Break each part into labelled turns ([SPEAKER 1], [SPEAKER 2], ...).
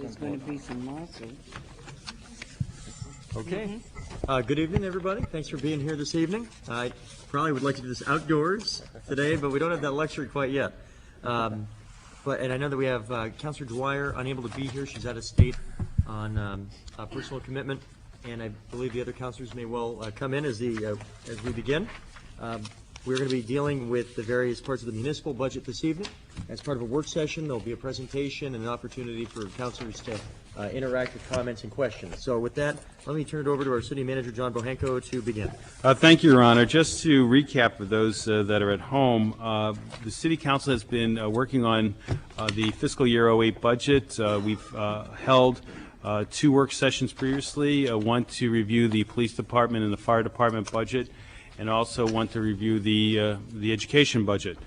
[SPEAKER 1] there's going to be some lawsuits.
[SPEAKER 2] Okay. Good evening, everybody. Thanks for being here this evening. I probably would like to do this outdoors today, but we don't have that luxury quite yet. And I know that we have Councilor Dwyer unable to be here. She's out of state on a personal commitment, and I believe the other councilors may well come in as we begin. We're going to be dealing with the various parts of the municipal budget this evening. As part of a work session, there'll be a presentation and an opportunity for councilors to interact with comments and questions. So with that, let me turn it over to our city manager, John Bohenko, to begin.
[SPEAKER 3] Thank you, Your Honor. Just to recap for those that are at home, the City Council has been working on the fiscal year 08 budget. We've held 2 work sessions previously, one to review the police department and the fire department budget, and also one to review the education budget.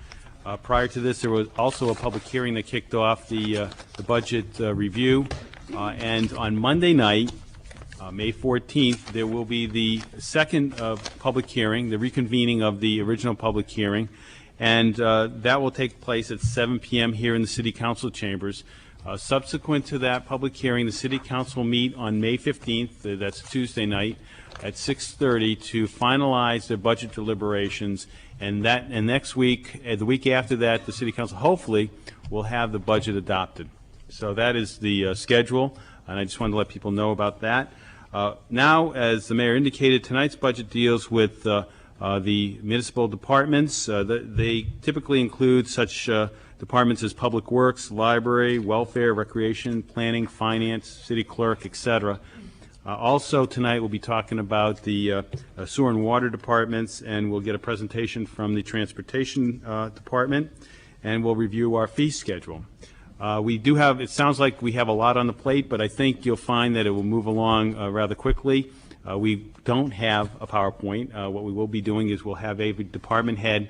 [SPEAKER 3] Prior to this, there was also a public hearing that kicked off the budget review. And on Monday night, May 14th, there will be the second public hearing, the reconvening of the original public hearing, and that will take place at 7 p.m. here in the City Council chambers. Subsequent to that public hearing, the City Council will meet on May 15th, that's Tuesday night, at 6:30 to finalize their budget deliberations, and next week, the week after that, the City Council hopefully will have the budget adopted. So that is the schedule, and I just wanted to let people know about that. Now, as the mayor indicated, tonight's budget deals with the municipal departments. They typically include such departments as Public Works, Library, Welfare, Recreation, Planning, Finance, City Clerk, etc. Also tonight we'll be talking about the sewer and water departments, and we'll get a presentation from the transportation department, and we'll review our fee schedule. We do have, it sounds like we have a lot on the plate, but I think you'll find that it will move along rather quickly. We don't have a PowerPoint. What we will be doing is we'll have a department head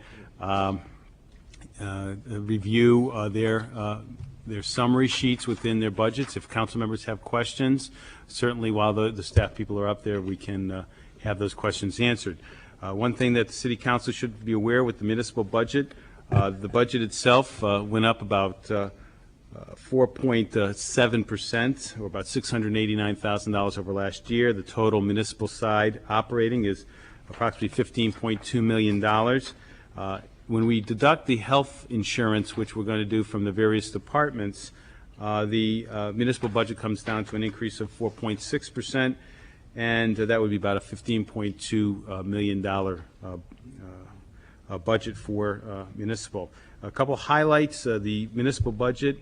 [SPEAKER 3] review their summary sheets within their budgets. If council members have questions, certainly while the staff people are up there, we can have those questions answered. One thing that the City Council should be aware with the municipal budget, the budget itself went up about 4.7%, or about $689,000 over last year. The total municipal side operating is approximately $15.2 million. When we deduct the health insurance, which we're going to do from the various departments, the municipal budget comes down to an increase of 4.6%, and that would be about a $15.2 million budget for municipal. A couple highlights, the municipal budget,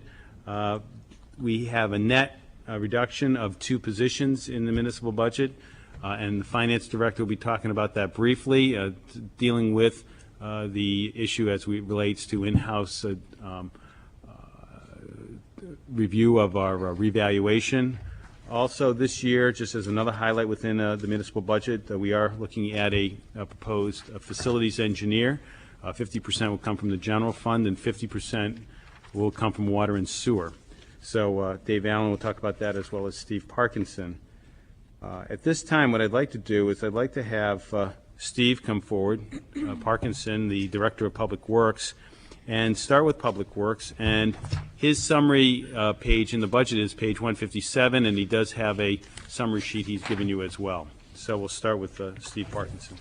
[SPEAKER 3] we have a net reduction of 2 positions in the municipal budget, and the finance director will be talking about that briefly, dealing with the issue as it relates to in-house review of our revaluation. Also this year, just as another highlight within the municipal budget, we are looking at a proposed facilities engineer. 50% will come from the general fund, and 50% will come from water and sewer. So Dave Allen will talk about that, as well as Steve Parkinson. At this time, what I'd like to do is I'd like to have Steve come forward, Parkinson, the Director of Public Works, and start with Public Works. And his summary page in the budget is page 157, and he does have a summary sheet he's given you as well. So we'll start with Steve Parkinson.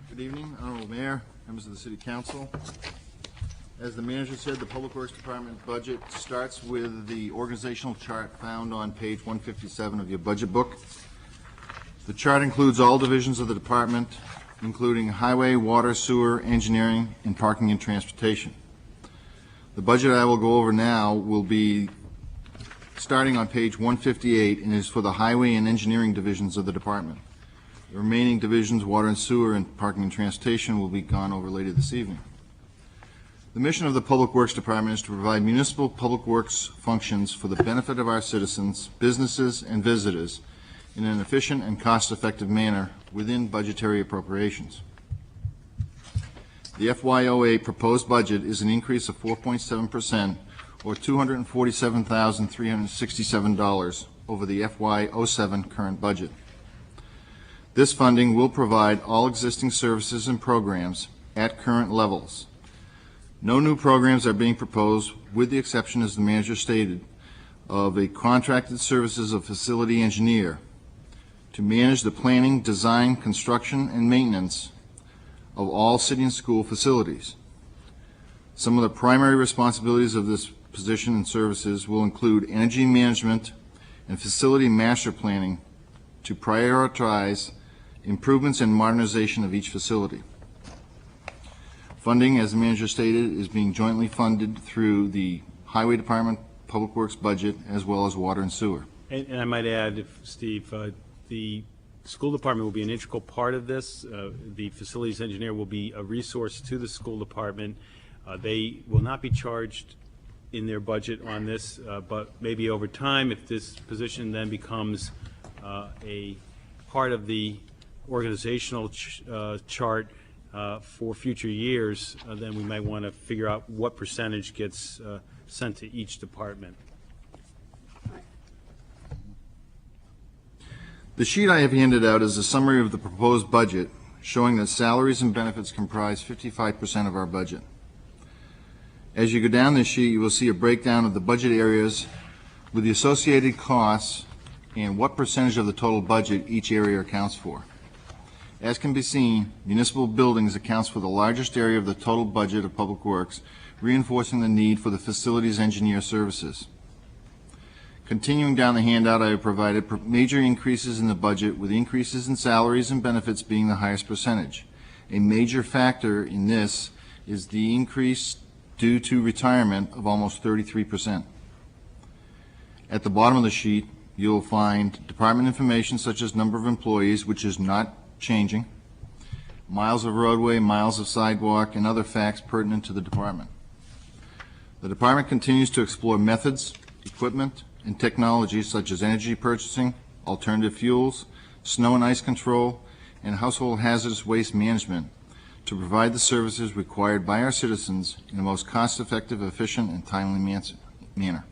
[SPEAKER 4] Good evening, Honorable Mayor, members of the City Council. As the manager said, the Public Works Department budget starts with the organizational chart found on page 157 of your budget book. The chart includes all divisions of the department, including highway, water, sewer, engineering, and parking and transportation. The budget I will go over now will be starting on page 158 and is for the highway and engineering divisions of the department. The remaining divisions, water and sewer and parking and transportation, will be gone over later this evening. The mission of the Public Works Department is to provide municipal public works functions for the benefit of our citizens, businesses, and visitors in an efficient and cost-effective manner within budgetary appropriations. The FY08 proposed budget is an increase of 4.7%, or $247,367 over the FY07 current budget. This funding will provide all existing services and programs at current levels, No new programs are being proposed, with the exception, as the manager stated, of a contracted services of facility engineer to manage the planning, design, construction, and maintenance of all city and school facilities. Some of the primary responsibilities of this position and services will include energy management and facility master planning to prioritize improvements and modernization of each facility. Funding, as the manager stated, is being jointly funded through the Highway Department Public Works budget as well as water and sewer.
[SPEAKER 3] And I might add, Steve, the school department will be an integral part of this. The facilities engineer will be a resource to the school department. They will not be charged in their budget on this, but maybe over time, if this position then becomes a part of the organizational chart for future years, then we might want to figure out what percentage gets sent to each department.
[SPEAKER 4] The sheet I have handed out is a summary of the proposed budget, showing that salaries and benefits comprise 55% of our budget. As you go down this sheet, you will see a breakdown of the budget areas with the associated costs and what percentage of the total budget each area accounts for. As can be seen, municipal buildings accounts for the largest area of the total budget of Public Works, reinforcing the need for the facilities engineer services. Continuing down the handout, I have provided major increases in the budget, with increases in salaries and benefits being the highest percentage. A major factor in this is the increase due to retirement of almost 33%. At the bottom of the sheet, you'll find department information such as number of employees, which is not changing, miles of roadway, miles of sidewalk, and other facts pertinent to the department. The department continues to explore methods, equipment, and technologies such as energy purchasing, alternative fuels, snow and ice control, and household hazardous waste management to provide the services required by our citizens in the most cost-effective, efficient, and timely manner.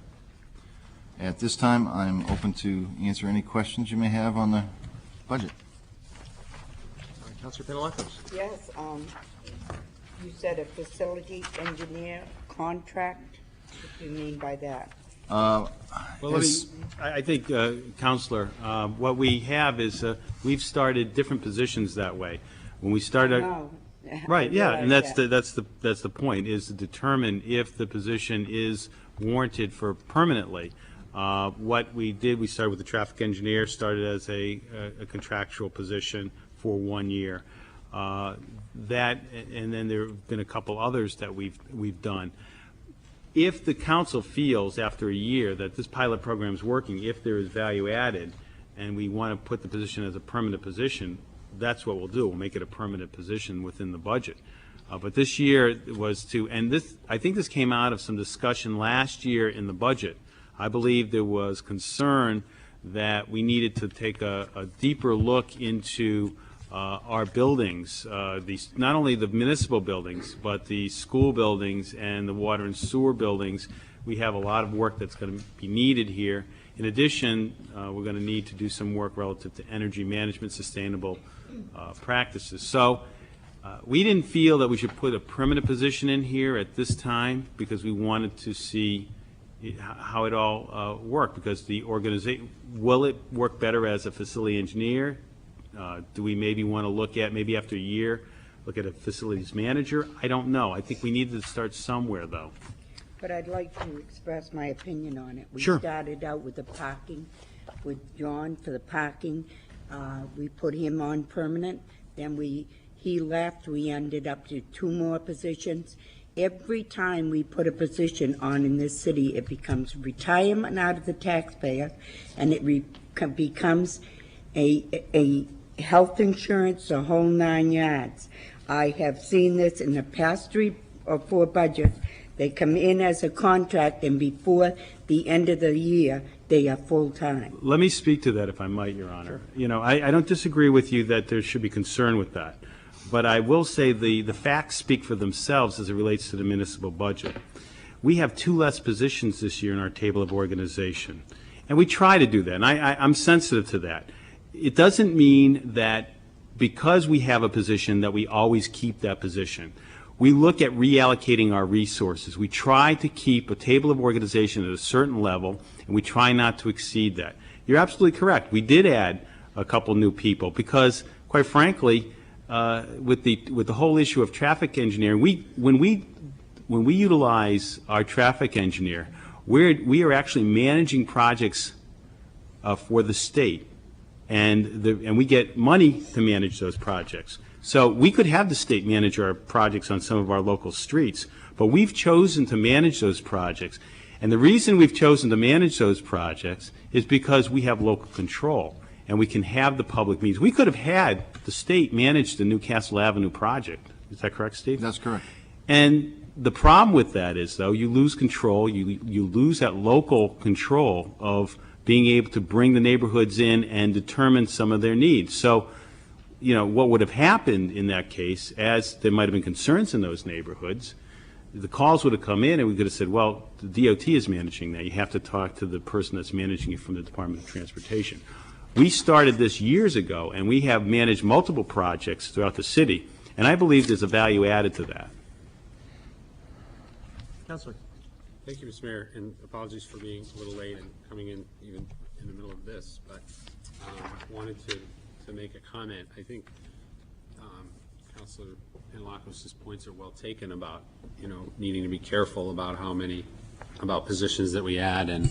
[SPEAKER 4] At this time, I'm open to answer any questions you may have on the budget.
[SPEAKER 2] Councilor Penelakos.
[SPEAKER 1] Yes, you said a facility engineer contract. What do you mean by that?
[SPEAKER 3] Well, I think, Counselor, what we have is we've started different positions that way. When we started,
[SPEAKER 1] No.
[SPEAKER 3] right? Yeah, and that's
[SPEAKER 1] that.
[SPEAKER 3] the point, is to determine if the position is warranted for permanently. What we did, we started with the traffic engineer, started as a contractual position for 1 year. That, and then there have been a couple others that we've done. If the council feels after a year that this pilot program is working, if there is value added, and we want to put the position as a permanent position, that's what we'll do. We'll make it a permanent position within the budget. But this year was to, and this, I think this came out of some discussion last year in the budget. I believe there was concern that we needed to take a deeper look into our buildings, not only the municipal buildings, but the school buildings and the water and sewer buildings. We have a lot of work that's going to be needed here. In addition, we're going to need to do some work relative to energy management, sustainable practices. So we didn't feel that we should put a permanent position in here at this time because we wanted to see how it all worked, because the organization, will it work better as a facility engineer? Do we maybe want to look at, maybe after a year, look at a facilities manager? I don't know. I think we need to start somewhere, though.
[SPEAKER 1] But I'd like to express my opinion on it. We
[SPEAKER 3] Sure.
[SPEAKER 1] started out with the parking, with John for the parking. We put him on permanent. Then he left. We ended up to 2 more positions. Every time we put a position on in this city, it becomes retirement out of the taxpayer, and it becomes a health insurance, the whole 9 yards. I have seen this in the past 3 or 4 budgets. They come in as a contract, and before the end of the year, they are full-time.
[SPEAKER 3] Let me speak to that, if I might, Your Honor. Sure. You know, I don't disagree with you that there should be concern with that. But I will say the facts speak for themselves as it relates to the municipal budget. We have 2 less positions this year in our table of organization. And we try to do that, and I'm sensitive to that. It doesn't mean that because we have a position that we always keep that position. we look at reallocating our resources. We try to keep a table of organization at a certain level, and we try not to exceed that. You're absolutely correct. We did add a couple new people because, quite frankly, with the whole issue of traffic engineering, when we utilize our traffic engineer, we are actually managing projects for the state, and we get money to manage those projects. So we could have the state manage our projects on some of our local streets, but we've chosen to manage those projects. And the reason we've chosen to manage those projects is because we have local control and we can have the public meetings. We could have had the state manage the Newcastle Avenue project. Is that correct, Steve?
[SPEAKER 4] That's correct.
[SPEAKER 3] And the problem with that is, though, you lose control. You lose that local control of being able to bring the neighborhoods in and determine some of their needs. So, what would have happened in that case, as there might have been concerns in those neighborhoods, the calls would have come in and we could have said, well, the DOT is managing that. You have to talk to the person that's managing it from the Department of Transportation. We started this years ago, and we have managed multiple projects throughout the city, and I believe there's a value added to that.
[SPEAKER 2] Councilor.
[SPEAKER 5] Thank you, Mr. Mayor, and apologies for being a little late and coming in even in the middle of this, but wanted to make a comment. I think Councilor Penelakos' points are well taken about, needing to be careful about about positions that we add and,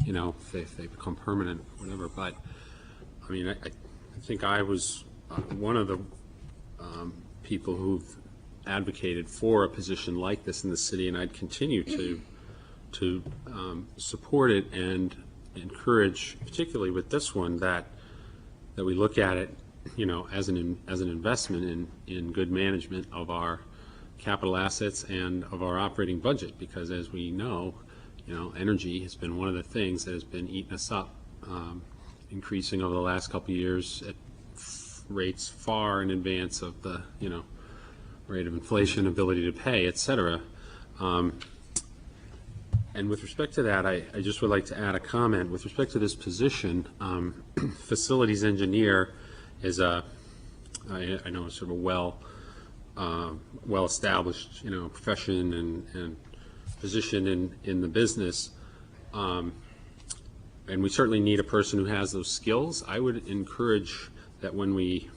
[SPEAKER 5] if they become permanent, whatever. But, I mean, I think I was one of the people who've advocated for a position like this in the city, and I'd continue to support it and encourage, particularly with this one, that we look at it, as an investment in good management of our capital assets and of our operating budget, because as we know, energy has been one of the things that has been eating us up, increasing over the last couple of years at rates far in advance of the rate of inflation, ability to pay, et cetera. And with respect to that, I just would like to add a comment. With respect to this position, facilities engineer is I know a sort of a well-established, profession and position in the business. And we certainly need a person who has those skills. I would encourage that when we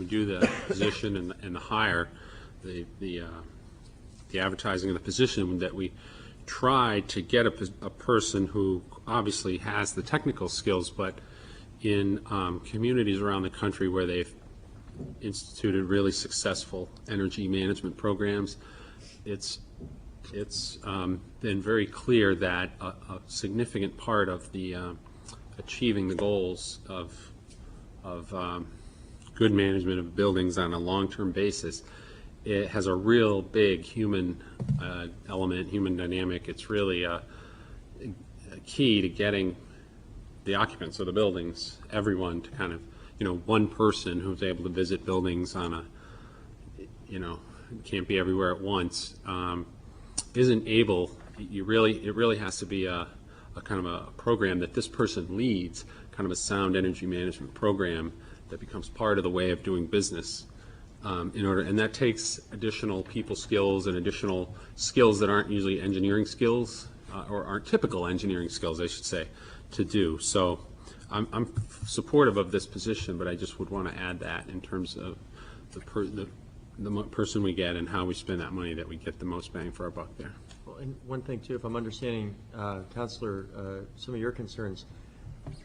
[SPEAKER 5] do the position and the hire, the advertising of the position, that we try to get a person who obviously has the technical skills, but in communities around the country where they've instituted really successful energy management programs, it's been very clear that a significant part of the achieving the goals of good management of buildings on a long-term basis, it has a real big human element, human dynamic. It's really a key to getting the occupants of the buildings, everyone, to kind of, one person who's able to visit buildings on a, can't be everywhere at once, isn't able. It really has to be a kind of a program that this person leads, kind of a sound energy management program that becomes part of the way of doing business. And that takes additional people skills and additional skills that aren't usually engineering skills, or aren't typical engineering skills, I should say, to do. So I'm supportive of this position, but I just would want to add that in terms of the person we get and how we spend that money, that we get the most bang for our buck there.
[SPEAKER 2] Well, and one thing, too, if I'm understanding, Councilor, some of your concerns,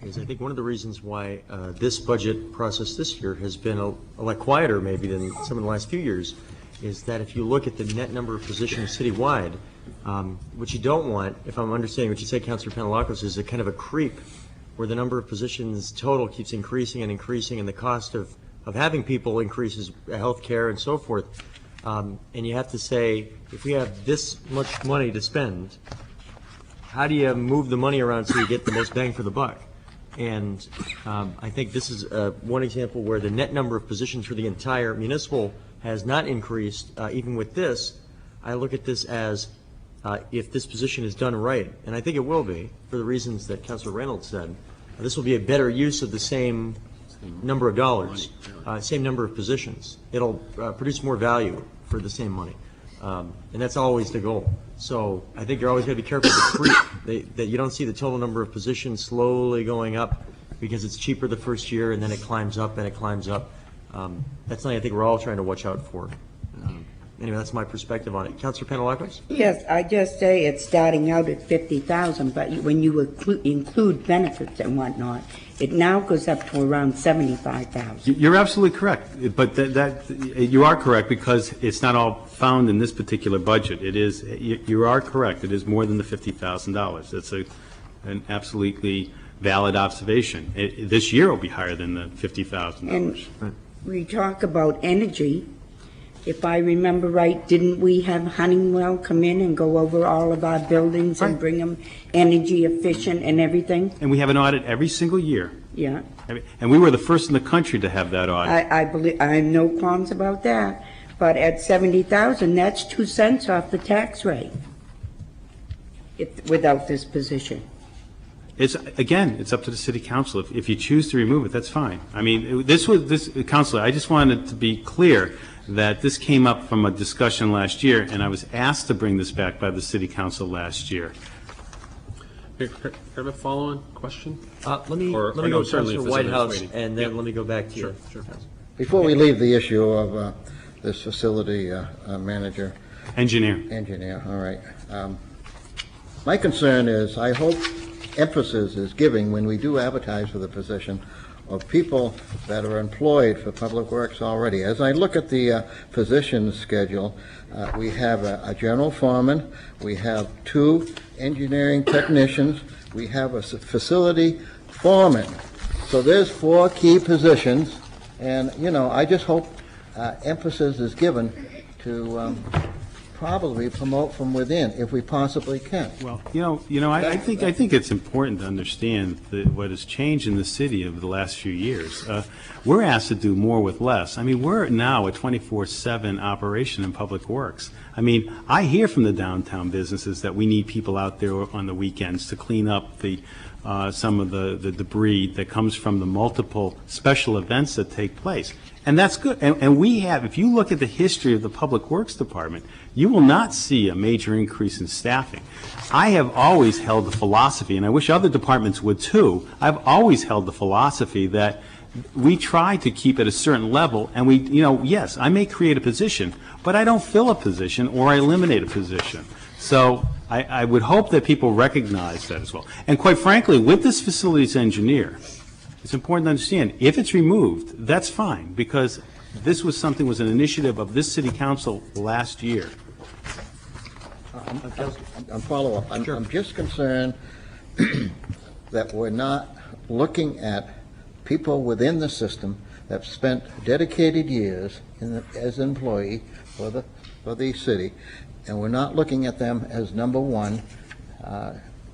[SPEAKER 2] is I think one of the reasons why this budget process this year has been a lot quieter maybe than some of the last few years is that if you look at the net number of positions citywide, what you don't want, if I'm understanding what you said, Councilor Penelakos, is a kind of a creep where the number of positions total keeps increasing and increasing, and the cost of having people increases, health care and so forth. And you have to say, if we have this much money to spend, how do you move the money around so you get the most bang for the buck? And I think this is one example where the net number of positions for the entire municipal has not increased. Even with this, I look at this as if this position is done right, and I think it will be, for the reasons that Councilor Reynolds said, this will be a better use of the same number of dollars, same number of positions. It'll produce more value for the same money. And that's always the goal. So I think you're always going to be careful with creep, that you don't see the total number of positions slowly going up because it's cheaper the first year and then it climbs up and it climbs up. That's something I think we're all trying to watch out for. Anyway, that's my perspective on it. Councilor Penelakis?
[SPEAKER 1] Yes, I just say it's starting out at 50,000, but when you include benefits and whatnot, it now goes up to around 75,000.
[SPEAKER 3] You're absolutely correct, but you are correct because it's not all found in this particular budget. It is, you are correct, it is more than the $50,000. That's an absolutely valid observation. This year will be higher than the $50,000.
[SPEAKER 1] And we talk about energy. If I remember right, didn't we have Honeywell come in and go over all of our buildings and bring them energy efficient and everything?
[SPEAKER 3] And we have an audit every single year.
[SPEAKER 1] Yeah.
[SPEAKER 3] And we were the first in the country to have that audit.
[SPEAKER 1] I believe, I have no qualms about that. But at 70,000, that's 2 cents off the tax rate without this position.
[SPEAKER 3] Again, it's up to the city council. If you choose to remove it, that's fine. I mean, Councilor, I just wanted to be clear that this came up from a discussion last year, and I was asked to bring this back by the city council last year.
[SPEAKER 5] Can I have a follow-on question?
[SPEAKER 2] Let me
[SPEAKER 5] Or
[SPEAKER 2] go
[SPEAKER 5] no,
[SPEAKER 2] to
[SPEAKER 5] certainly if
[SPEAKER 2] Councilor
[SPEAKER 5] there's
[SPEAKER 2] Whitehouse,
[SPEAKER 5] others waiting.
[SPEAKER 2] and then
[SPEAKER 5] Yep.
[SPEAKER 2] let me go back to you.
[SPEAKER 5] Sure.
[SPEAKER 6] Before we leave the issue of this facility manager,
[SPEAKER 3] Engineer.
[SPEAKER 6] all right. My concern is, I hope emphasis is given when we do advertise for the position of people that are employed for Public Works already. As I look at the position schedule, we have a general foreman, we have 2 engineering technicians, we have a facility foreman. So there's 4 key positions, and, I just hope emphasis is given to probably promote from within, if we possibly can.
[SPEAKER 3] Well, I think it's important to understand what has changed in the city over the last few years. We're asked to do more with less. I mean, we're now a 24/7 operation in Public Works. I mean, I hear from the downtown businesses that we need people out there on the weekends to clean up some of the debris that comes from the multiple special events that take place. And that's good. And we have, if you look at the history of the Public Works Department, you will not see a major increase in staffing. I have always held the philosophy, and I wish other departments would too, I've always held the philosophy that we try to keep at a certain level, and yes, I may create a position, but I don't fill a position or I eliminate a position. So I would hope that people recognize that as well. And quite frankly, with this facilities engineer, it's important to understand, if it's removed, that's fine, because this was an initiative of this city council last year.
[SPEAKER 6] I'm follow-up. I'm just concerned that we're not looking at people within the system that have spent dedicated years as an employee for the city, and we're not looking at them as number one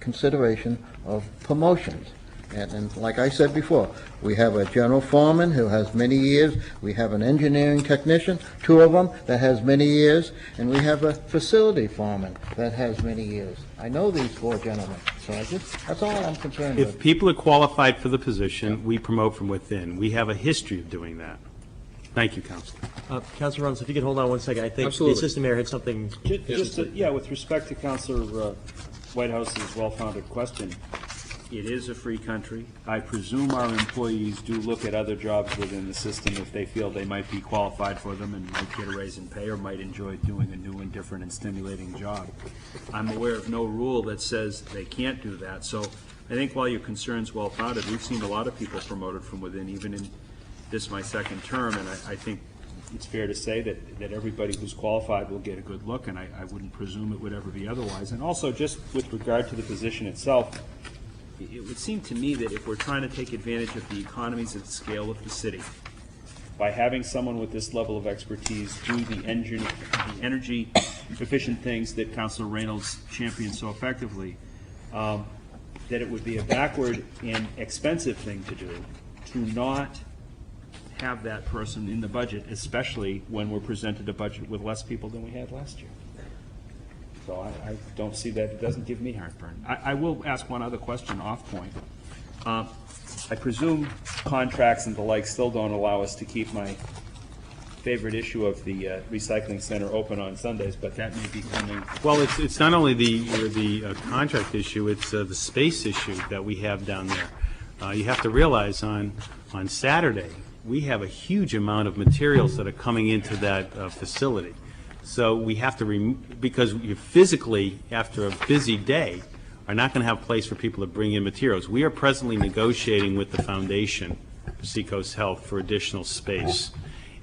[SPEAKER 6] consideration of promotions. And like I said before, we have a general foreman who has many years, we have an engineering technician, 2 of them, that has many years, and we have a facility foreman that has many years. I know these 4 gentlemen, so that's all I'm concerned with.
[SPEAKER 3] If people are qualified for the position, we promote from within. We have a history of doing that. Thank you, Councilor.
[SPEAKER 2] Councilor Runs, if you could hold on one second, I think
[SPEAKER 5] Absolutely.
[SPEAKER 2] the Assistant Mayor had something.
[SPEAKER 7] With respect to Councilor Whitehouse's well-founded question, it is a free country. I presume our employees do look at other jobs within the system if they feel they might be qualified for them and might get a raise in pay or might enjoy doing a new and different and stimulating job. I'm aware of no rule that says they can't do that. So I think while your concern's well-founded, we've seen a lot of people promoted from within, even in this my second term, and I think it's fair to say that everybody who's qualified will get a good look, and I wouldn't presume it would ever be otherwise. And also, just with regard to the position itself, it would seem to me that if we're trying to take advantage of the economies of the scale of the city, by having someone with this level of expertise do the energy efficient things that Councilor Reynolds championed so effectively, that it would be a backward and expensive thing to do to not have that person in the budget, especially when we're presented a budget with less people than we had last year. So I don't see that. It doesn't give me heartburn. I will ask one other question off point. I presume contracts and the like still don't allow us to keep my favorite issue of the recycling center open on Sundays, but that may be coming.
[SPEAKER 3] Well, it's not only the contract issue, it's the space issue that we have down there. You have to realize on Saturday, we have a huge amount of materials that are coming into that facility. So we have to, because you physically, after a busy day, are not going to have a place for people to bring in materials. We are presently negotiating with the foundation, Seacoast Health, for additional space.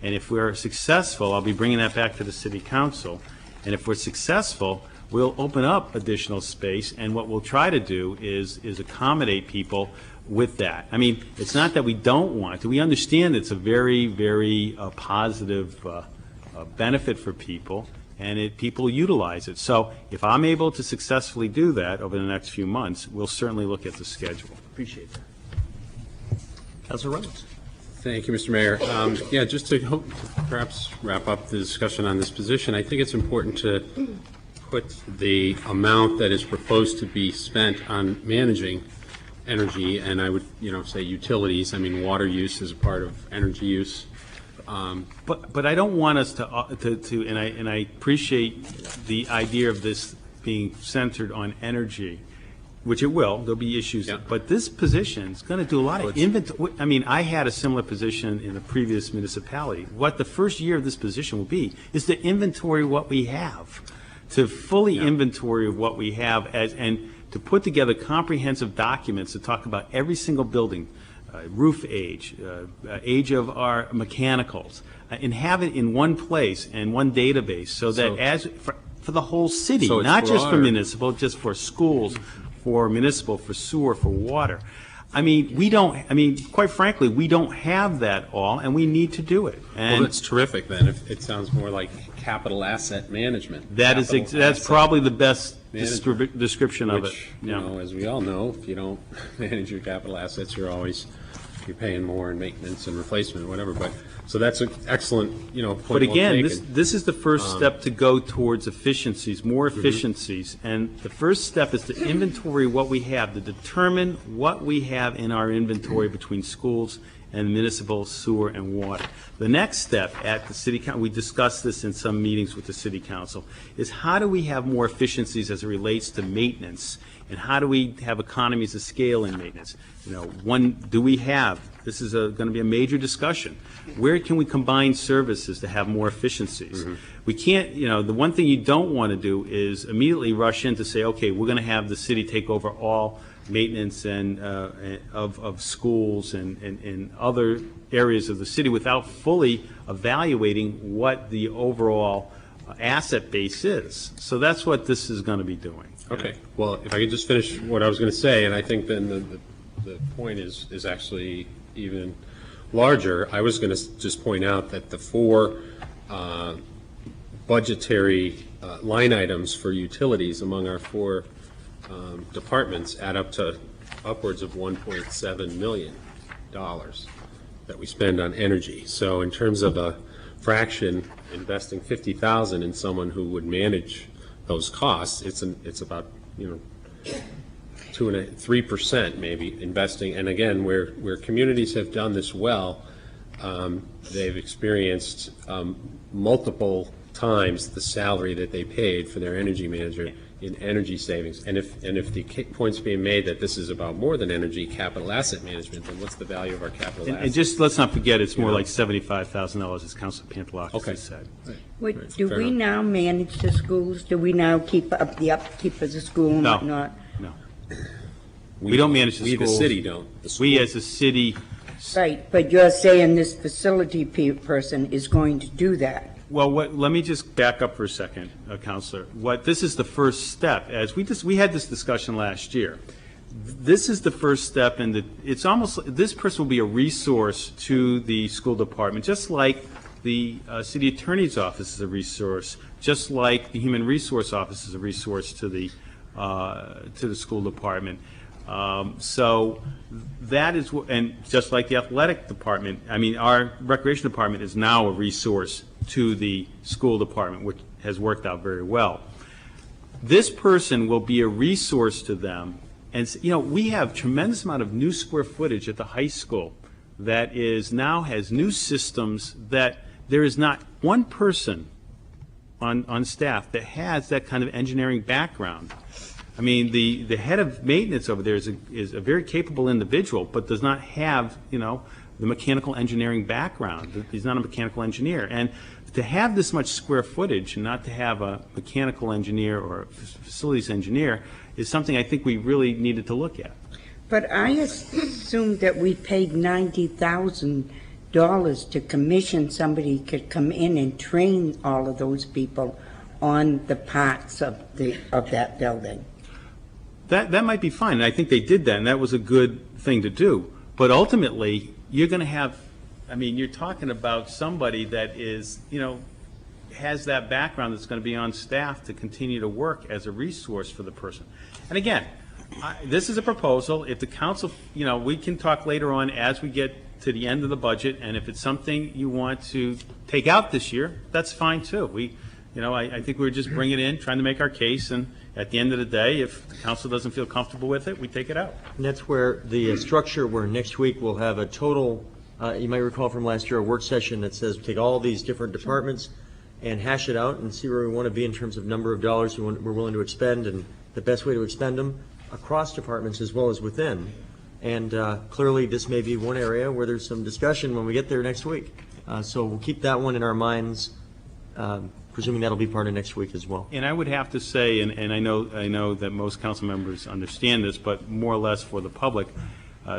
[SPEAKER 3] And if we're successful, I'll be bringing that back to the City Council. And if we're successful, we'll open up additional space. And what we'll try to do is accommodate people with that. I mean, it's not that we don't want to. We understand it's a very, very positive benefit for people, and people utilize it. So if I'm able to successfully do that over the next few months, we'll certainly look at the schedule.
[SPEAKER 7] Appreciate that.
[SPEAKER 2] Councilor Reynolds.
[SPEAKER 5] Thank you, Mr. Mayor. Yeah, just to perhaps wrap up the discussion on this position, I think it's important to put the amount that is proposed to be spent on managing energy, and I would, say utilities. I mean, water use is a part of energy use.
[SPEAKER 3] But I don't want us to and I appreciate the idea of this being centered on energy, which it will. There'll be issues.
[SPEAKER 5] Yeah.
[SPEAKER 3] But this position is going to do a lot of inventory. I mean, I had a similar position in the previous municipality. What the first year of this position will be is to inventory what we have, to fully inventory of what we have, and to put together comprehensive documents to talk about every single building, roof age, age of our mechanicals, and have it in one place and one database, so that for the whole city,
[SPEAKER 5] So it's
[SPEAKER 3] not just for
[SPEAKER 5] broader.
[SPEAKER 3] municipal, just for schools, for municipal, for sewer, for water. Quite frankly, we don't have that all, and we need to do it.
[SPEAKER 5] Well,
[SPEAKER 3] And
[SPEAKER 5] that's terrific then. It sounds more like capital asset management.
[SPEAKER 3] that's
[SPEAKER 5] Capital
[SPEAKER 3] probably the best
[SPEAKER 5] management,
[SPEAKER 3] description of it.
[SPEAKER 5] Which, as we all know, if you don't manage your capital assets, you're paying more in maintenance and replacement, whatever. But so that's an excellent, point.
[SPEAKER 3] But again,
[SPEAKER 5] well taken.
[SPEAKER 3] this is the first step to go towards efficiencies, more efficiencies. And the first step is to inventory what we have, to determine what we have in our inventory between schools and municipal, sewer, and water. The next step at the city council, we discussed this in some meetings with the city council, is how do we have more efficiencies as it relates to maintenance, and how do we have economies of scale in maintenance? This is going to be a major discussion. Where can we combine services to have more efficiencies? We can't, the one thing you don't want to do is immediately rush in to say, okay, we're going to have the city take over all maintenance and of schools and other areas of the city without fully evaluating what the overall asset base is. So that's what this is going to be doing.
[SPEAKER 5] Okay. Well, if I could just finish what I was going to say, and I think then the point is actually even larger. I was going to just point out that the four budgetary line items for utilities among our four departments add up to upwards of $1.7 million that we spend on energy. So in terms of a fraction, investing $50,000 in someone who would manage those costs, it's about 3% maybe investing. And again, where communities have done this well, they've experienced multiple times the salary that they paid for their energy manager in energy savings. And if the point's being made that this is about more than energy, capital asset management, then what's the value of our capital assets?
[SPEAKER 3] And just let's not forget, it's more like $75,000, as Councilor Pantelakis said.
[SPEAKER 1] Do we now manage the schools? Do we now keep up the upkeep of the school and
[SPEAKER 3] No.
[SPEAKER 1] whatnot?
[SPEAKER 3] No. We don't manage the
[SPEAKER 5] We, the
[SPEAKER 3] schools.
[SPEAKER 5] city, don't. The
[SPEAKER 3] We,
[SPEAKER 5] school-
[SPEAKER 3] as a city,
[SPEAKER 1] Right, but you're saying this facility person is going to do that?
[SPEAKER 3] well, let me just back up for a second, Counselor. This is the first step, as we had this discussion last year. This is the first step, and it's almost, this person will be a resource to the school department, just like the city attorney's office is a resource, just like the human resource office is a resource to the school department. So that is, and just like the athletic department, our recreation department is now a resource to the school department, which has worked out very well. This person will be a resource to them. And, we have tremendous amount of new square footage at the high school that now has new systems that there is not one person on staff that has that kind of engineering background. I mean, the head of maintenance over there is a very capable individual, but does not have, the mechanical engineering background. He's not a mechanical engineer. And to have this much square footage and not to have a mechanical engineer or a facilities engineer is something I think we really needed to look at.
[SPEAKER 1] But I assumed that we paid $90,000 to commission somebody could come in and train all of those people on the parts of that building.
[SPEAKER 3] That might be fine, and I think they did that, and that was a good thing to do. But ultimately, you're going to have, you're talking about somebody that is, has that background that's going to be on staff to continue to work as a resource for the person. And again, this is a proposal. If the council, we can talk later on as we get to the end of the budget, and if it's something you want to take out this year, that's fine too. I think we're just bringing it in, trying to make our case, and at the end of the day, if the council doesn't feel comfortable with it, we take it out.
[SPEAKER 2] And that's where the structure, where next week we'll have a total, you might recall from last year, a work session that says take all these different departments and hash it out and see where we want to be in terms of number of dollars we're willing to expend and the best way to expend them across departments as well as within. And clearly this may be one area where there's some discussion when we get there next week. So we'll keep that one in our minds, presuming that'll be part of next week as well.
[SPEAKER 3] And I would have to say, and I know that most council members understand this, but more or less for the public,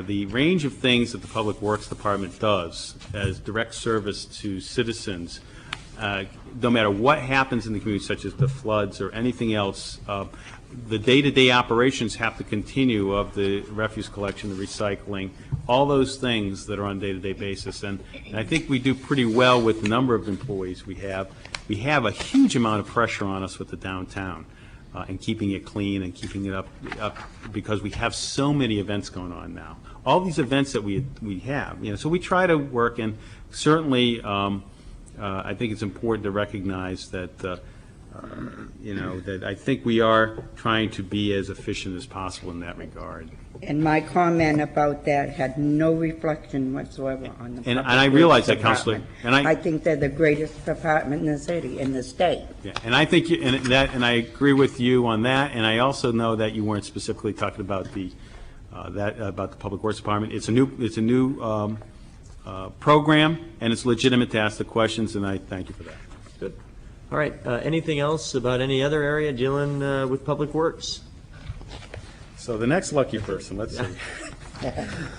[SPEAKER 3] the range of things that the Public Works Department does as direct service to citizens, no matter what happens in the community, such as the floods or anything else, the day-to-day operations have to continue of the refuse collection, the recycling, all those things that are on a day-to-day basis. And I think we do pretty well with the number of employees we have. We have a huge amount of pressure on us with the downtown and keeping it clean and keeping it up because we have so many events going on now. All these events that we have, so we try to work, and certainly I think it's important to recognize that that I think we are trying to be as efficient as possible in that regard.
[SPEAKER 1] And my comment about that had no reflection whatsoever on the.
[SPEAKER 3] And I realize that,
[SPEAKER 1] Department.
[SPEAKER 3] Councilor. And
[SPEAKER 1] I think they're the greatest department in the city, in the state.
[SPEAKER 3] Yeah, and I think, and I agree with you on that. And I also know that you weren't specifically talking about about the Public Works Department. It's a new program, and it's legitimate to ask the questions, and I thank you for that.
[SPEAKER 2] Good. All right. Anything else about any other area dealing with Public Works?
[SPEAKER 3] So the next lucky person, let's see.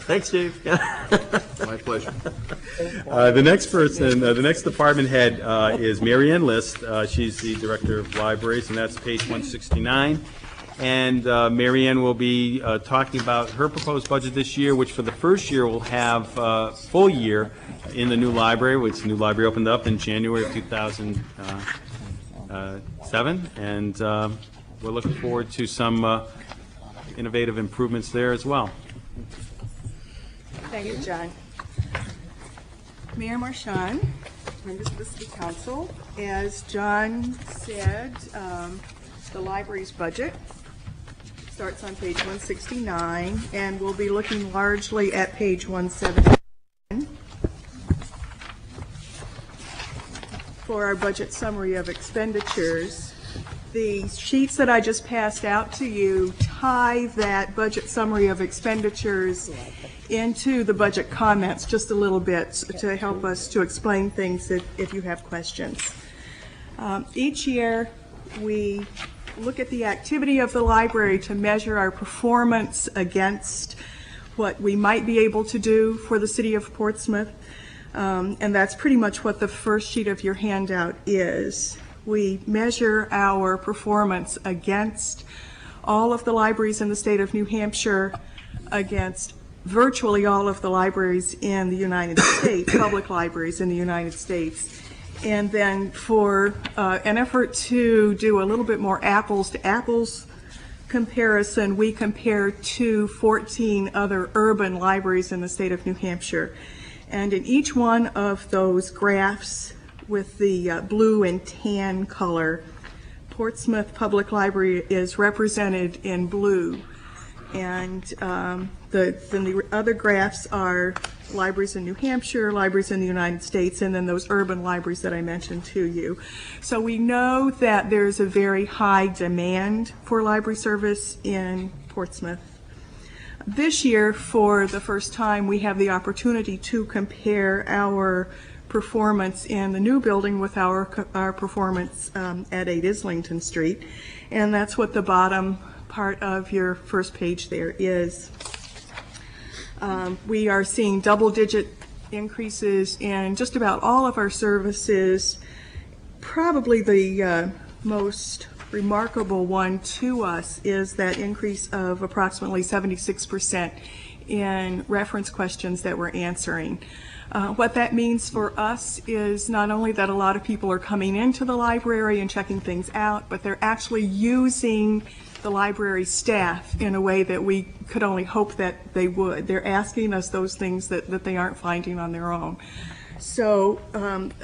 [SPEAKER 2] Thanks, Steve.
[SPEAKER 4] My pleasure.
[SPEAKER 3] The next person, the next department head is Mary Ann List. She's the Director of Libraries, and that's page 169. And Mary Ann will be talking about her proposed budget this year, which for the first year will have full year in the new library, which the new library opened up in January of 2007. And we're looking forward to some innovative improvements there as well.
[SPEAKER 8] Thank you, John. Mayor Marchand, members of the City Council, as John said, the library's budget starts on page 169, and we'll be looking largely at page 171 for our budget summary of expenditures. The sheets that I just passed out to you tie that budget summary of expenditures into the budget comments just a little bit to help us to explain things if you have questions. Each year, we look at the activity of the library to measure our performance against what we might be able to do for the city of Portsmouth, and that's pretty much what the first sheet of your handout is. We measure our performance against all of the libraries in the state of New Hampshire, against virtually all of the libraries in the United States, public libraries in the United States. And then for an effort to do a little bit more apples to apples comparison, we compare to 14 other urban libraries in the state of New Hampshire. And in each one of those graphs with the blue and tan color, Portsmouth Public Library is represented in blue. And then the other graphs are libraries in New Hampshire, libraries in the United States, and then those urban libraries that I mentioned to you. So we know that there's a very high demand for library service in Portsmouth. This year, for the first time, we have the opportunity to compare our performance in the new building with our performance at 8 Islington Street. And that's what the bottom part of your first page there is. We are seeing double-digit increases in just about all of our services. Probably the most remarkable one to us is that increase of approximately 76% in reference questions that we're answering. What that means for us is not only that a lot of people are coming into the library and checking things out, but they're actually using the library staff in a way that we could only hope that they would. They're asking us those things that they aren't finding on their own. So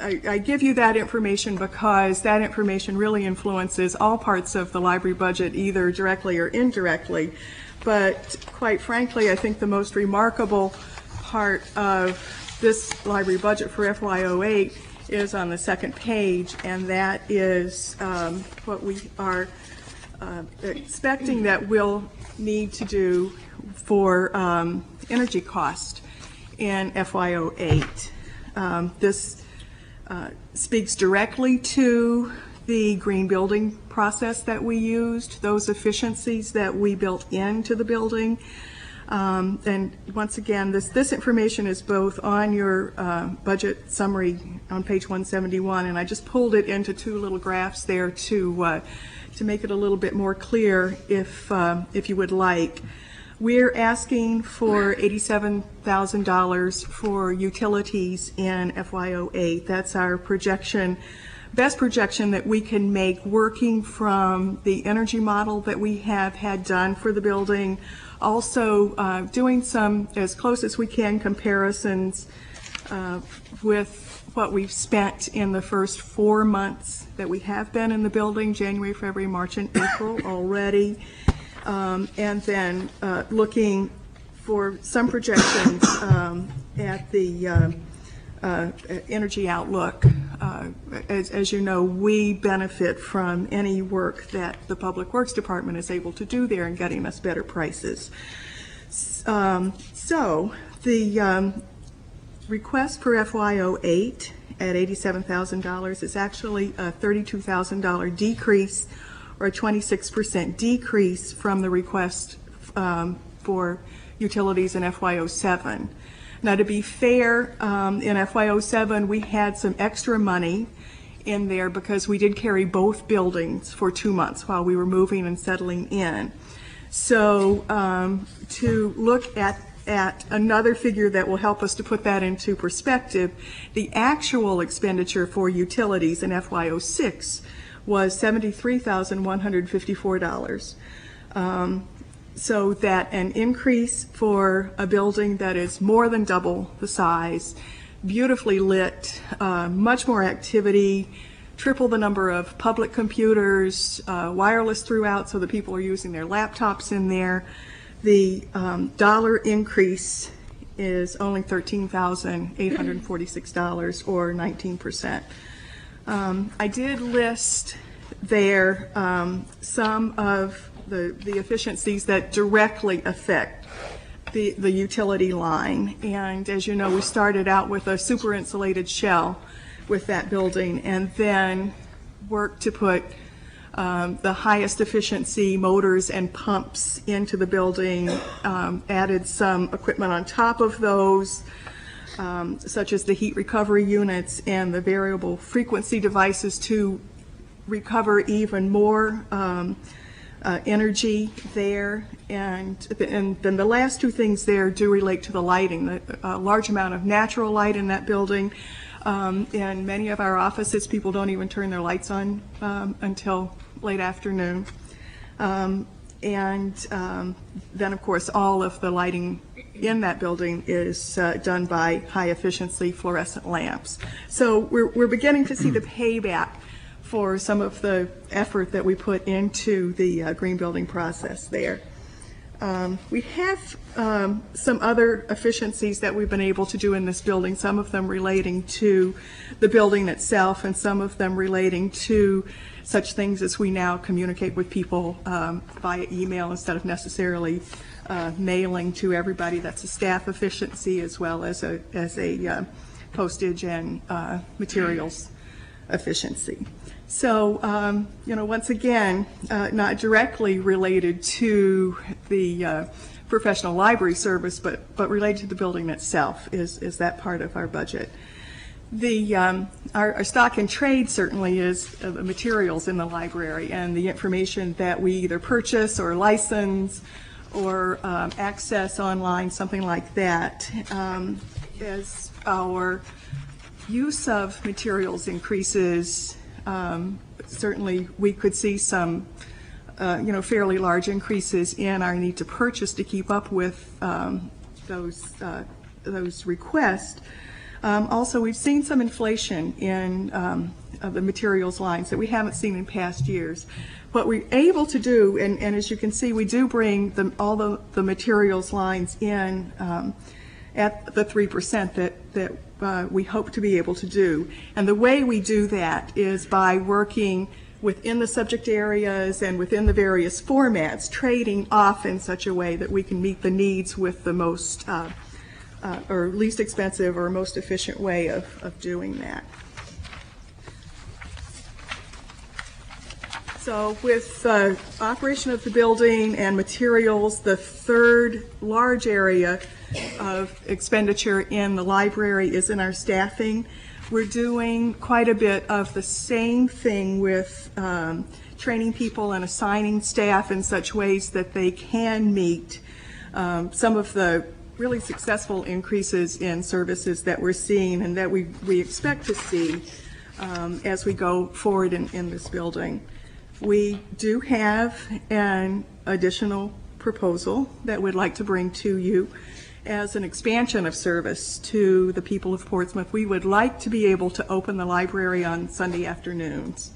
[SPEAKER 8] I give you that information because that information really influences all parts of the library budget, either directly or indirectly. But quite frankly, I think the most remarkable part of this library budget for FY08 is on the second page, and that is what we are expecting that we'll need to do for energy cost in FY08. This speaks directly to the green building process that we used, those efficiencies that we built into the building. And once again, this information is both on your budget summary on page 171, and I just pulled it into two little graphs there to make it a little bit more clear if you would like. We're asking for $87,000 for utilities in FY08. That's our projection, best projection that we can make working from the energy model that we have had done for the building. Also doing some, as close as we can, comparisons with what we've spent in the first 4 months that we have been in the building, January, February, March, and April already. And then looking for some projections at the energy outlook. As you know, we benefit from any work that the Public Works Department is able to do there in getting us better prices. So the request for FY08 at $87,000 is actually a $32,000 decrease, or a 26% decrease from the request for utilities in FY07. Now, to be fair, in FY07 we had some extra money in there because we did carry both buildings for 2 months while we were moving and settling in. So to look at another figure that will help us to put that into perspective, the actual expenditure for utilities in FY06 was $73,154. So that an increase for a building that is more than double the size, beautifully lit, much more activity, triple the number of public computers, wireless throughout so that people are using their laptops in there. The dollar increase is only $13,846, or 19%. I did list there some of the efficiencies that directly affect the utility line. And as you know, we started out with a super insulated shell with that building and then worked to put the highest efficiency motors and pumps into the building, added some equipment on top of those, such as the heat recovery units and the variable frequency devices to recover even more energy there. And then the last two things there do relate to the lighting. A large amount of natural light in that building. In many of our offices, people don't even turn their lights on until late afternoon. And then, of course, all of the lighting in that building is done by high-efficiency fluorescent lamps. So we're beginning to see the payback for some of the effort that we put into the green building process there. We have some other efficiencies that we've been able to do in this building, some of them relating to the building itself and some of them relating to such things as we now communicate with people via email instead of necessarily mailing to everybody. That's a staff efficiency as well as a postage and materials efficiency. So, once again, not directly related to the professional library service, but related to the building itself is that part of our budget. Our stock and trade certainly is the materials in the library and the information that we either purchase or license or access online, something like that. As our use of materials increases, certainly we could see some, fairly large increases in our need to purchase to keep up with those requests. Also, we've seen some inflation in the materials lines that we haven't seen in past years. What we're able to do, and as you can see, we do bring all the materials lines in at the 3% that we hope to be able to do. And the way we do that is by working within the subject areas and within the various formats, trading off in such a way that we can meet the needs with the most or least expensive or most efficient way of doing that. So with operation of the building and materials, the third large area of expenditure in the library is in our staffing. We're doing quite a bit of the same thing with training people and assigning staff in such ways that they can meet some of the really successful increases in services that we're seeing and that we expect to see as we go forward in this building. We do have an additional proposal that we'd like to bring to you as an expansion of service to the people of Portsmouth. We would like to be able to open the library on Sunday afternoons.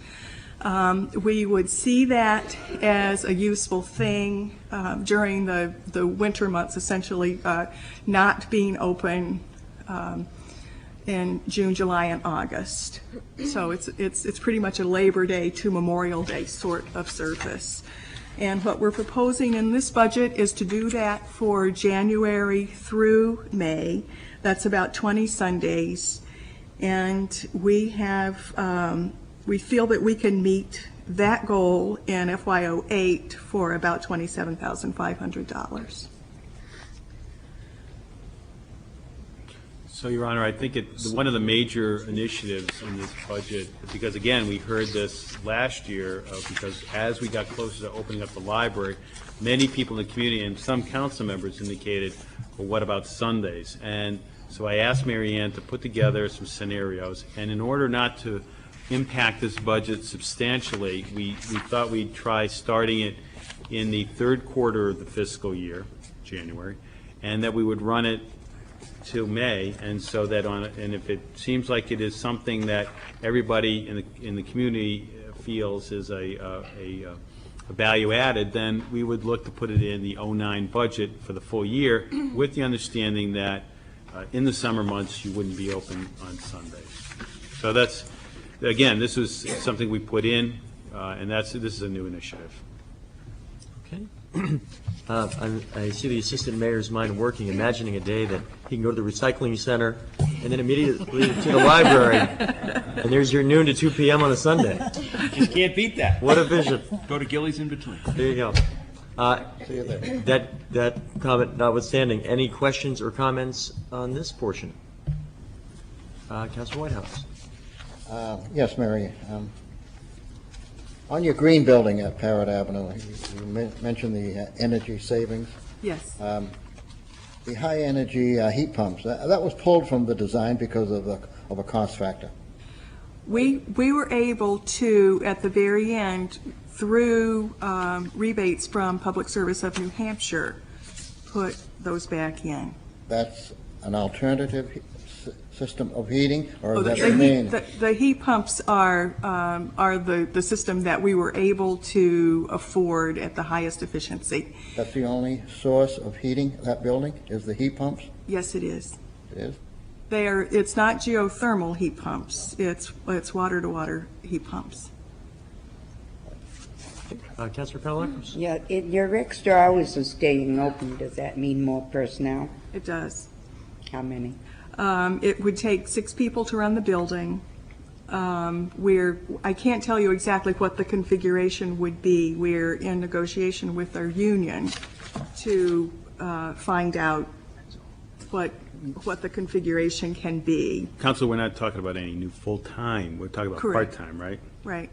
[SPEAKER 8] We would see that as a useful thing during the winter months, essentially not being open in June, July, and August. So it's pretty much a Labor Day to Memorial Day sort of service. And what we're proposing in this budget is to do that for January through May. That's about 20 Sundays. And we have, we feel that we can meet that goal in FY08 for about $27,500.
[SPEAKER 3] So, Your Honor, I think one of the major initiatives in this budget, because again, we heard this last year, because as we got closer to opening up the library, many people in the community and some council members indicated, well, what about Sundays? And so I asked Mary Ann to put together some scenarios, and in order not to impact this budget substantially, we thought we'd try starting it in the third quarter of the fiscal year, January, and that we would run it till May, and so that and if it seems like it is something that everybody in the community feels is a value added, then we would look to put it in the 09 budget for the full year, with the understanding that in the summer months you wouldn't be open on Sundays. So that's, again, this was something we put in, and this is a new initiative.
[SPEAKER 2] Okay. I see the assistant mayor's mind working, imagining a day that he can go to the recycling center and then immediately to the library, and there's your noon to 2 p.m. on a Sunday.
[SPEAKER 7] Just can't beat that.
[SPEAKER 2] What a vision.
[SPEAKER 7] Go to Gillies in between.
[SPEAKER 2] There you go.
[SPEAKER 6] See you there.
[SPEAKER 2] That comment notwithstanding, any questions or comments on this portion? Councilor Whitehouse.
[SPEAKER 6] Yes, Mary. On your green building at Parrott Avenue, you mentioned the energy savings.
[SPEAKER 8] Yes.
[SPEAKER 6] The high energy heat pumps, that was pulled from the design because of a cost factor.
[SPEAKER 8] We were able to, at the very end, through rebates from Public Service of New Hampshire, put those back in.
[SPEAKER 6] That's an alternative system of heating, or
[SPEAKER 8] Oh,
[SPEAKER 6] is that
[SPEAKER 8] the
[SPEAKER 6] the main?
[SPEAKER 8] the heat pumps are the system that we were able to afford at the highest efficiency.
[SPEAKER 6] That's the only source of heating that building, is the heat pumps?
[SPEAKER 8] Yes, it is.
[SPEAKER 6] It is?
[SPEAKER 8] It's not geothermal heat pumps, it's water-to-water heat pumps.
[SPEAKER 2] Councilor Pavlikos?
[SPEAKER 8] Mm-hmm.
[SPEAKER 1] Yeah, your extra hours of staying open, does that mean more personnel?
[SPEAKER 8] It does.
[SPEAKER 1] How many?
[SPEAKER 8] It would take 6 people to run the building. I can't tell you exactly what the configuration would be. We're in negotiation with our union to find out what the configuration can be.
[SPEAKER 3] Council, we're not talking about any new full-time, we're talking about
[SPEAKER 8] Correct.
[SPEAKER 3] part-time, right?
[SPEAKER 8] Right.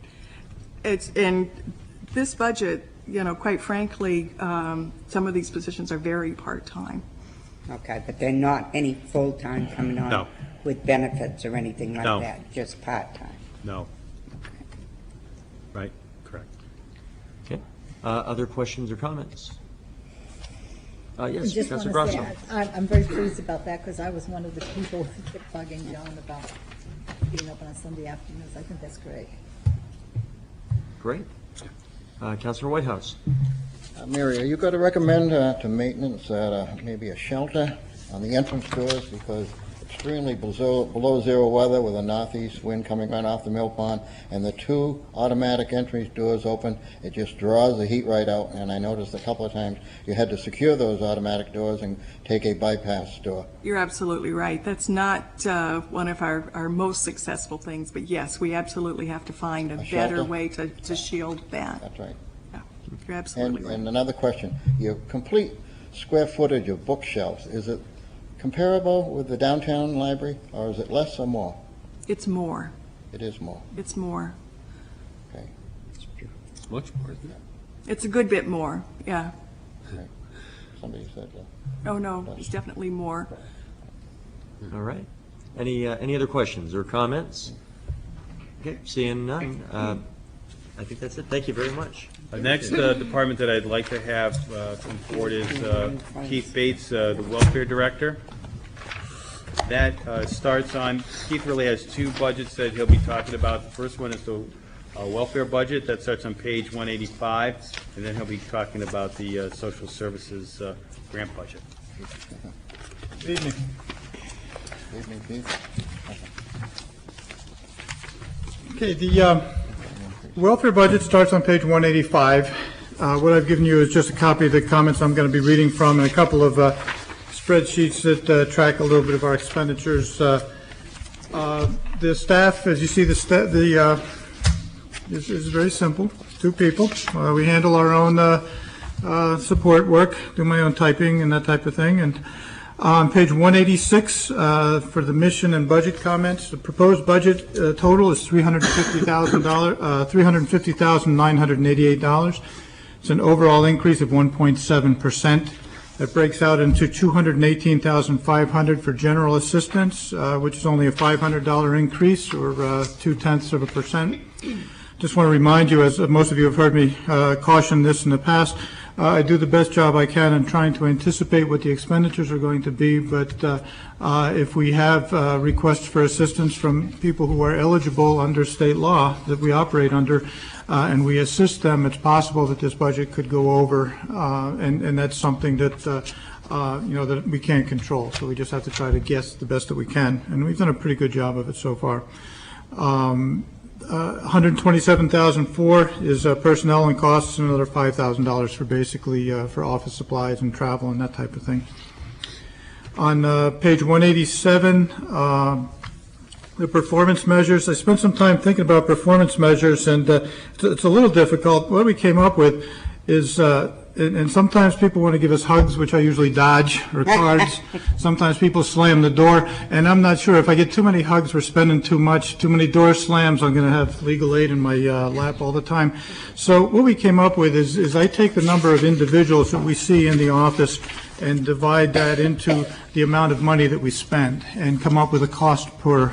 [SPEAKER 8] In this budget, quite frankly, some of these positions are very part-time.
[SPEAKER 1] Okay, but they're not any full-time coming on
[SPEAKER 3] No.
[SPEAKER 1] with benefits or anything like
[SPEAKER 3] No.
[SPEAKER 1] that, just part-time?
[SPEAKER 3] No. Right, correct.
[SPEAKER 2] Okay. Other questions or comments? Yes,
[SPEAKER 9] Just
[SPEAKER 2] Councilor
[SPEAKER 9] want to
[SPEAKER 2] Grasso.
[SPEAKER 9] say, I'm very pleased about that, because I was one of the people who kept bugging John about being open on Sunday afternoons. I think that's great.
[SPEAKER 2] Great. Councilor Whitehouse.
[SPEAKER 6] Mary, are you going to recommend to maintenance that maybe a shelter on the entrance doors, because extremely below zero weather with a northeast wind coming right off the mill pond, and the 2 automatic entrance doors open, it just draws the heat right out, and I noticed a couple of times you had to secure those automatic doors and take a bypass door.
[SPEAKER 8] You're absolutely right. That's not one of our most successful things, but yes, we absolutely have to find a better
[SPEAKER 6] shelter?
[SPEAKER 8] way to shield that.
[SPEAKER 6] That's right.
[SPEAKER 8] Yeah, you're absolutely right.
[SPEAKER 6] And another question, your complete square footage of bookshelves, is it comparable with the downtown library, or is it less or more?
[SPEAKER 8] It's more.
[SPEAKER 6] It is more,
[SPEAKER 8] It's more.
[SPEAKER 6] okay.
[SPEAKER 5] It's much more, isn't it?
[SPEAKER 8] It's a good bit more, yeah.
[SPEAKER 6] Somebody said that.
[SPEAKER 8] Oh, no, it's definitely more.
[SPEAKER 2] All right. Any other questions or comments? Okay, seeing none, I think that's it. Thank you very much.
[SPEAKER 3] The next department that I'd like to have come forward is Keith Bates, the Welfare Director. That starts on, Keith really has 2 budgets that he'll be talking about. The first one is the welfare budget. That starts on page 185, and then he'll be talking about the social services grant budget.
[SPEAKER 10] Good evening.
[SPEAKER 6] Evening, Keith.
[SPEAKER 10] Okay, the welfare budget starts on page 185. What I've given you is just a copy of the comments I'm going to be reading from, and a couple of spreadsheets that track a little bit of our expenditures. The staff, as you see, this is very simple. 2 people. We handle our own support work, do my own typing and that type of thing. And on page 186, for the mission and budget comments, the proposed budget total is $350,988. It's an overall increase of 1.7%. That breaks out into $218,500 for general assistance, which is only a $500 increase, or 0.2%. Just want to remind you, as most of you have heard me caution this in the past, I do the best job I can in trying to anticipate what the expenditures are going to be, but if we have requests for assistance from people who are eligible under state law that we operate under, and we assist them, it's possible that this budget could go over, and that's something that that we can't control. So we just have to try to guess the best that we can, and we've done a pretty good job of it so far. $127,004 is personnel and costs, and another $5,000 for basically for office supplies and travel and that type of thing. On page 187, the performance measures. I spent some time thinking about performance measures, and it's a little difficult. What we came up with is, and sometimes people want to give us hugs, which I usually dodge, or cards. Sometimes people slam the door, and I'm not sure if I get too many hugs, we're spending too much. Too many door slams, I'm going to have legal aid in my lap all the time. So what we came up with is I take the number of individuals that we see in the office and divide that into the amount of money that we spend, and come up with a cost per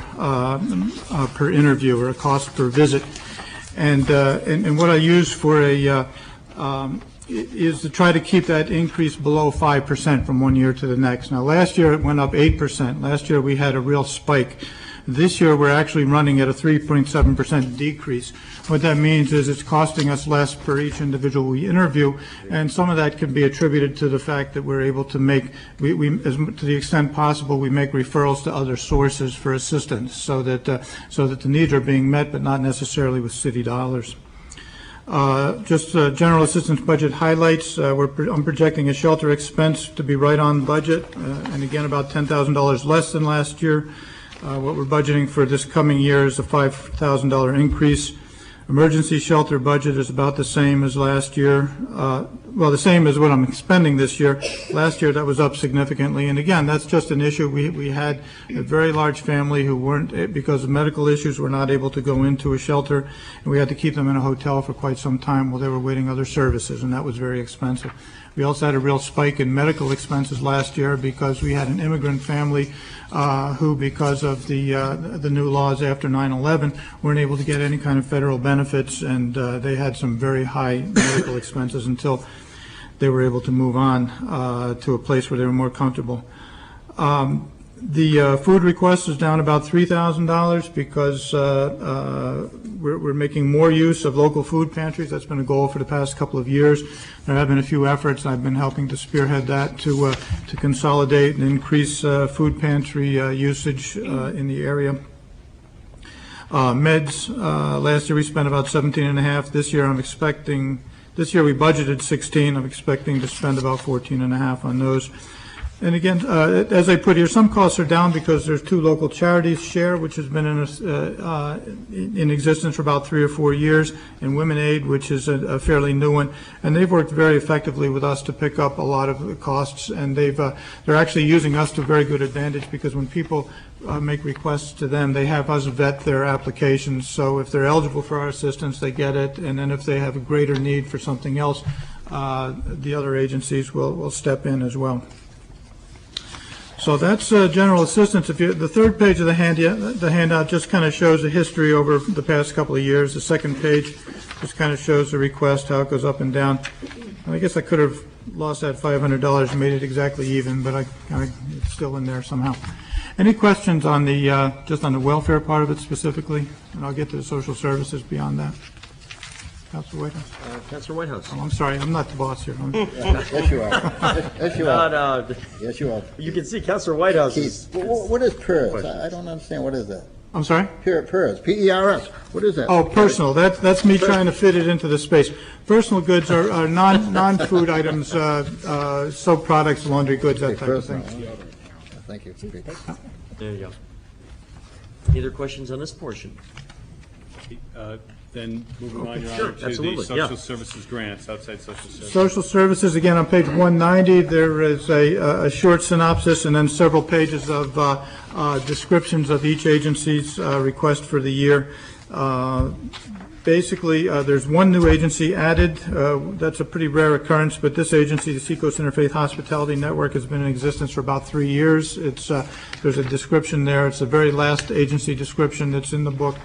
[SPEAKER 10] interview, or a cost per visit. And what I use for a is to try to keep that increase below 5% from one year to the next. Now, last year it went up 8%. Last year we had a real spike. This year we're actually running at a 3.7% decrease. What that means is it's costing us less per each individual we interview, and some of that can be attributed to the fact that we're able to make, to the extent possible, we make referrals to other sources for assistance so that the needs are being met, but not necessarily with city dollars. Just general assistance budget highlights. I'm projecting a shelter expense to be right on budget, and again about $10,000 less than last year. What we're budgeting for this coming year is a $5,000 increase. Emergency shelter budget is about the same as last year. Well, the same as what I'm expending this year. Last year that was up significantly, and again, that's just an issue. We had a very large family who weren't, because of medical issues, were not able to go into a shelter, and we had to keep them in a hotel for quite some time while they were waiting other services, and that was very expensive. We also had a real spike in medical expenses last year because we had an immigrant family who, because of the new laws after 9/11, weren't able to get any kind of federal benefits, and they had some very high medical expenses until they were able to move on to a place where they were more comfortable. The food request is down about $3,000 because we're making more use of local food pantries. That's been a goal for the past couple of years. There have been a few efforts, and I've been helping to spearhead that to consolidate and increase food pantry usage in the area. Meds, last year we spent about 17.5. This year we budgeted 16. I'm expecting to spend about 14.5 on those. And again, as I put here, some costs are down because there's two local charities, SHARE, which has been in existence for about 3 or 4 years, and Women Aid, which is a fairly new one. And they've worked very effectively with us to pick up a lot of the costs, and they're actually using us to very good advantage because when people make requests to them, they have us vet their applications. So if they're eligible for our assistance, they get it, and then if they have a greater need for something else, the other agencies will step in as well. So that's general assistance. The third page of the handout just kind of shows the history over the past couple of years. The second page just kind of shows the request, how it goes up and down. And I guess I could have lost that $500 and made it exactly even, but it's still in there somehow. Any questions on the just on the welfare part of it specifically? And I'll get to the social services beyond that. Councilor Whitehouse.
[SPEAKER 2] Councilor Whitehouse.
[SPEAKER 10] Oh, I'm sorry, I'm not the boss here.
[SPEAKER 6] Yes, you are. Yes, you are.
[SPEAKER 2] No.
[SPEAKER 6] Yes, you are.
[SPEAKER 2] You can see Councilor Whitehouse is.
[SPEAKER 6] What is PERS? I don't understand. What is that?
[SPEAKER 10] I'm sorry?
[SPEAKER 6] PERS. P-E-R-S. What is that?
[SPEAKER 10] Oh, personal. That's me trying to fit it into the space. Personal goods are non-food items, soap products, laundry goods, that type of thing.
[SPEAKER 6] Thank you.
[SPEAKER 2] There you go. Any other questions on this portion?
[SPEAKER 3] Then moving on, Your
[SPEAKER 2] Sure,
[SPEAKER 3] Honor, to the
[SPEAKER 2] absolutely,
[SPEAKER 3] social services grants, outside social services.
[SPEAKER 10] Social services, again, on page 190, there is a short synopsis and then several pages of descriptions of each agency's request for the year. Basically, there's one new agency added. That's a pretty rare occurrence, but this agency, the Seacoast Interfaith Hospitality Network, has been in existence for about 3 years. There's a description there. It's the very last agency description that's in the book.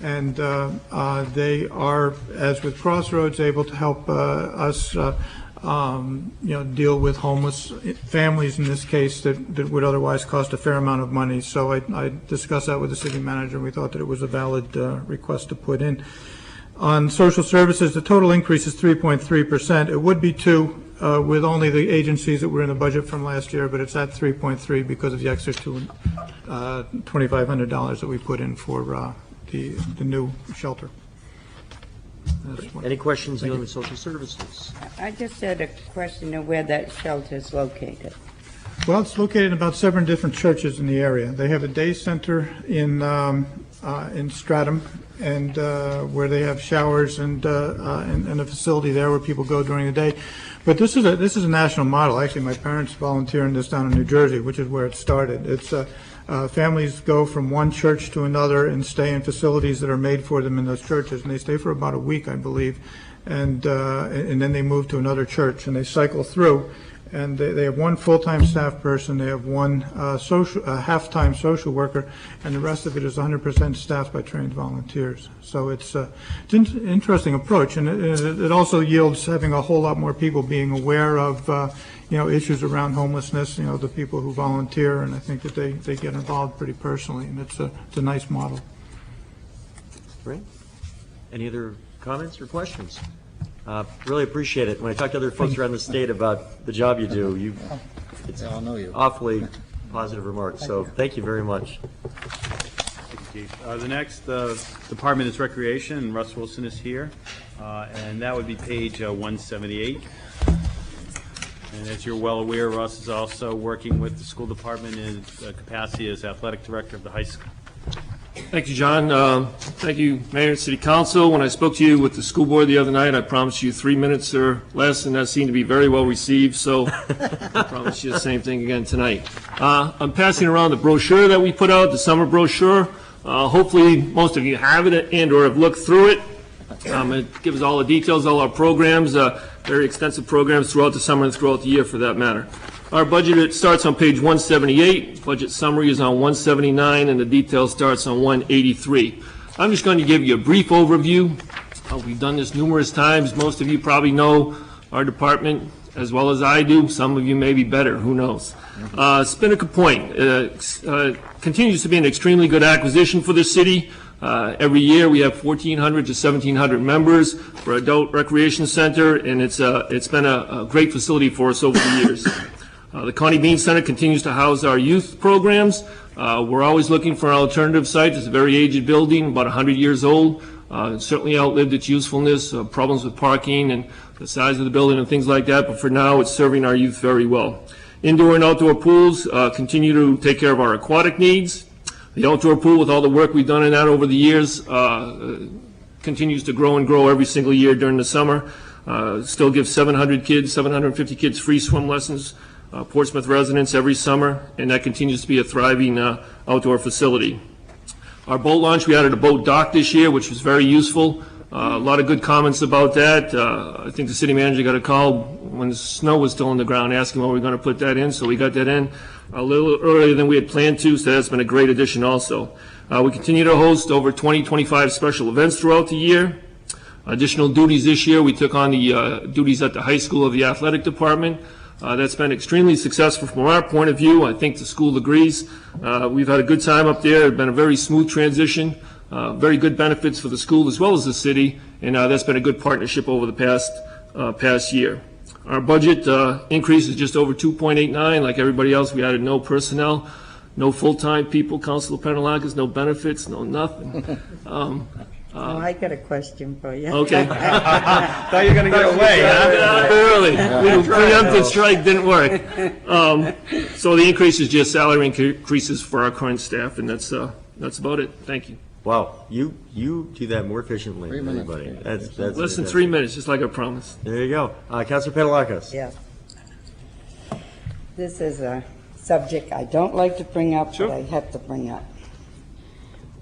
[SPEAKER 10] And they are, as with Crossroads, able to help us, deal with homeless families in this case that would otherwise cost a fair amount of money. So I discussed that with the city manager, and we thought that it was a valid request to put in. On social services, the total increase is 3.3%. It would be 2 with only the agencies that were in the budget from last year, but it's at 3.3 because of the extra $2,500 that we put in for the new shelter.
[SPEAKER 2] Any questions on the social services?
[SPEAKER 1] I just had a question of where that shelter is located.
[SPEAKER 10] Well, it's located in about 7 different churches in the area. They have a day center in Stratham, and where they have showers and a facility there where people go during the day. But this is a national model. Actually, my parents volunteer in this down in New Jersey, which is where it started. It's families go from one church to another and stay in facilities that are made for them in those churches, and they stay for about a week, I believe, and then they move to another church and they cycle through. And they have one full-time staff person, they have one half-time social worker, and the rest of it is 100% staffed by trained volunteers. So it's an interesting approach, and it also yields having a whole lot more people being aware of issues around homelessness, the people who volunteer, and I think that they get involved pretty personally, and it's a nice model.
[SPEAKER 2] Great. Any other comments or questions? Really appreciate it. When I talk to other folks around the state about the job you do, it's
[SPEAKER 6] They all know you.
[SPEAKER 2] awfully positive remarks, so thank you very much.
[SPEAKER 3] Thank you, Chief. The next department is Recreation, and Russ Wilson is here, and that would be page 178. And as you're well aware, Russ is also working with the school department in capacity as athletic director of the high school.
[SPEAKER 11] Thank you, John. Thank you, Mayor and City Council. When I spoke to you with the school board the other night, I promised you 3 minutes or less, and that seemed to be very well received, so I promise you the same thing again tonight. I'm passing around the brochure that we put out, the summer brochure. Hopefully, most of you have it and or have looked through it. It gives all the details, all our programs, very extensive programs throughout the summer and throughout the year for that matter. Our budget, it starts on page 178, budget summary is on 179, and the detail starts on 183. I'm just going to give you a brief overview. We've done this numerous times. Most of you probably know our department as well as I do. Some of you may be better, who knows. Spinnaker Point continues to be an extremely good acquisition for the city. Every year we have 1,400 to 1,700 members for adult recreation center, and it's been a great facility for us over the years. The Connie Bean Center continues to house our youth programs. We're always looking for an alternative site. It's a very aged building, about 100 years old. It's certainly outlived its usefulness, problems with parking and the size of the building and things like that, but for now it's serving our youth very well. Indoor and outdoor pools continue to take care of our aquatic needs. The outdoor pool, with all the work we've done in that over the years, continues to grow and grow every single year during the summer. Still gives 750 kids free swim lessons. Portsmouth residents every summer, and that continues to be a thriving outdoor facility. Our boat launch, we added a boat dock this year, which was very useful. A lot of good comments about that. I think the city manager got a call when the snow was still on the ground asking when we were going to put that in, so we got that in a little earlier than we had planned to, so that's been a great addition also. We continue to host over 25 special events throughout the year. Additional duties this year, we took on the duties at the high school of the athletic department. That's been extremely successful from our point of view. I think the school agrees. We've had a good time up there. It's been a very smooth transition, very good benefits for the school as well as the city, and that's been a good partnership over the past year. Our budget increase is just over 2.89. Like everybody else, we added no personnel, no full-time people, Councilor Penelakis, no benefits, no nothing.
[SPEAKER 1] I got a question for you.
[SPEAKER 11] Okay.
[SPEAKER 2] Thought you were going to get away, huh?
[SPEAKER 11] Early. Preemptive strike didn't work. So the increase is just salary increases for our current staff, and that's about it. Thank you.
[SPEAKER 2] Wow, you do that more efficiently than anybody. That's
[SPEAKER 11] Less than 3 minutes, just like I promised.
[SPEAKER 2] There you go. Councilor Penelakis.
[SPEAKER 1] Yeah. This is a subject I don't like to bring up,
[SPEAKER 11] Sure.
[SPEAKER 1] but I have to bring up.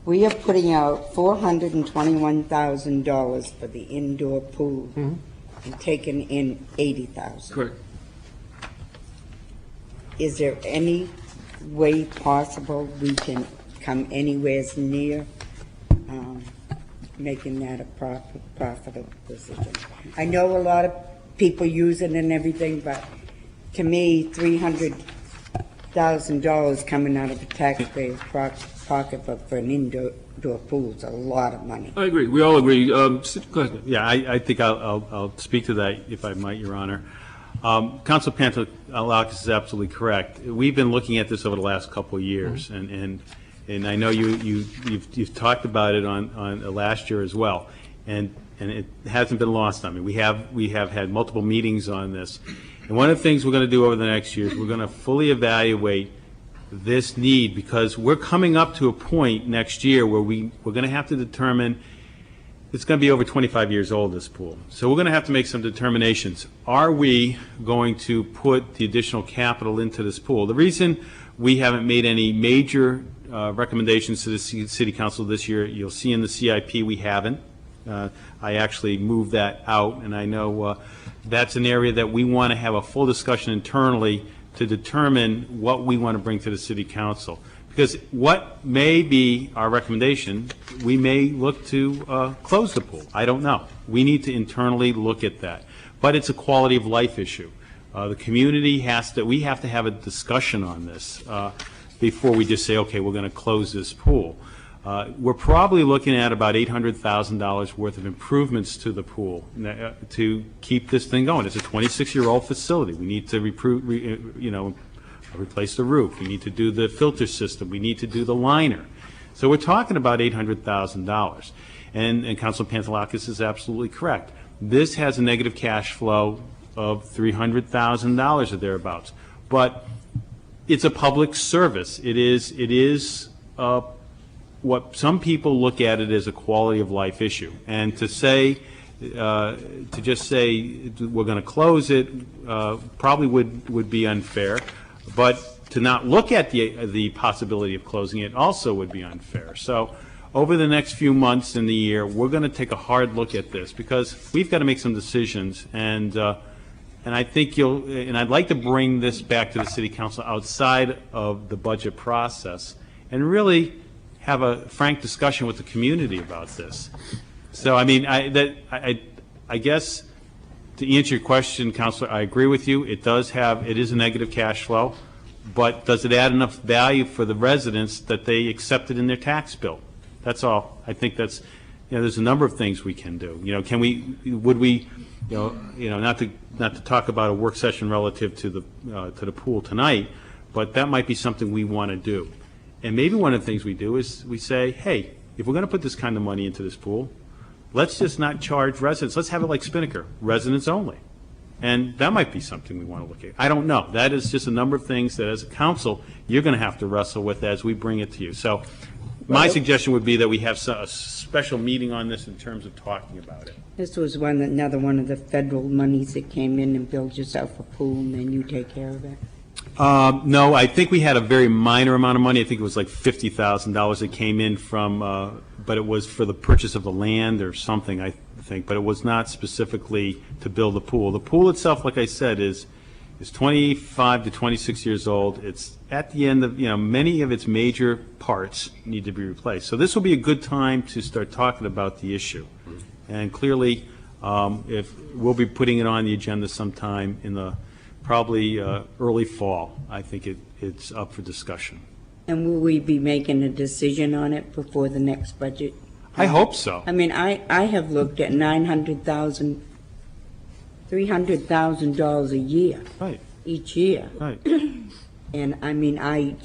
[SPEAKER 1] We are putting out $421,000 for the indoor pool and taking in $80,000.
[SPEAKER 11] Correct.
[SPEAKER 1] Is there any way possible we can come anywhere near making that a profitable position? I know a lot of people use it and everything, but to me, $300,000 coming out of the taxpayer's pocket for an indoor pool is a lot of money.
[SPEAKER 11] I agree. We all agree. Go ahead.
[SPEAKER 3] Yeah, I think I'll speak to that, if I might, Your Honor. Council Penelakis is absolutely correct. We've been looking at this over the last couple of years, and I know you've talked about it on last year as well, and it hasn't been lost on me. We have had multiple meetings on this, and one of the things we're going to do over the next year is we're going to fully evaluate this need, because we're coming up to a point next year where we're going to have to determine, it's going to be over 25 years old, this pool. So we're going to have to make some determinations. Are we going to put the additional capital into this pool? The reason we haven't made any major recommendations to the City Council this year, you'll see in the CIP we haven't. I actually moved that out, and I know that's an area that we want to have a full discussion internally to determine what we want to bring to the city council. Because what may be our recommendation, we may look to close the pool. I don't know. We need to internally look at that. But it's a quality of life issue. The community we have to have a discussion on this before we just say, okay, we're going to close this pool. We're probably looking at about $800,000 worth of improvements to the pool to keep this thing going. It's a 26-year-old facility. We need to replace the roof. We need to do the filter system. We need to do the liner. So we're talking about $800,000. And Councilman Pantelakis is absolutely correct. This has a negative cash flow of $300,000 or thereabouts. But it's a public service. It is what some people look at it as a quality of life issue. And to just say we're going to close it probably would be unfair. But to not look at the possibility of closing it also would be unfair. So over the next few months in the year, we're going to take a hard look at this because we've got to make some decisions. And I think and I'd like to bring this back to the City Council outside of the budget process and really have a frank discussion with the community about this. So, I mean, I guess to answer your question, Councilor, I agree with you. It is a negative cash flow, but does it add enough value for the residents that they accept it in their tax bill? That's all. I think that's, there's a number of things we can do. Would we, not to talk about a work session relative to the pool tonight, but that might be something we want to do. And maybe one of the things we do is we say, hey, if we're going to put this kind of money into this pool, let's just not charge residents. Let's have it like Spinnaker, residents only. And that might be something we want to look at. I don't know. That is just a number of things that as a council, you're going to have to wrestle with as we bring it to you. So my suggestion would be that we have a special meeting on this in terms of talking about it.
[SPEAKER 1] This was another one of the federal monies that came in and build yourself a pool and then you take care of it.
[SPEAKER 3] No, I think we had a very minor amount of money. I think it was like $50,000 that came in from, but it was for the purchase of the land or something, I think. But it was not specifically to build the pool. The pool itself, like I said, is 25 to 26 years old. It's at the end of, many of its major parts need to be replaced. So this will be a good time to start talking about the issue. And clearly, if we'll be putting it on the agenda sometime in the probably early fall. I think it's up for discussion.
[SPEAKER 1] And will we be making a decision on it before the next budget?
[SPEAKER 3] I hope so.
[SPEAKER 1] I mean, I have looked at $300,000 a year.
[SPEAKER 3] Right.
[SPEAKER 1] Each year.
[SPEAKER 3] Right.
[SPEAKER 1] And I mean, I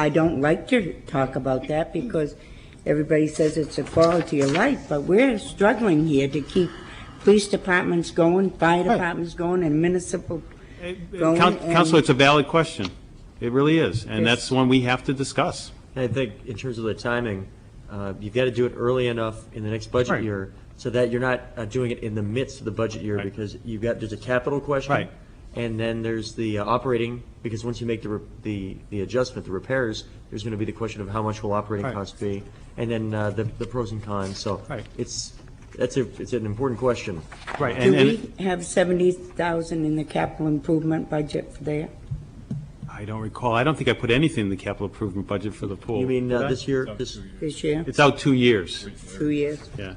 [SPEAKER 1] don't like to talk about that because everybody says it's a quality of life, but we're struggling here to keep police departments going, fire departments going, and municipal going.
[SPEAKER 3] Councilor, it's a valid question. It really is, and that's one we have to discuss.
[SPEAKER 2] I think in terms of the timing, you've got to do it early enough in the next budget year so that you're not doing it in the midst of the budget year because there's a capital question, and then there's the operating, because once you make the adjustment, the repairs, there's going to be the question of how much will operating costs be, and then the pros and cons. So it's an important question.
[SPEAKER 3] Right.
[SPEAKER 1] Do we have 70,000 in the capital improvement budget for there?
[SPEAKER 3] I don't recall. I don't think I put anything in the capital improvement budget for the pool.
[SPEAKER 2] You mean this year?
[SPEAKER 1] This year?
[SPEAKER 3] It's out 2 years.
[SPEAKER 1] 2 years?
[SPEAKER 3] Yeah.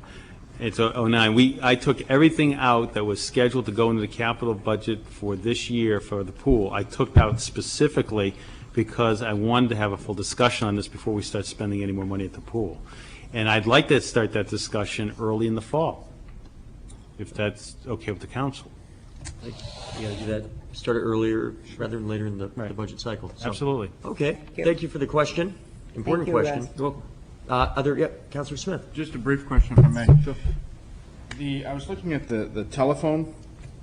[SPEAKER 3] It's 09. I took everything out that was scheduled to go into the capital budget for this year for the pool. I took out specifically because I wanted to have a full discussion on this before we start spending any more money at the pool. And I'd like to start that discussion early in the fall, if that's okay with the council.
[SPEAKER 2] You got to do that, start it earlier rather than later in the budget cycle. So.
[SPEAKER 3] Absolutely.
[SPEAKER 2] Okay. Thank you for the question. Important question. Councilor Smith.
[SPEAKER 12] Just a brief question, if I may. I was looking at the telephone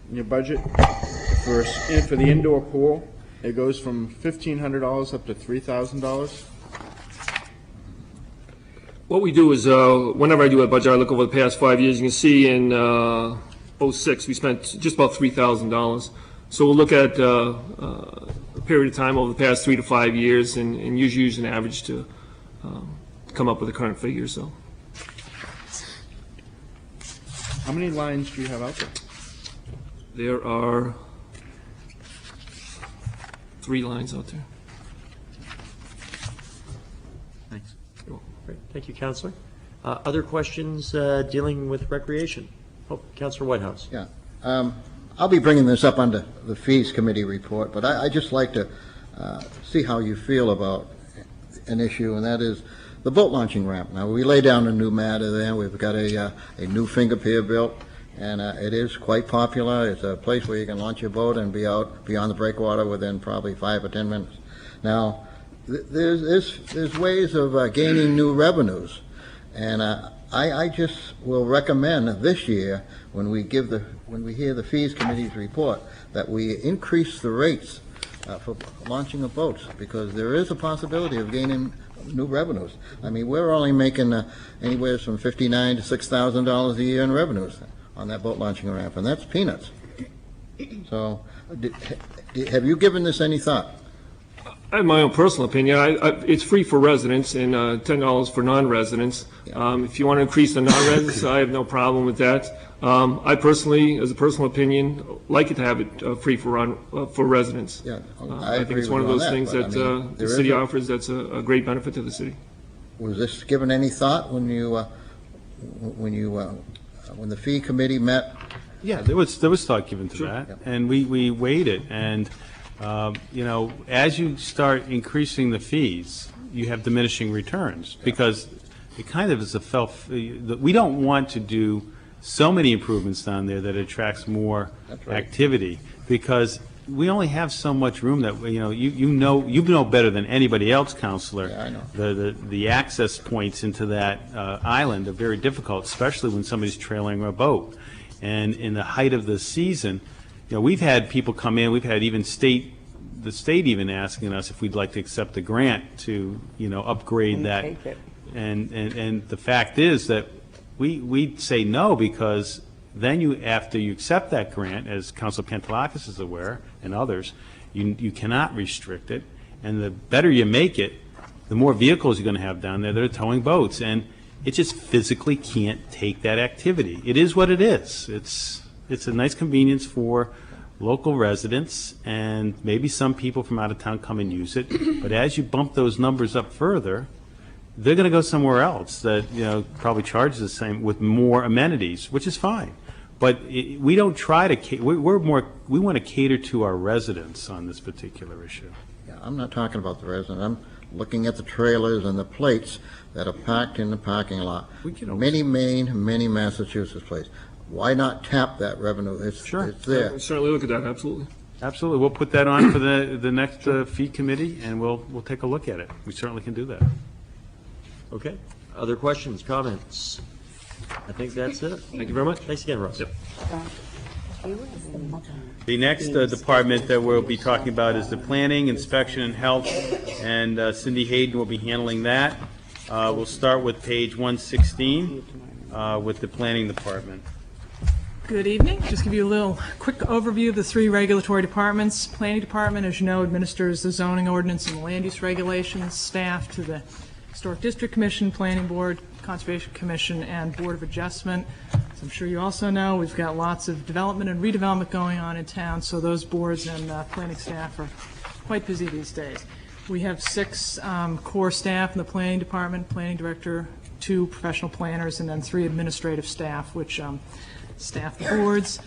[SPEAKER 12] in your budget for the indoor pool. It goes from $1,500 up to $3,000.
[SPEAKER 11] What we do is, whenever I do a budget, I look over the past 5 years. You can see in '06, we spent just about $3,000. So we'll look at a period of time over the past 3 to 5 years and usually use an average to come up with the current figure. So
[SPEAKER 12] How many lines do you have out there?
[SPEAKER 11] There are 3 lines out there.
[SPEAKER 2] Thanks. Great. Thank you, Counselor. Other questions dealing with recreation? Oh, Counselor Whitehouse.
[SPEAKER 6] Yeah. I'll be bringing this up under the Fees Committee report, but I just like to see how you feel about an issue, and that is the boat launching ramp. Now, we lay down a new matter there. We've got a new finger pier built, and it is quite popular. It's a place where you can launch your boat and be out beyond the breakwater within probably 5 or 10 minutes. Now, there's ways of gaining new revenues, and I just will recommend this year, when we hear the Fees Committee's report, that we increase the rates for launching of boats, because there is a possibility of gaining new revenues. I mean, we're only making anywhere from $59,000 to $6,000 a year in revenues on that boat launching ramp, and that's peanuts. So, have you given this any thought?
[SPEAKER 11] I have my own personal opinion. It's free for residents and $10 for non-residents. If you want to increase the non-residents, I have no problem with that. I personally, as a personal opinion, like it to have it free for residents.
[SPEAKER 6] Yeah,
[SPEAKER 11] I think it's one of those things that the city offers that's a great benefit to the city.
[SPEAKER 6] Was this given any thought when the Fee Committee met?
[SPEAKER 3] Yeah, there was thought given to that, and we weighed it, and as you start increasing the fees, you have diminishing returns, because it kind of is we don't want to do so many improvements down there that it attracts more activity, because we only have so much room that, you know better than anybody else, Counselor.
[SPEAKER 6] Yeah, I know.
[SPEAKER 3] The access points into that island are very difficult, especially when somebody's trailing a boat. And in the height of the season, we've had people come in, we've had even the state even asking us if we'd like to accept a grant to, upgrade that.
[SPEAKER 1] Take it.
[SPEAKER 3] And the fact is that we'd say no, because then after you accept that grant, as Council Pantelakis is aware, and others, you cannot restrict it. And the better you make it, the more vehicles you're going to have down there that are towing boats. And it just physically can't take that activity. It is what it is. It's a nice convenience for local residents, and maybe some people from out of town come and use it. But as you bump those numbers up further, they're going to go somewhere else that probably charges the same with more amenities, which is fine. But we don't try to. We want to cater to our residents on this particular issue.
[SPEAKER 6] Yeah, I'm not talking about the residents. I'm looking at the trailers and the plates that are parked in the parking lot. Many Maine, many Massachusetts plates. Why not tap that revenue? It's there.
[SPEAKER 11] We'll certainly look at that, absolutely.
[SPEAKER 3] Absolutely. We'll put that on for the next fee committee, and we'll take a look at it. We certainly can do that.
[SPEAKER 2] Okay. Other questions, comments? I think that's it.
[SPEAKER 11] Thank you very much.
[SPEAKER 2] Thanks again, Russ.
[SPEAKER 11] Yep.
[SPEAKER 3] The next department that we'll be talking about is the Planning, Inspection, and Health, and Cindy Hayden will be handling that. We'll start with page 116 with the Planning Department.
[SPEAKER 13] Good evening. Just give you a little quick overview of the 3 regulatory departments. Planning Department, as you know, administers the zoning ordinance and land use regulations. Staff to the Historic District Commission, Planning Board, Conservation Commission, and Board of Adjustment. As I'm sure you also know, we've got lots of development and redevelopment going on in town, so those boards and planning staff are quite busy these days. We have 6 core staff in the Planning Department, Planning Director, 2 professional planners, and then 3 administrative staff, which staff the boards.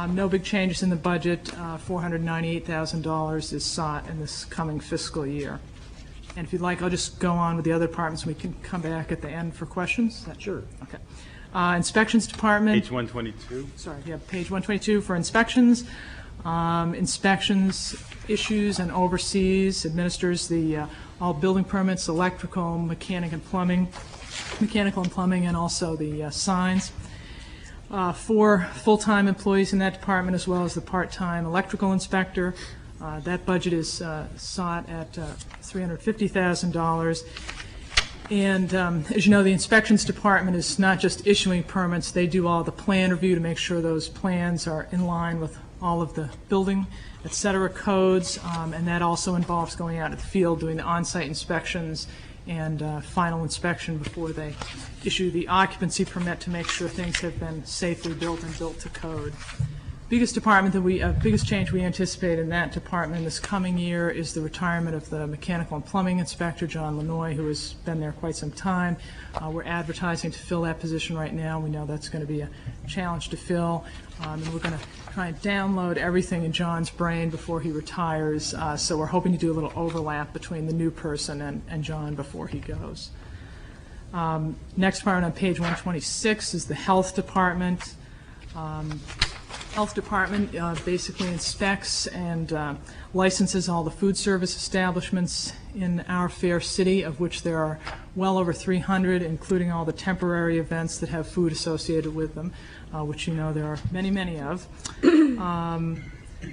[SPEAKER 13] No big changes in the budget. $498,000 is sought in this coming fiscal year. And if you'd like, I'll just go on with the other departments. We can come back at the end for questions.
[SPEAKER 2] Sure.
[SPEAKER 13] Okay. Inspections Department.
[SPEAKER 3] Page 122.
[SPEAKER 13] Sorry, yeah, page 122 for inspections. Inspections issues and oversees, administers the all building permits, electrical, mechanical and plumbing, and also the signs. 4 full-time employees in that department, as well as the part-time electrical inspector. That budget is sought at $350,000. And as you know, the inspections department is not just issuing permits. They do all the plan review to make sure those plans are in line with all of the building, et cetera, codes. And that also involves going out in the field, doing the on-site inspections and final inspection before they issue the occupancy permit to make sure things have been safely built and built to code. Biggest change we anticipate in that department this coming year is the retirement of the mechanical and plumbing inspector, John Lanoy, who has been there quite some time. We're advertising to fill that position right now. We know that's going to be a challenge to fill, and we're going to try and download everything in John's brain before he retires. So we're hoping to do a little overlap between the new person and John before he goes. Next department on page 126 is the health department. Health Department basically inspects and licenses all the food service establishments in our fair city, of which there are well over 300, including all the temporary events that have food associated with them, which you know there are many, many of.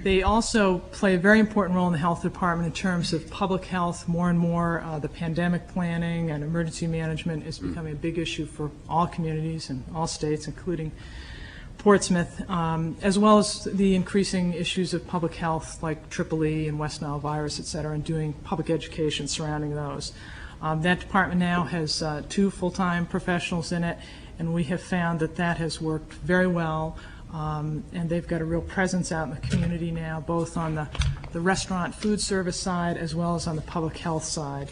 [SPEAKER 13] They also play a very important role in the health department in terms of public health. More and more, the pandemic planning and emergency management is becoming a big issue for all communities and all states, including Portsmouth, as well as the increasing issues of public health like EEE and West Nile virus, et cetera, and doing public education surrounding those. That department now has 2 full-time professionals in it, and we have found that that has worked very well, and they've got a real presence out in the community now, both on the restaurant food service side as well as on the public health side,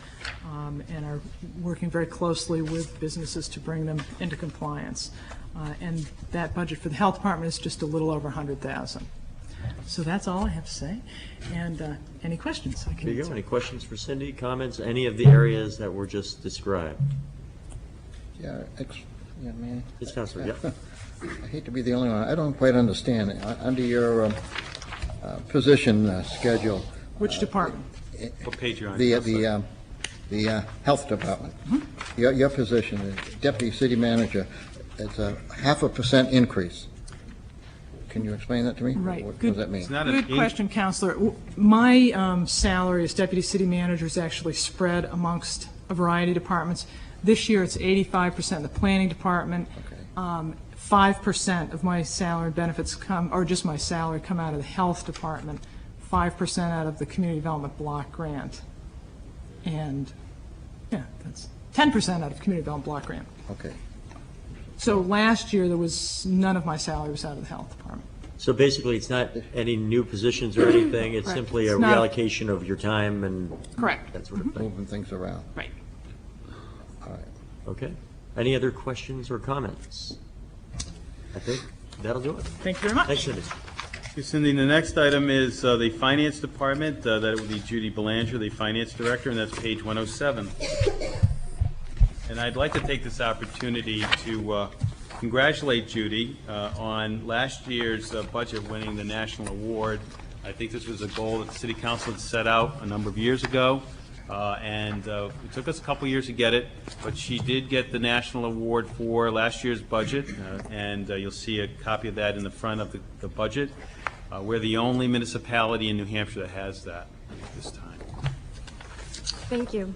[SPEAKER 13] and are working very closely with businesses to bring them into compliance. And that budget for the health department is just a little over $100,000. So that's all I have to say. And any questions?
[SPEAKER 2] There you go. Any questions for Cindy? Comments? Any of the areas that were just described?
[SPEAKER 6] Yeah, man.
[SPEAKER 2] Yes, Councilor. Yeah.
[SPEAKER 6] I hate to be the only one. I don't quite understand. Under your position schedule.
[SPEAKER 13] Which department?
[SPEAKER 3] What page are you on?
[SPEAKER 6] The health department. Your position is deputy city manager. It's a 0.5% increase. Can you explain that to me?
[SPEAKER 13] Right.
[SPEAKER 6] What does that mean?
[SPEAKER 13] Good question, Counselor. My salary as deputy city manager is actually spread amongst a variety of departments. This year it's 85% in the planning department. Okay. 5% of my salary and benefits or just my salary come out of the health department, 5% out of the community development block grant. And yeah, that's 10% out of community development block grant.
[SPEAKER 6] Okay.
[SPEAKER 13] So last year, there was none of my salary was out of the health department.
[SPEAKER 2] So basically, it's not any new positions or anything, it's
[SPEAKER 13] Right.
[SPEAKER 2] simply a
[SPEAKER 13] It's not-
[SPEAKER 2] reallocation of your time and
[SPEAKER 13] Correct.
[SPEAKER 2] that sort of thing.
[SPEAKER 6] Moving things around.
[SPEAKER 13] Right.
[SPEAKER 6] All right.
[SPEAKER 2] Okay. Any other questions or comments? I think that'll do it.
[SPEAKER 13] Thank you very much.
[SPEAKER 2] Thanks, Cindy.
[SPEAKER 3] Thank you, Cindy. The next item is the Finance Department. That would be Judy Belanger, the Finance Director, and that's page 107. And I'd like to take this opportunity to congratulate Judy on last year's budget winning the national award. I think this was a goal that the City Council had set out a number of years ago, and it took us a couple years to get it, but she did get the national award for last year's budget, and you'll see a copy of that in the front of the budget. We're the only municipality in New Hampshire that has that at this time.
[SPEAKER 14] Thank you.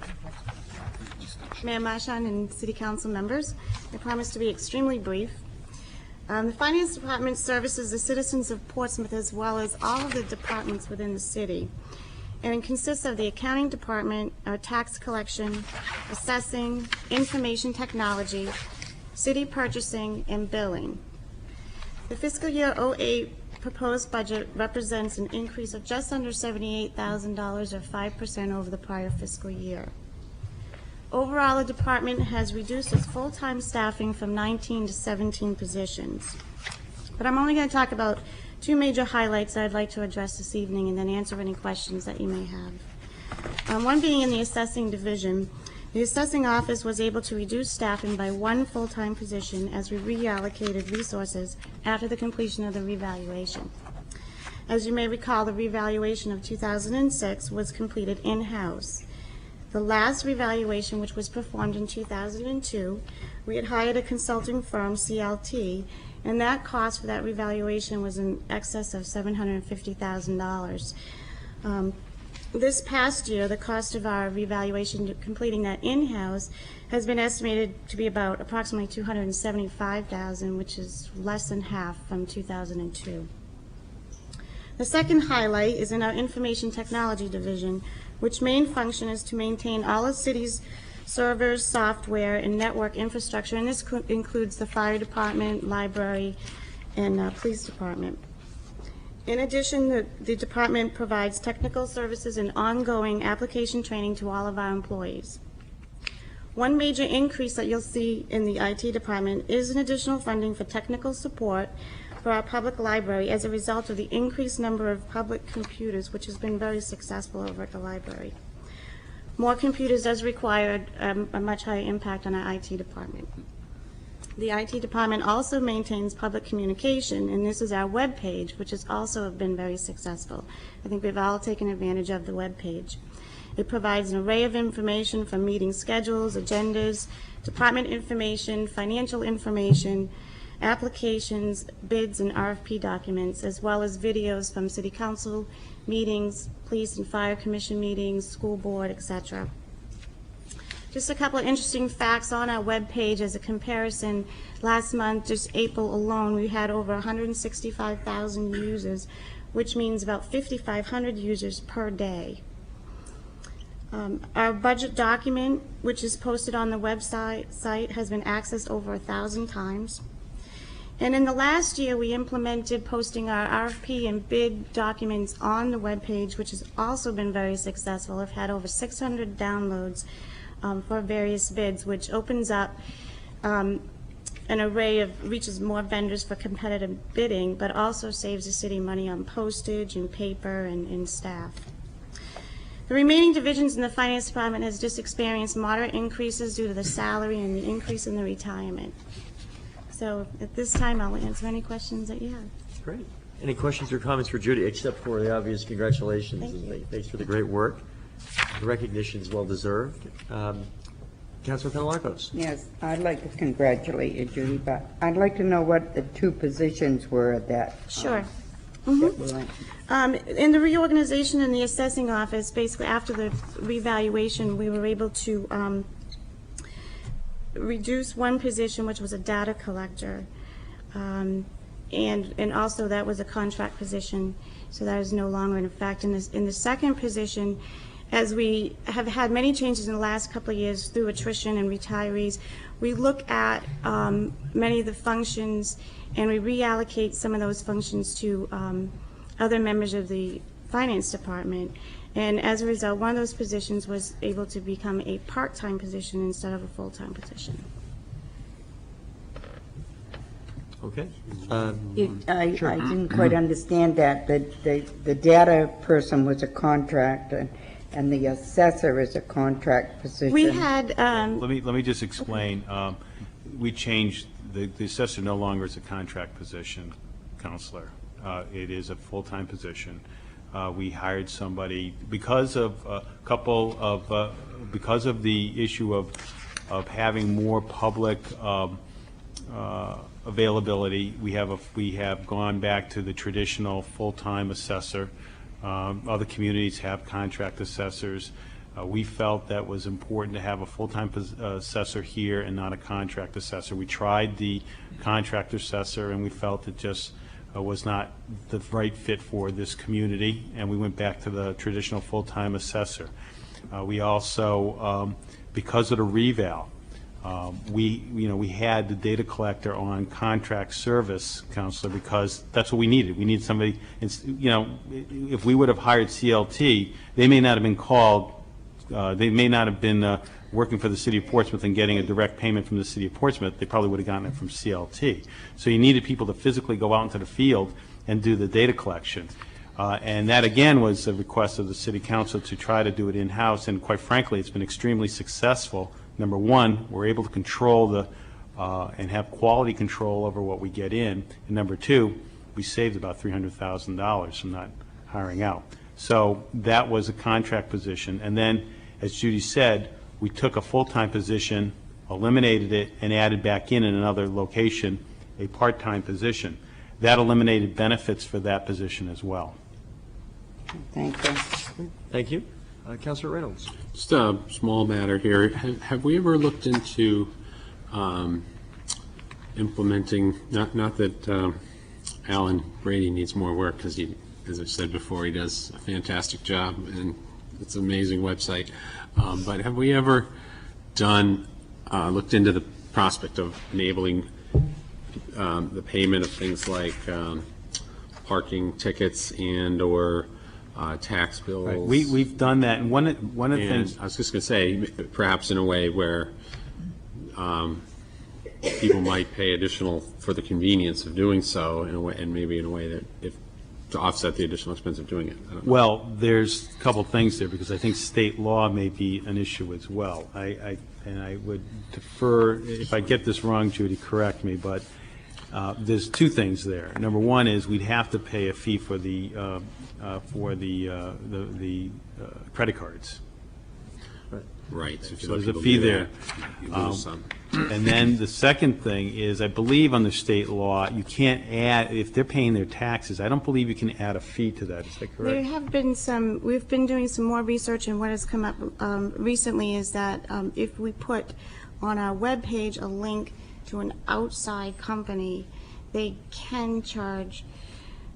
[SPEAKER 14] Mayor Marchand and City Council members, I promise to be extremely brief. The Finance Department services the citizens of Portsmouth as well as all of the departments within the city. And it consists of the accounting department, tax collection, assessing, information technology, city purchasing, and billing. The fiscal year '08 proposed budget represents an increase of just under $78,000 or 5% over the prior fiscal year. Overall, the department has reduced its full-time staffing from 19 to 17 positions. But I'm only going to talk about 2 major highlights that I'd like to address this evening and then answer any questions that you may have. One being in the assessing division. The assessing office was able to reduce staffing by 1 full-time position as we reallocated resources after the completion of the revaluation. As you may recall, the revaluation of 2006 was completed in-house. The last revaluation, which was performed in 2002, we had hired a consulting firm, CLT, and that cost for that revaluation was in excess of $750,000. This past year, the cost of our revaluation, completing that in-house, has been estimated to be about approximately $275,000, which is less than half from 2002. The second highlight is in our information technology division, which main function is to maintain all the city's servers, software, and network infrastructure, and this includes the fire department, library, and police department. In addition, the department provides technical services and ongoing application training to all of our employees. One major increase that you'll see in the IT department is an additional funding for technical support for our public library as a result of the increased number of public computers, which has been very successful over at the library. More computers does require a much higher impact on our IT department. The IT department also maintains public communication, and this is our web page, which has also been very successful. I think we've all taken advantage of the web page. It provides an array of information from meeting schedules, agendas, department information, financial information, applications, bids, and RFP documents, as well as videos from city council meetings, police and fire commission meetings, school board, etc. Just a couple of interesting facts on our webpage as a comparison. Last month, just April alone, we had over 165,000 users, which means about 5,500 users per day. Our budget document, which is posted on the website, has been accessed over 1,000 times. And in the last year, we implemented posting our RFP and bid documents on the webpage, which has also been very successful. I've had over 600 downloads for various bids, which opens up an array of, reaches more vendors for competitive bidding, but also saves the city money on postage and paper and staff. The remaining divisions in the finance department has just experienced moderate increases due to the salary and the increase in the retirement. So at this time, I'll answer any questions that you have.
[SPEAKER 2] Great. Any questions or comments for Judy, except for the obvious congratulations and thanks for the great work. The recognition is well deserved. Councilor Penelakos.
[SPEAKER 1] Yes, I'd like to congratulate you, Judy, but I'd like to know what the two positions were that.
[SPEAKER 14] Sure.
[SPEAKER 1] That were
[SPEAKER 14] In the reorganization in the assessing office, basically after the revaluation, we were able to reduce one position, which was a data collector, and also that was a contract position, so that is no longer in effect. In the second position, as we have had many changes in the last couple of years through attrition and retirees, we look at many of the functions and we reallocate some of those functions to other members of the finance department. And as a result, one of those positions was able to become a part-time position instead of a full-time position.
[SPEAKER 2] Okay.
[SPEAKER 1] I didn't quite understand that. The data person was a contract and the assessor is a contract position.
[SPEAKER 14] We had.
[SPEAKER 3] Let me just explain. We changed, the assessor no longer is a contract position, Counselor. It is a full-time position. We hired somebody because of because of the issue of having more public availability. We have gone back to the traditional full-time assessor. Other communities have contract assessors. We felt that was important to have a full-time assessor here and not a contract assessor. We tried the contract assessor and we felt it just was not the right fit for this community, and we went back to the traditional full-time assessor. We also, because of the reval, we had the data collector on contract service, Counselor, because that's what we needed. We needed somebody, if we would have hired CLT, they may not have been called, they may not have been working for the City of Portsmouth and getting a direct payment from the City of Portsmouth. They probably would have gotten it from CLT. So you needed people to physically go out into the field and do the data collection. And that, again, was a request of the City Council to try to do it in-house, and quite frankly, it's been extremely successful. Number one, we're able to control and have quality control over what we get in, and number two, we saved about $300,000 from not hiring out. So that was a contract position, and then, as Judy said, we took a full-time position, eliminated it, and added back in another location a part-time position. That eliminated benefits for that position as well.
[SPEAKER 1] Thank you.
[SPEAKER 2] Thank you. Councilor Reynolds.
[SPEAKER 5] Just a small matter here. Have we ever looked into implementing, not that Alan Brady needs more work, because he, as I said before, he does a fantastic job and it's an amazing website. But have we ever looked into the prospect of enabling the payment of things like parking tickets and/or tax bills.
[SPEAKER 3] Right. We've done that, and one of the things
[SPEAKER 5] I was just going to say, perhaps in a way where people might pay additional for the convenience of doing so, in a way, and maybe in a way that to offset the additional expense of doing it. I don't know.
[SPEAKER 3] Well, there's a couple things there, because I think state law may be an issue as well. I would defer, if I get this wrong, Judy, correct me, but there's two things there. Number one is we'd have to pay a fee for the credit cards.
[SPEAKER 5] Right. So if you
[SPEAKER 3] So
[SPEAKER 5] let
[SPEAKER 3] there's a
[SPEAKER 5] people
[SPEAKER 3] fee
[SPEAKER 5] do
[SPEAKER 3] there.
[SPEAKER 5] that, you lose some.
[SPEAKER 3] And then the second thing is, I believe under state law, you can't add, if they're paying their taxes, I don't believe you can add a fee to that. Is that
[SPEAKER 14] There
[SPEAKER 3] correct?
[SPEAKER 14] have been we've been doing some more research, and what has come up recently is that if we put on our webpage a link to an outside company, they can charge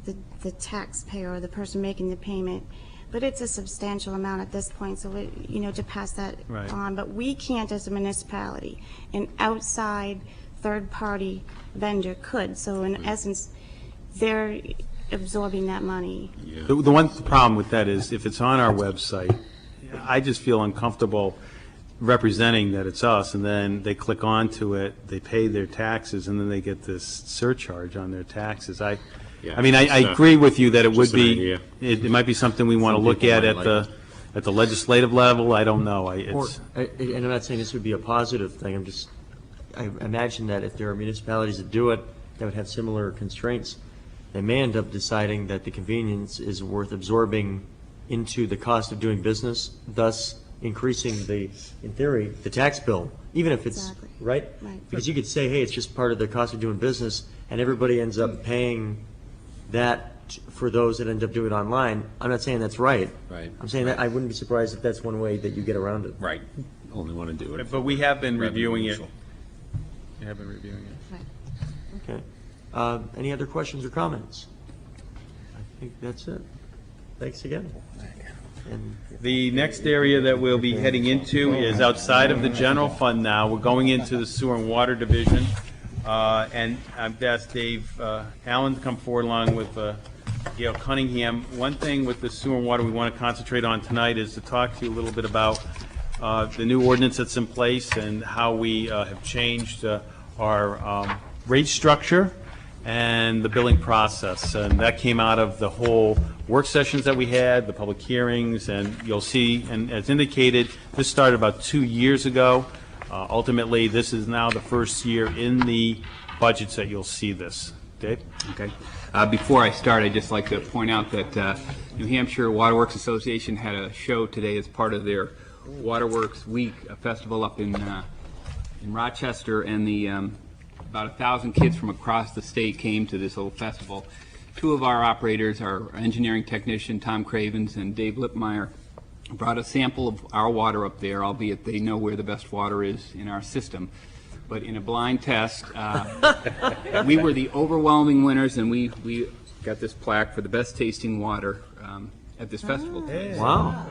[SPEAKER 14] the taxpayer or the person making the payment. But it's a substantial amount at this point, so to pass that
[SPEAKER 3] Right.
[SPEAKER 14] on. But we can't, as a municipality. An outside third-party vendor could. So in essence, they're absorbing that money.
[SPEAKER 3] The one problem with that is, if it's on our website, I just feel uncomfortable representing that it's us, and then they click onto it, they pay their taxes, and then they get this surcharge on their taxes. I agree with you that it would be, it might be something we want to look at the legislative level. I don't know.
[SPEAKER 2] And I'm not saying this would be a positive thing. I imagine that if there are municipalities that do it, that would have similar constraints, they may end up deciding that the convenience is worth absorbing into the cost of doing business, thus increasing in theory, the tax bill, even if it's, right? Because you could say, hey, it's just part of the cost of doing business, and everybody ends up paying that for those that end up doing it online. I'm not saying that's right.
[SPEAKER 5] Right.
[SPEAKER 2] I'm saying that I wouldn't be surprised if that's one way that you get around it.
[SPEAKER 5] Right. Only want to do it.
[SPEAKER 3] But we have been reviewing it.
[SPEAKER 5] neutral.
[SPEAKER 3] We have been reviewing it.
[SPEAKER 2] Okay. Any other questions or comments? I think that's it. Thanks again. And
[SPEAKER 3] The next area that we'll be heading into is outside of the general fund now. We're going into the sewer and water division. And I've asked Dave Allen to come forward along with Gail Cunningham. One thing with the sewer and water we want to concentrate on tonight is to talk to you a little bit about the new ordinance that's in place and how we have changed our rate structure and the billing process. And that came out of the whole work sessions that we had, the public hearings, and you'll see, and as indicated, this started about 2 years ago. Ultimately, this is now the first year in the budgets that you'll see this. Dave?
[SPEAKER 15] Okay. Before I start, I'd just like to point out that New Hampshire Waterworks Association had a show today as part of their Waterworks Week, a festival up in Rochester, and about 1,000 kids from across the state came to this little festival. Two of our operators, our engineering technician, Tom Cravens, and Dave Lipmeyer, brought a sample of our water up there, albeit they know where the best water is in our system. But in a blind test, we were the overwhelming winners, and we got this plaque for the best tasting water at this festival.
[SPEAKER 2] Hey. Wow.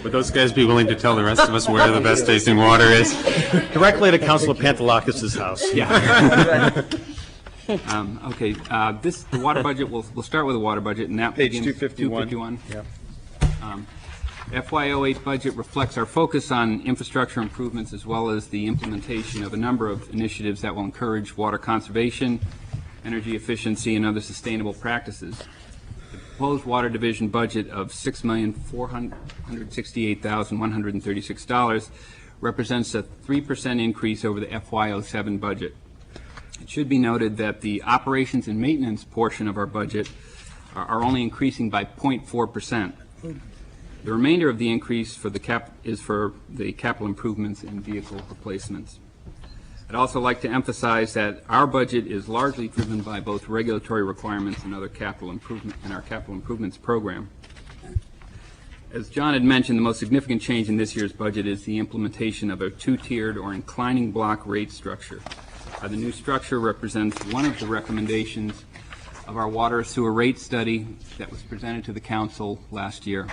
[SPEAKER 5] Would those guys be willing to tell the rest of us where the best tasting water is?
[SPEAKER 3] Directly to Councilor Pantelakis' house.
[SPEAKER 15] Yeah. Okay, the water budget, we'll start with the water budget, and that
[SPEAKER 3] Page
[SPEAKER 15] begins
[SPEAKER 3] 251. Yep.
[SPEAKER 15] FY08 budget reflects our focus on infrastructure improvements as well as the implementation of a number of initiatives that will encourage water conservation, energy efficiency, and other sustainable practices. The proposed water division budget of $6,468,136 represents a 3% increase over the FY07 budget. It should be noted that the operations and maintenance portion of our budget are only increasing by 0.4%. The remainder of the increase is for the capital improvements and vehicle replacements. I'd also like to emphasize that our budget is largely driven by both regulatory requirements and other capital improvement in our capital improvements program. As John had mentioned, the most significant change in this year's budget is the implementation of a two-tiered or inclining block rate structure. The new structure represents one of the recommendations of our water sewer rate study that was presented to the council last year.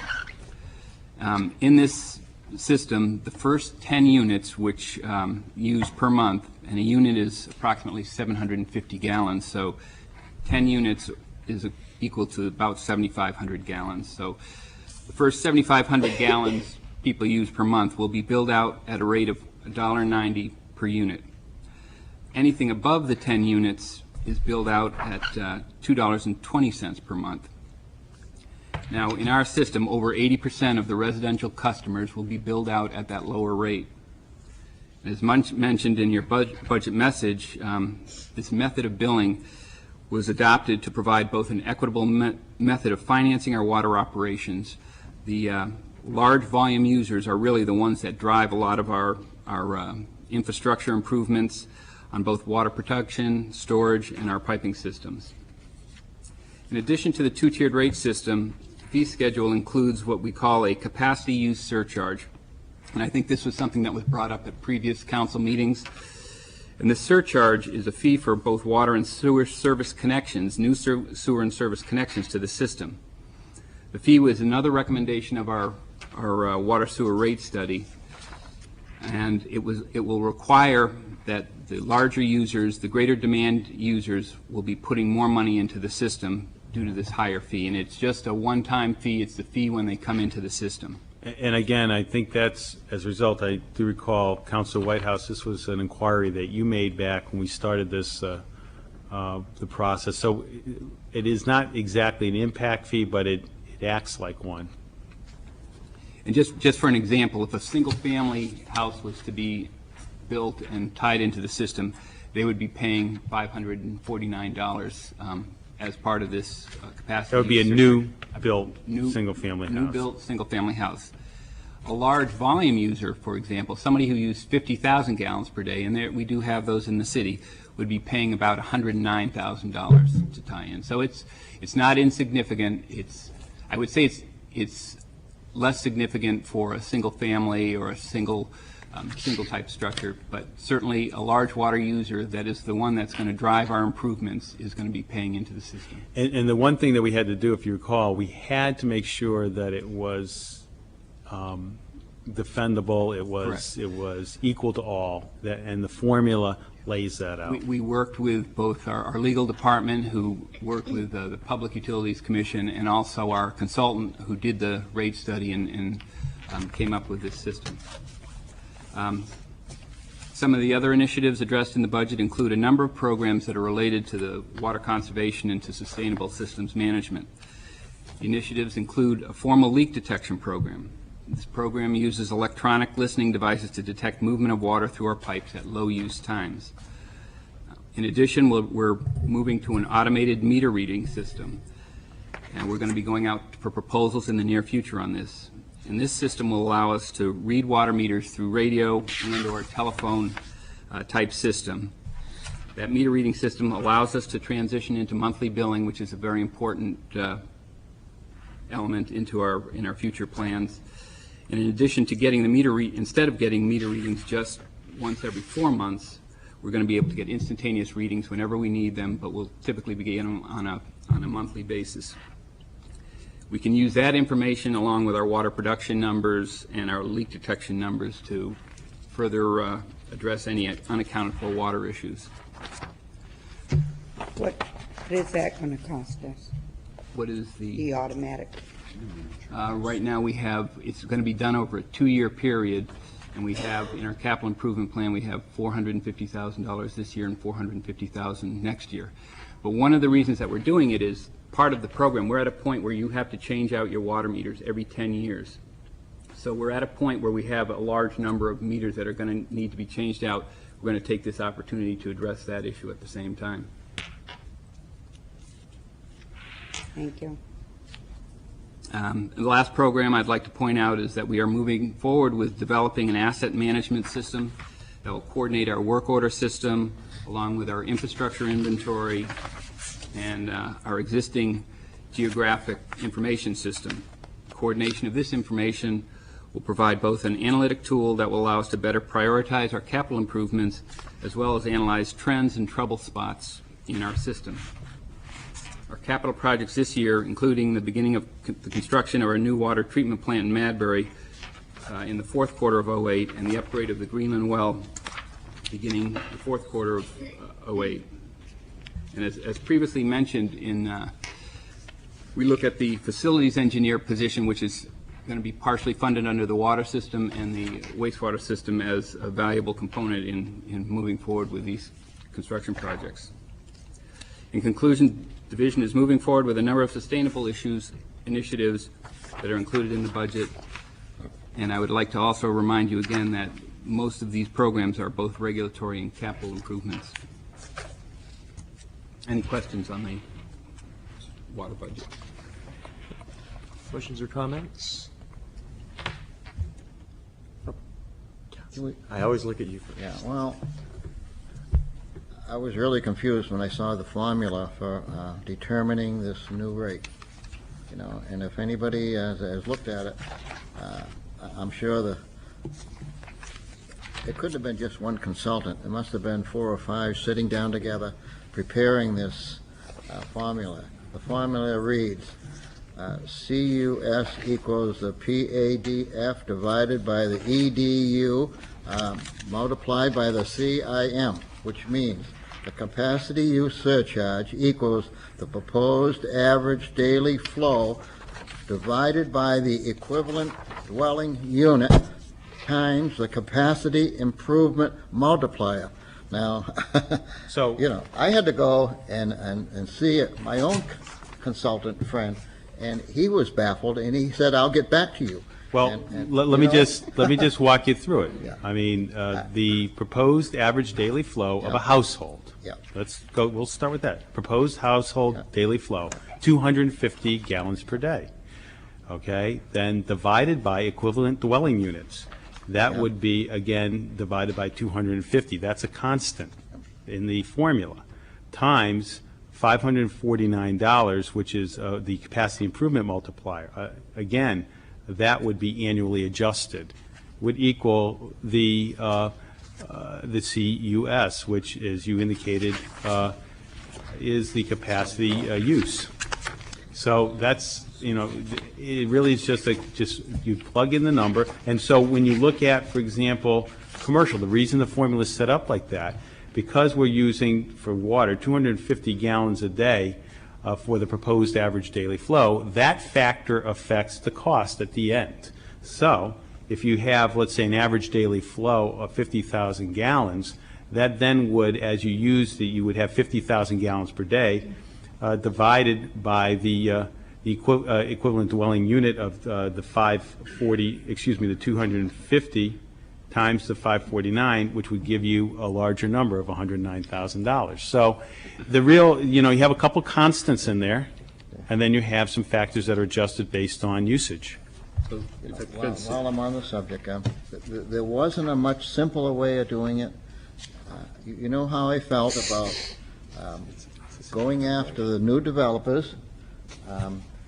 [SPEAKER 15] In this system, the first 10 units which use per month, and a unit is approximately 750 gallons, so 10 units is equal to about 7,500 gallons. So the first 7,500 gallons people use per month will be billed out at a rate of $1.90 per unit. Anything above the 10 units is billed out at $2.20 per month. Now, in our system, over 80% of the residential customers will be billed out at that lower rate. As mentioned in your budget message, this method of billing was adopted to provide both an equitable method of financing our water operations. The large volume users are really the ones that drive a lot of our infrastructure improvements on both water production, storage, and our piping systems. In addition to the two-tiered rate system, the fee schedule includes what we call a capacity use surcharge. And I think this was something that was brought up at previous council meetings. And this surcharge is a fee for both water and sewer service connections, new sewer and service connections to the system. The fee was another recommendation of our water sewer rate study, and it will require that the larger users, the greater demand users, will be putting more money into the system due to this higher fee. And it's just a one-time fee. It's the fee when they come into the system.
[SPEAKER 3] And again, I think that's, as a result, I do recall, Councilor Whitehouse, this was an inquiry that you made back when we started this, the process. So it is not exactly an impact fee, but it acts like one.
[SPEAKER 15] And just for an example, if a single-family house was to be built and tied into the system, they would be paying $549 as part of this capacity.
[SPEAKER 3] That would be a new-built single-family house.
[SPEAKER 15] New-built single-family house. A large volume user, for example, somebody who used 50,000 gallons per day, and we do have those in the city, would be paying about $109,000 to tie in. So it's not insignificant. I would say it's less significant for a single family or a single type structure, but certainly a large water user that is the one that's going to drive our improvements is going to be paying into the system.
[SPEAKER 3] And the one thing that we had to do, if you recall, we had to make sure that it was defendable, it was equal to all, and the formula lays that out.
[SPEAKER 15] We worked with both our legal department, who worked with the Public Utilities Commission, and also our consultant who did the rate study and came up with this system. Some of the other initiatives addressed in the budget include a number of programs that are related to the water conservation and to sustainable systems management. The initiatives include a formal leak detection program. This program uses electronic listening devices to detect movement of water through our pipes at low use times. In addition, we're moving to an automated meter reading system, and we're going to be going out for proposals in the near future on this. And this system will allow us to read water meters through radio and or telephone type system. That meter reading system allows us to transition into monthly billing, which is a very important element in our future plans. And in addition to getting the instead of getting meter readings just once every 4 months, we're going to be able to get instantaneous readings whenever we need them, but we'll typically be getting them on a monthly basis. We can use that information along with our water production numbers and our leak detection numbers to further address any unaccounted for water issues.
[SPEAKER 1] What is that going to cost us?
[SPEAKER 15] What is
[SPEAKER 1] the automatic?
[SPEAKER 15] Right now it's going to be done over a 2-year period, and we have in our capital improvement plan, we have $450,000 this year and $450,000 next year. But one of the reasons that we're doing it is part of the program. We're at a point where you have to change out your water meters every 10 years. So we're at a point where we have a large number of meters that are going to need to be changed out. We're going to take this opportunity to address that issue at the same time.
[SPEAKER 1] Thank you.
[SPEAKER 15] The last program I'd like to point out is that we are moving forward with developing an asset management system that will coordinate our work order system along with our infrastructure inventory and our existing geographic information system. Coordination of this information will provide both an analytic tool that will allow us to better prioritize our capital improvements as well as analyze trends and trouble spots in our system. Our capital projects this year, including the beginning of the construction of our new water treatment plant in Madbury in the fourth quarter of '08, and the upgrade of the Greenland well beginning the fourth quarter of '08. And as previously mentioned, we look at the facilities engineer position, which is going to be partially funded under the water system and the wastewater system, as a valuable component in moving forward with these construction projects. In conclusion, Division is moving forward with a number of sustainable initiatives that are included in the budget. And I would like to also remind you again that most of these programs are both regulatory and capital improvements. Any questions on the water budget?
[SPEAKER 2] Questions or comments? I always look at you for
[SPEAKER 6] Yeah, well, I was really confused when I saw the formula for determining this new rate. You know, and if anybody has looked at it, I'm sure it couldn't have been just one consultant. There must have been 4 or 5 sitting down together preparing this formula. The formula reads, CUS equals the PADF divided by the EDU multiplied by the CIM, which means the capacity use surcharge equals the proposed average daily flow divided by the equivalent dwelling unit times the capacity improvement multiplier. Now,
[SPEAKER 3] so
[SPEAKER 6] you know, I had to go and see it, my own consultant friend, and he was baffled, and he said, "I'll get back to you."
[SPEAKER 3] Well, let me just walk you through it. Yeah. I mean, the proposed average daily flow of a household.
[SPEAKER 6] Yeah.
[SPEAKER 3] Let's go. We'll start with that. Proposed household daily flow, 250 gallons per day. Okay. Then divided by equivalent dwelling units. That would be, again, divided by 250. That's a constant in the formula. Times $549, which is the capacity improvement multiplier. Again, that would be annually adjusted, would equal the CUS, which, as you indicated, is the capacity use. So that's, you know, it really is just you plug in the number. And so when you look at, for example, commercial, the reason the formula is set up like that, because we're using for water 250 gallons a day for the proposed average daily flow, that factor affects the cost at the end. So if you have, let's say, an average daily flow of 50,000 gallons, that then would, as you use you would have 50,000 gallons per day divided by the equivalent dwelling unit of the 250 times the 549, which would give you a larger number of $109,000. So the real, you know, you have a couple constants in there, and then you have some factors that are adjusted based on usage.
[SPEAKER 6] While I'm on the subject, there wasn't a much simpler way of doing it. You know how I felt about going after the new developers,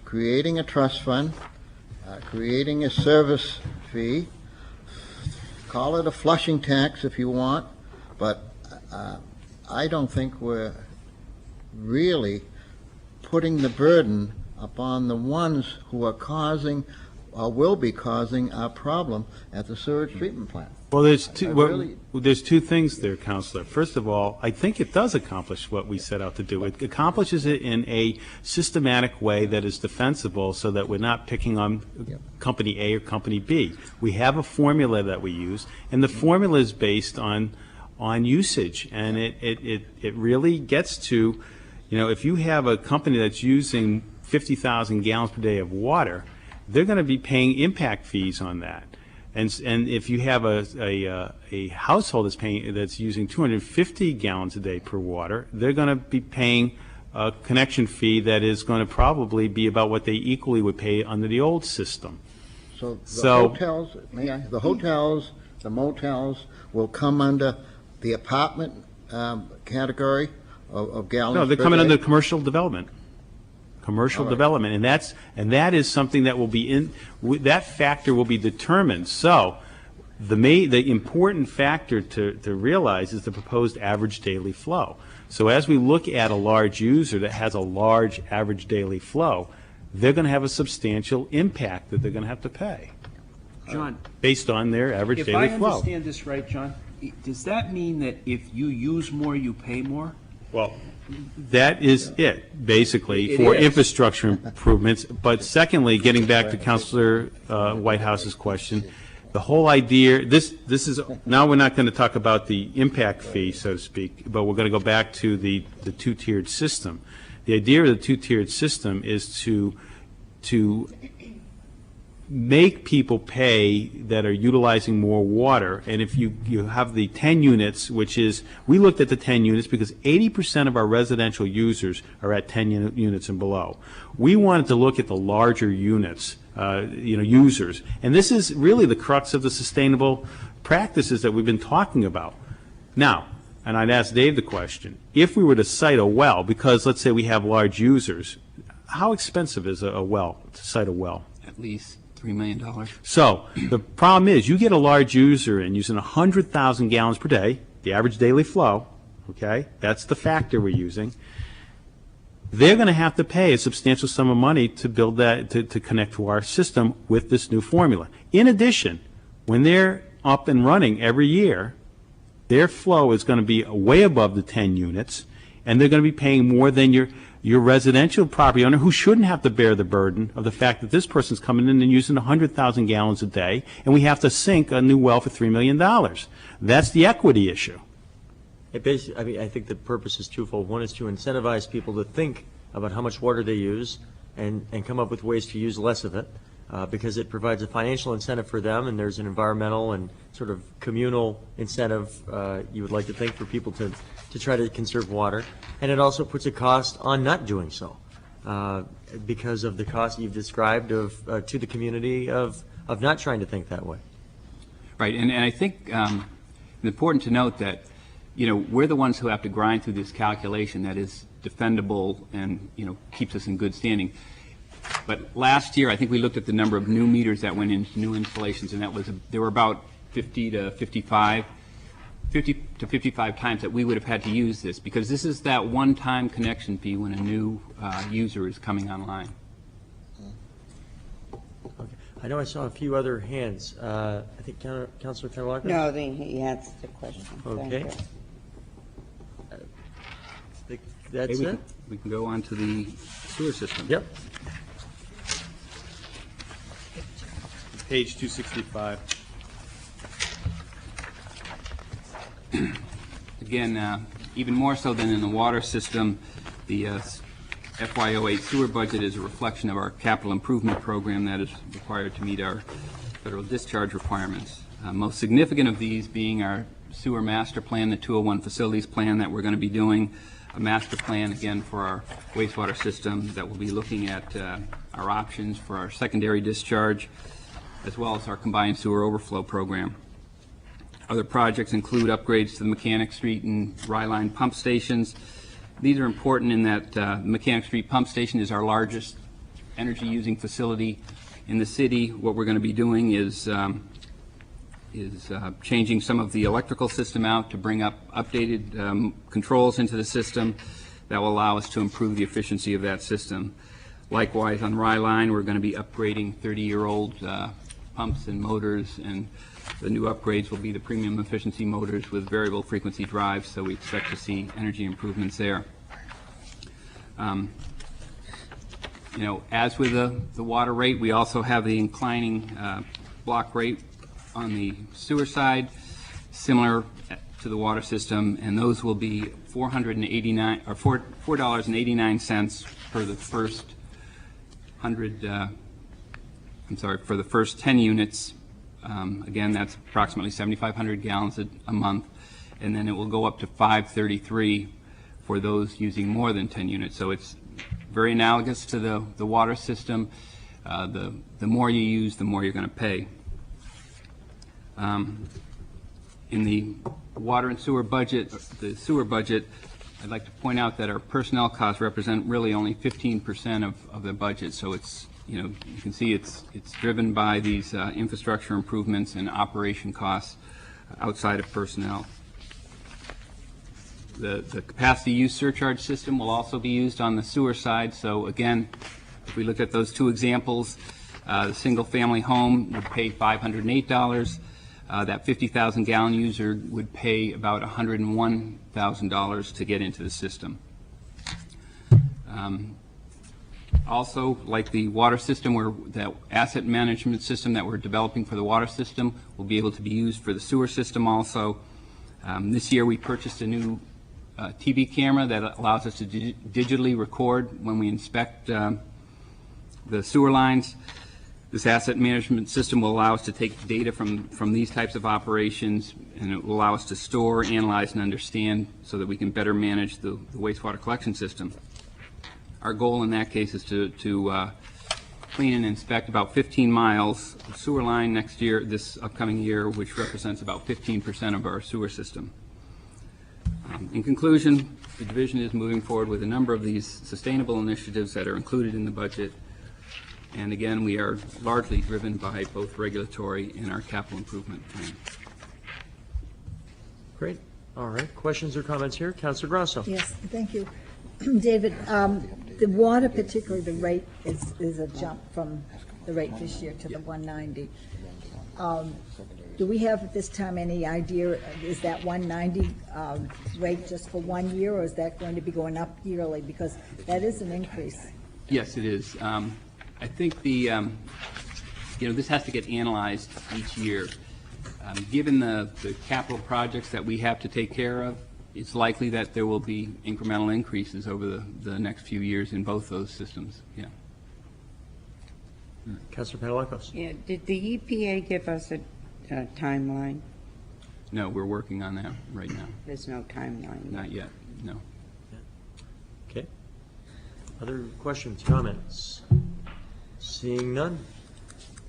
[SPEAKER 6] creating a trust fund, creating a service fee, call it a flushing tax if you want, but I don't think we're really putting the burden upon the ones who are causing or will be causing our problem at the sewage treatment plant.
[SPEAKER 3] Well, there's two things there, Counselor. First of all, I think it does accomplish what we set out to do. It accomplishes it in a systematic way that is defensible, so that we're not picking on Company A or Company B. We have a formula that we use, and the formula is based on usage, and it really gets to, you know, if you have a company that's using 50,000 gallons per day of water, they're going to be paying impact fees on that. And if you have a household that's using 250 gallons a day per water, they're going to be paying a connection fee that is going to probably be about what they equally would pay under the old system.
[SPEAKER 6] So hotels, the hotels, the motels will come under the apartment category of gallons.
[SPEAKER 3] No, they're coming under commercial development. Commercial development, and that is something that will be that factor will be determined. So The important factor to realize is the proposed average daily flow. So as we look at a large user that has a large average daily flow, they're going to have a substantial impact that they're going to have to pay
[SPEAKER 7] John,
[SPEAKER 3] based on their average
[SPEAKER 7] if
[SPEAKER 3] daily
[SPEAKER 7] I
[SPEAKER 3] flow.
[SPEAKER 7] understand this right, John, does that mean that if you use more, you pay more?
[SPEAKER 3] Well, that is it, basically,
[SPEAKER 7] It
[SPEAKER 3] for
[SPEAKER 7] is.
[SPEAKER 3] infrastructure improvements. But secondly, getting back to Councilor Whitehouse's question, the whole idea, this is, now we're not going to talk about the impact fee, so to speak, but we're going to go back to the two-tiered system. The idea of the two-tiered system is to make people pay that are utilizing more water. And if you have the 10 units, which is, we looked at the 10 units because 80% of our residential users are at 10 units and below. We wanted to look at the larger units, users. And this is really the crux of the sustainable practices that we've been talking about. Now, and I'd ask Dave the question, if we were to site a well, because let's say we have large users, how expensive is a well, to site a well?
[SPEAKER 15] At least $3 million.
[SPEAKER 3] So the problem is you get a large user in using 100,000 gallons per day, the average daily flow, okay? That's the factor we're using. They're going to have to pay a substantial sum of money to build that, to connect to our system with this new formula. In addition, when they're up and running every year, their flow is going to be way above the 10 units, and they're going to be paying more than your residential property owner, who shouldn't have to bear the burden of the fact that this person's coming in and using 100,000 gallons a day, and we have to sink a new well for $3 million. That's the equity issue.
[SPEAKER 2] It basically, I mean, I think the purpose is twofold. One is to incentivize people to think about how much water they use and come up with ways to use less of it, because it provides a financial incentive for them, and there's an environmental and sort of communal incentive, you would like to think, for people to try to conserve water. And it also puts a cost on not doing so, because of the cost you've described of to the community of not trying to think that way.
[SPEAKER 15] Right, and I think it's important to note that, we're the ones who have to grind through this calculation that is defendable and, keeps us in good standing. But last year, I think we looked at the number of new meters that went into new installations, and there were about 50 to 55 times that we would have had to use this, because this is that one-time connection fee when a new user is coming online.
[SPEAKER 2] Okay. I know I saw a few other hands. I think Councilor Tenwalker?
[SPEAKER 1] No, he answered the question. Thank
[SPEAKER 2] Okay.
[SPEAKER 1] you.
[SPEAKER 2] That's it?
[SPEAKER 15] We can go on to the sewer system.
[SPEAKER 2] Yep.
[SPEAKER 3] Page 265.
[SPEAKER 15] Again, even more so than in the water system, the FY08 sewer budget is a reflection of our capital improvement program that is required to meet our federal discharge requirements. Most significant of these being our sewer master plan, the 201 facilities plan that we're going to be doing, a master plan again for our wastewater system that will be looking at our options for our secondary discharge, as well as our combined sewer overflow program. Other projects include upgrades to the Mechanic Street and Rye-Line pump stations. These are important in that Mechanic Street pump station is our largest energy-using facility in the city. What we're going to be doing is changing some of the electrical system out to bring up updated controls into the system that will allow us to improve the efficiency of that system. Likewise, on Rye-Line, we're going to be upgrading 30-year-old pumps and motors, and the new upgrades will be the premium efficiency motors with variable frequency drives, so we expect to see energy improvements there. As with the water rate, we also have the inclining block rate on the sewer side, similar to the water system, and those will be $4.89 for the first for the first 10 units. Again, that's approximately 7,500 gallons a month, and then it will go up to $5.33 for those using more than 10 units. So it's very analogous to the water system. The more you use, the more you're going to pay. In the water and sewer budget, the sewer budget, I'd like to point out that our personnel costs represent really only 15% of the budget, so it's you can see it's driven by these infrastructure improvements and operation costs outside of personnel. The capacity use surcharge system will also be used on the sewer side. So again, if we look at those two examples, the single-family home would pay $508. That 50,000 gallon user would pay about $101,000 to get into the system. Also, like the water system, that asset management system that we're developing for the water system will be able to be used for the sewer system also. This year we purchased a new TV camera that allows us to digitally record when we inspect the sewer lines. This asset management system will allow us to take data from these types of operations, and it will allow us to store, analyze, and understand so that we can better manage the wastewater collection system. Our goal in that case is to clean and inspect about 15 miles of sewer line next year, this upcoming year, which represents about 15% of our sewer system. In conclusion, the division is moving forward with a number of these sustainable initiatives that are included in the budget. And again, we are largely driven by both regulatory and our capital improvement plan.
[SPEAKER 2] Great. All right. Questions or comments here? Councilor Grasso.
[SPEAKER 9] Yes, thank you. David, the water, particularly the rate, is a jump from the rate this year to the 190. Do we have at this time any idea, is that 190 rate just for 1 year, or is that going to be going up yearly? Because that is an increase.
[SPEAKER 15] Yes, it is. I think this has to get analyzed each year. Given the capital projects that we have to take care of, it's likely that there will be incremental increases over the next few years in both those systems. Yeah.
[SPEAKER 2] Councilor Panalakos.
[SPEAKER 1] Yeah, did the EPA give us a timeline?
[SPEAKER 15] No, we're working on that right now.
[SPEAKER 1] There's no timeline.
[SPEAKER 15] Not yet, no.
[SPEAKER 2] Okay. Other questions, comments? Seeing none?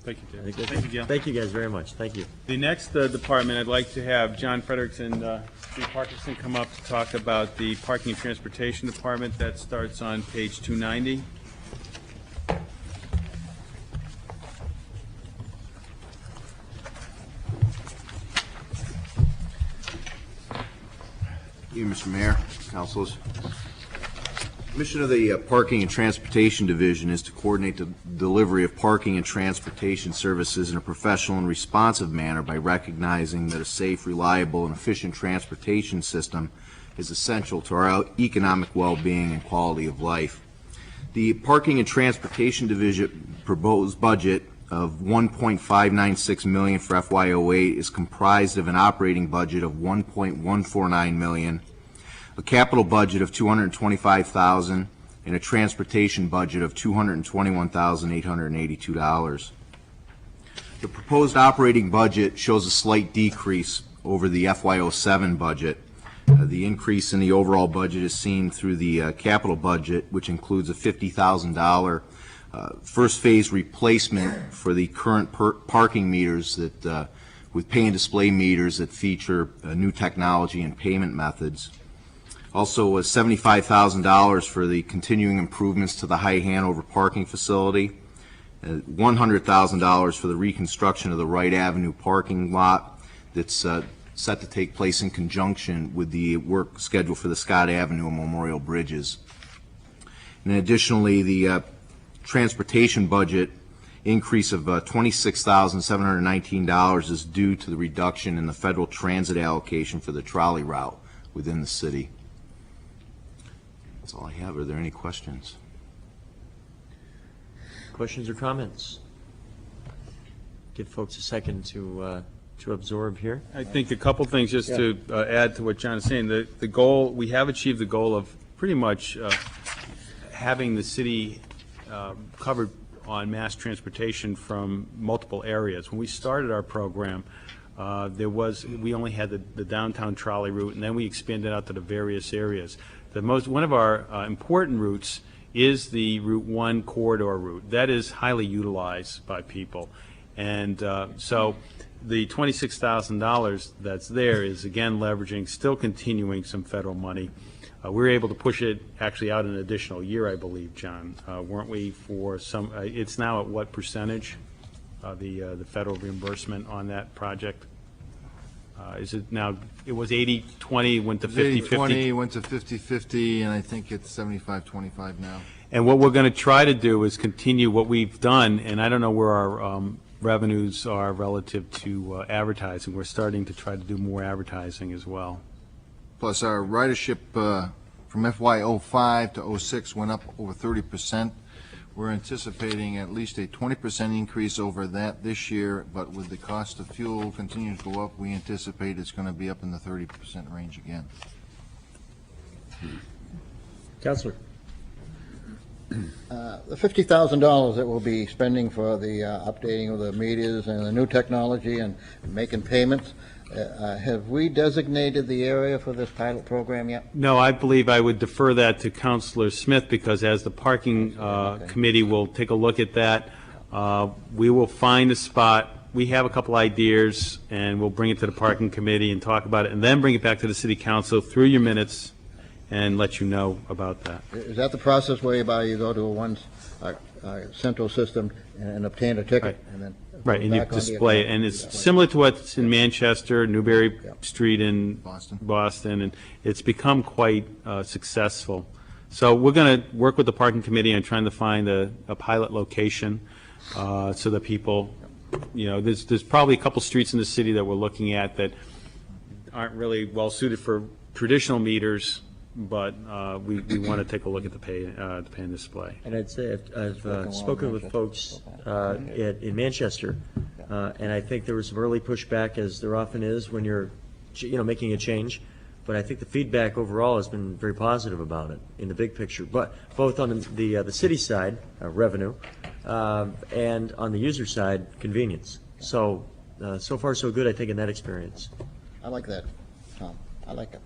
[SPEAKER 3] Thank you, David.
[SPEAKER 2] Thank you, Thank you guys very much. Thank you.
[SPEAKER 3] The next department, I'd like to have John Frederickson, Steve Parkinson come up to talk about the Parking and Transportation Department. That starts on page 290.
[SPEAKER 4] Thank you, Mr. Mayor, councilors. The mission of the Parking and Transportation Division is to coordinate the delivery of parking and transportation services in a professional and responsive manner by recognizing that a safe, reliable, and efficient transportation system is essential to our economic well-being and quality of life. The Parking and Transportation Division proposed budget of $1.596 million for FY08 is comprised of an operating budget of $1.149 million, a capital budget of $225,000, and a transportation budget of $221,882. The proposed operating budget shows a slight decrease over the FY07 budget. The increase in the overall budget is seen through the capital budget, which includes a $50,000 first phase replacement for the current parking meters that with pay and display meters that feature new technology and payment methods. Also, $75,000 for the continuing improvements to the High Hanover parking facility, $100,000 for the reconstruction of the Wright Avenue parking lot that's set to take place in conjunction with the work scheduled for the Scott Avenue and Memorial Bridges. And additionally, the transportation budget increase of $26,719 is due to the reduction in the federal transit allocation for the trolley route within the city. That's all I have. Are there any questions?
[SPEAKER 2] Questions or comments? Give folks a second to absorb here.
[SPEAKER 3] I think a couple things just to add to what John is saying. The goal, we have achieved the goal of pretty much having the city covered on mass transportation from multiple areas. When we started our program, we only had the downtown trolley route, and then we expanded out to the various areas. One of our important routes is the Route 1 corridor route. That is highly utilized by people. And so the $26,000 that's there is, again, leveraging, still continuing some federal money. we were able to push it actually out an additional year, I believe, John, weren't we, for some, it's now at what percentage, the federal reimbursement on that project? Is it now, it was 80-20, went to 50-50?
[SPEAKER 4] 80-20, went to 50-50, and I think it's 75-25 now.
[SPEAKER 3] And what we're going to try to do is continue what we've done, and I don't know where our revenues are relative to advertising. We're starting to try to do more advertising as well.
[SPEAKER 4] Plus, our ridership from FY05 to 06 went up over 30%. We're anticipating at least a 20% increase over that this year, but with the cost of fuel continuing to go up, we anticipate it's going to be up in the 30% range again.
[SPEAKER 2] Councilor.
[SPEAKER 6] The $50,000 that we'll be spending for the updating of the meters and the new technology and making payments, have we designated the area for this pilot program yet?
[SPEAKER 3] No, I believe I would defer that to Councilor Smith, because as the parking committee will take a look at that, we will find a spot. We have a couple ideas, and we'll bring it to the parking committee and talk about it, and then bring it back to the city council through your minutes and let you know about that.
[SPEAKER 6] Is that the process whereby you go to a central system and obtain a ticket?
[SPEAKER 3] Right.
[SPEAKER 6] And then
[SPEAKER 3] Right, and you
[SPEAKER 6] back on the
[SPEAKER 3] display it,
[SPEAKER 6] account?
[SPEAKER 3] and it's similar to what's in Manchester, Newbury Street in Boston, and it's become quite successful. So we're going to work with the parking committee on trying to find a pilot location so that people, there's probably a couple streets in the city that we're looking at that aren't really well suited for traditional meters, but we want to take a look at the pay and display.
[SPEAKER 2] And I'd say I've spoken with folks in Manchester, and I think there was some early pushback, as there often is when you're, making a change. But I think the feedback overall has been very positive about it in the big picture. But both on the city side, revenue, and on the user side, convenience. So so far so good, I think, in that experience.
[SPEAKER 6] I like that, Tom. I like it.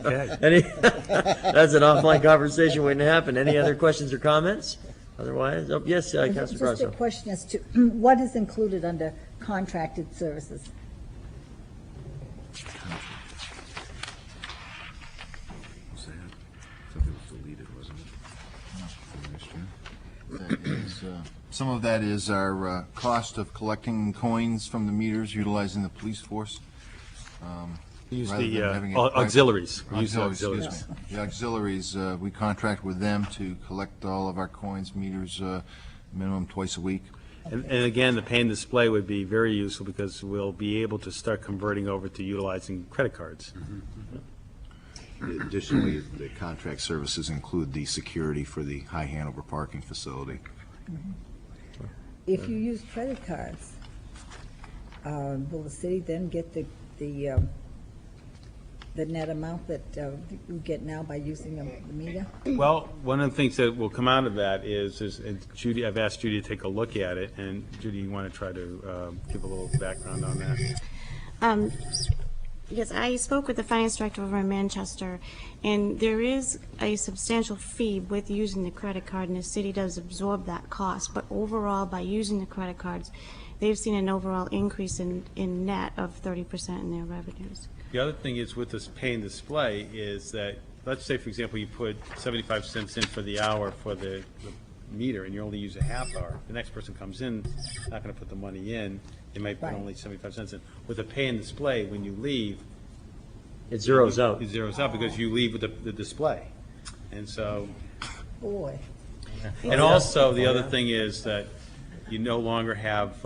[SPEAKER 2] That's an offline conversation waiting to happen. Any other questions or comments? Otherwise, yes, Councilor
[SPEAKER 9] Just
[SPEAKER 2] Grasso.
[SPEAKER 9] a question as to what is included under contracted services?
[SPEAKER 4] Some of that is our cost of collecting coins from the meters, utilizing the police force.
[SPEAKER 3] Use
[SPEAKER 4] rather
[SPEAKER 3] the
[SPEAKER 4] than having it
[SPEAKER 3] auxiliaries.
[SPEAKER 4] Excuse me. The auxiliaries, we contract with them to collect all of our coins, meters, minimum twice a week.
[SPEAKER 3] And again, the pay and display would be very useful, because we'll be able to start converting over to utilizing credit cards.
[SPEAKER 16] Additionally, the contract services include the security for the High Hanover parking facility.
[SPEAKER 9] If you use credit cards, will the city then get the net amount that you get now by using the meter?
[SPEAKER 3] Well, one of the things that will come out of that is and Judy, I've asked Judy to take a look at it, and Judy, you want to try to give a little background on that?
[SPEAKER 14] Yes, I spoke with the finance director over in Manchester, and there is a substantial fee with using the credit card, and the city does absorb that cost. But overall, by using the credit cards, they've seen an overall increase in net of 30% in their revenues.
[SPEAKER 3] The other thing is with this pay and display is that, let's say, for example, you put 75 cents in for the hour for the meter, and you only use a half hour. The next person comes in, not going to put the money in. They might put only 75 cents in. With a pay and display, when you leave,
[SPEAKER 2] it zeroes out.
[SPEAKER 3] It zeroes out because you leave with the display. And so.
[SPEAKER 9] Boy.
[SPEAKER 3] And also, the other thing is that you no longer have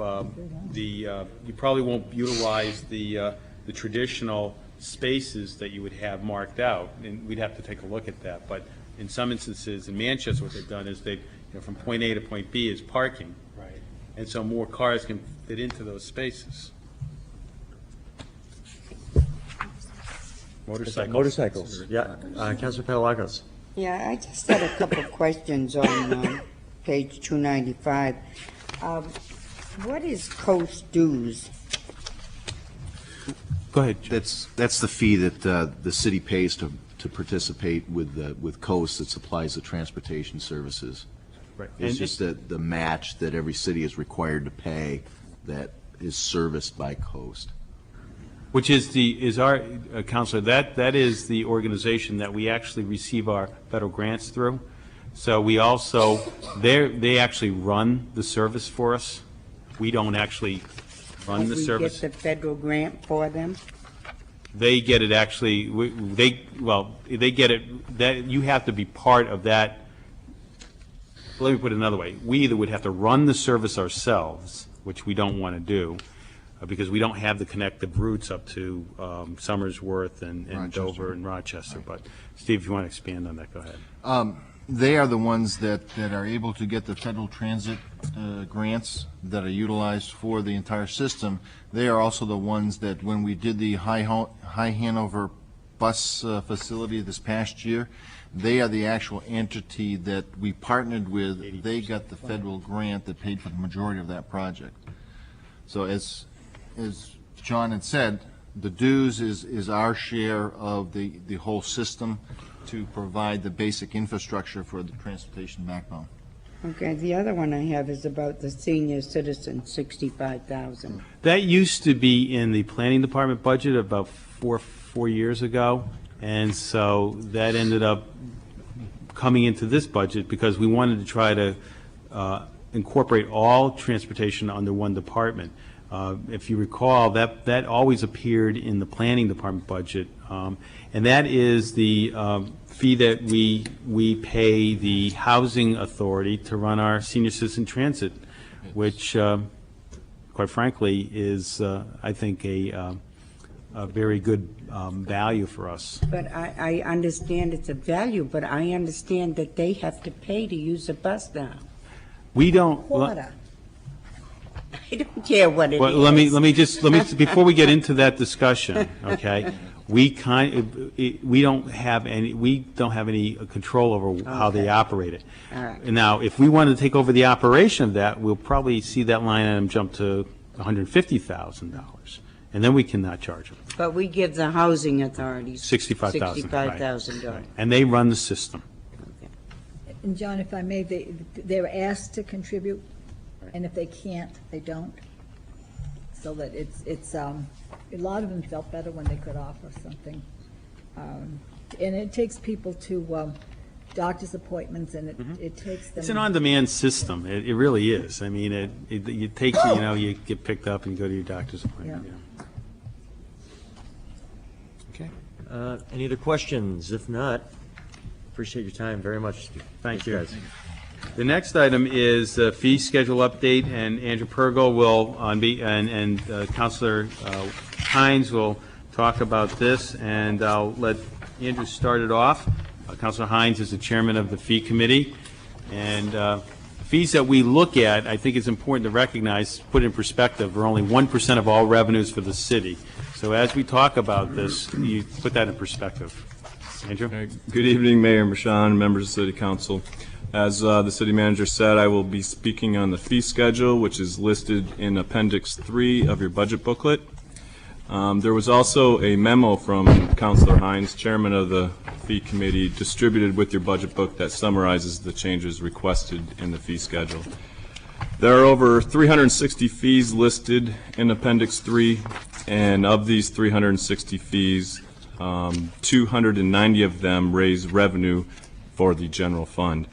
[SPEAKER 3] you probably won't utilize the traditional spaces that you would have marked out, and we'd have to take a look at that. But in some instances, in Manchester, what they've done is from point A to point B is parking. Right. And so more cars can fit into those spaces.
[SPEAKER 2] Motorcycles. Yeah. Councilor Pedalacos.
[SPEAKER 1] Yeah, I just had a couple of questions on page 295. What is coast dues?
[SPEAKER 3] Go ahead.
[SPEAKER 16] That's the fee that the city pays to participate with Coast that supplies the transportation services.
[SPEAKER 3] Right.
[SPEAKER 16] It's just the match that every city is required to pay that is serviced by Coast.
[SPEAKER 3] Which is our, Counselor, that is the organization that we actually receive our federal grants through. So we also, they actually run the service for us. We don't actually run the service.
[SPEAKER 1] We get the federal grant for them?
[SPEAKER 3] They get it actually, they get it, that, you have to be part of that. Let me put it another way. We either would have to run the service ourselves, which we don't want to do, because we don't have the connective routes up to Somersworth and Dover and Rochester. But Steve, if you want to expand on that, go ahead.
[SPEAKER 4] They are the ones that are able to get the federal transit grants that are utilized for the entire system. They are also the ones that, when we did the High Hanover bus facility this past year, they are the actual entity that we partnered with. 80%. They got the federal grant that paid for the majority of that project. So as John had said, the dues is our share of the whole system to provide the basic infrastructure for the transportation backbone.
[SPEAKER 1] Okay, the other one I have is about the senior citizen, 65,000.
[SPEAKER 3] That used to be in the planning department budget about four years ago, and so that ended up coming into this budget because we wanted to try to incorporate all transportation under one department. If you recall, that always appeared in the planning department budget, and that is the fee that we pay the housing authority to run our senior citizen transit, which, quite frankly, is I think a very good value for us.
[SPEAKER 1] But I understand it's a value, but I understand that they have to pay to use a bus now.
[SPEAKER 3] We don't.
[SPEAKER 1] Quarter. I don't care what it is.
[SPEAKER 3] Let me before we get into that discussion, okay? We don't have any control over how they operate it.
[SPEAKER 1] All right.
[SPEAKER 3] Now, if we wanted to take over the operation of that, we'll probably see that line item jump to $150,000, and then we cannot charge them.
[SPEAKER 1] But we give the housing authorities
[SPEAKER 3] $65,000.
[SPEAKER 1] $65,000.
[SPEAKER 3] And they run the system.
[SPEAKER 9] And John, if I may, they're asked to contribute, and if they can't, they don't. So that it's a lot of them felt better when they could offer something. And it takes people to doctor's appointments, and it takes them.
[SPEAKER 3] It's an on-demand system. It really is. I mean, it takes you get picked up and go to your doctor's appointment.
[SPEAKER 2] Okay. Any other questions? If not, appreciate your time very much.
[SPEAKER 3] Thank you.
[SPEAKER 2] Guys.
[SPEAKER 3] The next item is fee schedule update, and Andrew Pergel will and Councilor Hines will talk about this, and I'll let Andrew start it off. Councilor Hines is the chairman of the fee committee, and fees that we look at, I think it's important to recognize, put in perspective, are only 1% of all revenues for the city. So as we talk about this, you put that in perspective. Andrew?
[SPEAKER 17] Good evening, Mayor Michon, members of the City Council. As the city manager said, I will be speaking on the fee schedule, which is listed in Appendix 3 of your budget booklet. There was also a memo from Councilor Hines, chairman of the fee committee, distributed with your budget book that summarizes the changes requested in the fee schedule. There are over 360 fees listed in Appendix 3, and of these 360 fees, 290 of them raise revenue for the general fund.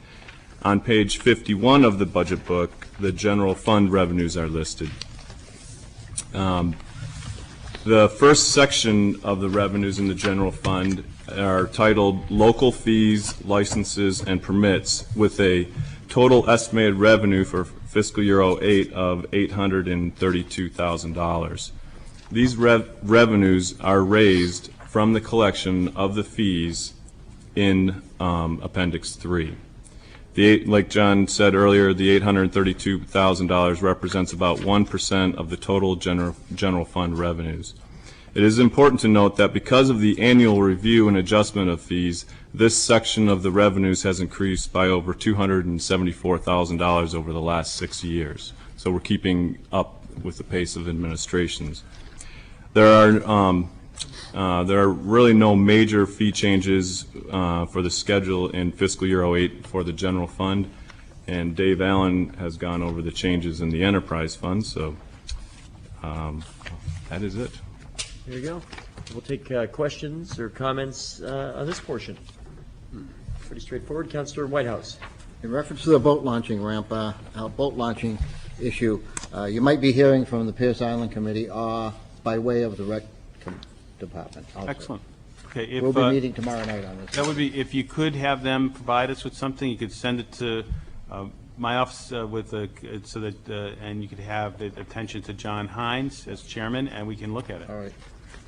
[SPEAKER 17] On page 51 of the budget book, the general fund revenues are listed. The first section of the revenues in the general fund are titled Local Fees, Licenses, and Permits, with a total estimated revenue for fiscal year 08 of $832,000. These revenues are raised from the collection of the fees in Appendix 3. Like John said earlier, the $832,000 represents about 1% of the total general fund revenues. It is important to note that because of the annual review and adjustment of fees, this section of the revenues has increased by over $274,000 over the last 6 years. So we're keeping up with the pace of administrations. There are really no major fee changes for the schedule in fiscal year 08 for the general fund, and Dave Allen has gone over the changes in the enterprise fund, so that is it.
[SPEAKER 2] There you go. We'll take questions or comments on this portion. Pretty straightforward. Councilor Whitehouse.
[SPEAKER 6] In reference to the boat launching ramp, boat launching issue, you might be hearing from the Pierce Island Committee by way of the rec department also.
[SPEAKER 3] Excellent. Okay, if,
[SPEAKER 6] we'll be meeting tomorrow night on this.
[SPEAKER 3] That would be, if you could have them provide us with something, you could send it to my office with a, so that, and you could have the attention to John Hines as chairman, and we can look at it.
[SPEAKER 6] All right.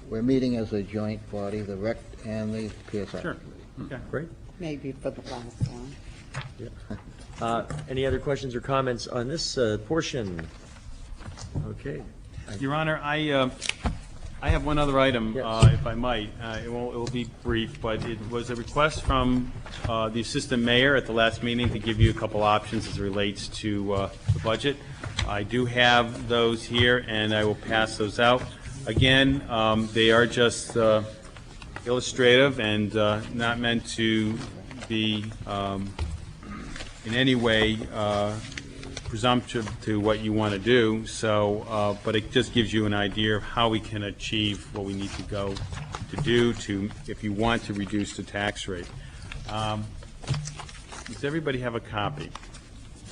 [SPEAKER 6] We're meeting as a joint body, the rec and the Pierce Island
[SPEAKER 3] Sure.
[SPEAKER 6] Committee.
[SPEAKER 3] Okay.
[SPEAKER 2] Great.
[SPEAKER 1] Maybe for the last one.
[SPEAKER 2] Yeah. Any other questions or comments on this portion? Okay.
[SPEAKER 3] Your Honor, I have one other item,
[SPEAKER 2] Yes.
[SPEAKER 3] if I might. It will be brief, but it was a request from the assistant mayor at the last meeting to give you a couple options as it relates to the budget. I do have those here, and I will pass those out. Again, they are just illustrative and not meant to be in any way presumptive to what you want to do, so, but it just gives you an idea of how we can achieve what we need to go to do to, if you want to reduce the tax rate. Does everybody have a copy?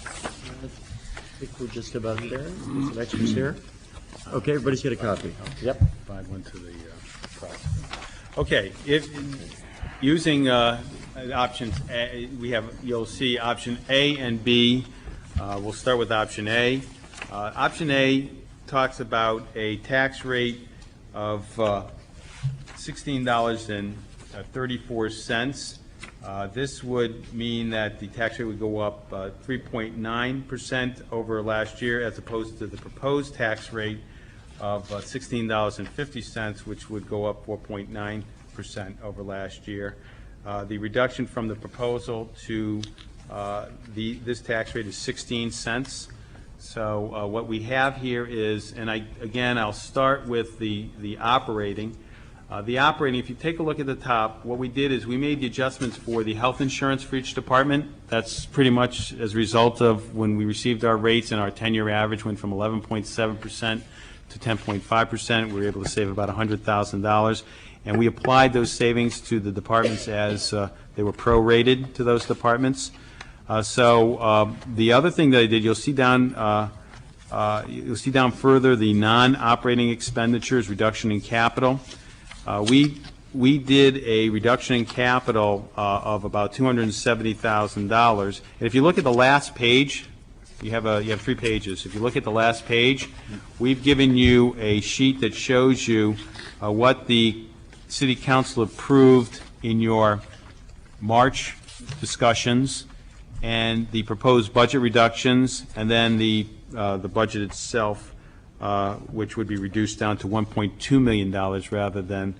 [SPEAKER 2] I think we're just about there. Some extras here. Okay, everybody's got a copy. Yep.
[SPEAKER 3] Provide one to the press. Okay, if, using options, we have, you'll see option A and B. We'll start with option A. Option A talks about a tax rate of $16.34. This would mean that the tax rate would go up 3.9% over last year, as opposed to the proposed tax rate of $16.50, which would go up 4.9% over last year. The reduction from the proposal to this tax rate is 16 cents. So what we have here is, and I'll start with the operating. The operating, if you take a look at the top, what we did is we made the adjustments for the health insurance for each department. That's pretty much as a result of when we received our rates, and our 10-year average went from 11.7% to 10.5%. We were able to save about $100,000. And we applied those savings to the departments as they were prorated to those departments. So the other thing that I did, you'll see down further the non-operating expenditures, reduction in capital. We did a reduction in capital of about $270,000. And if you look at the last page, you have 3 pages. If you look at the last page, we've given you a sheet that shows you what the City Council approved in your March discussions, and the proposed budget reductions, and then the budget itself, which would be reduced down to $1.2 million rather than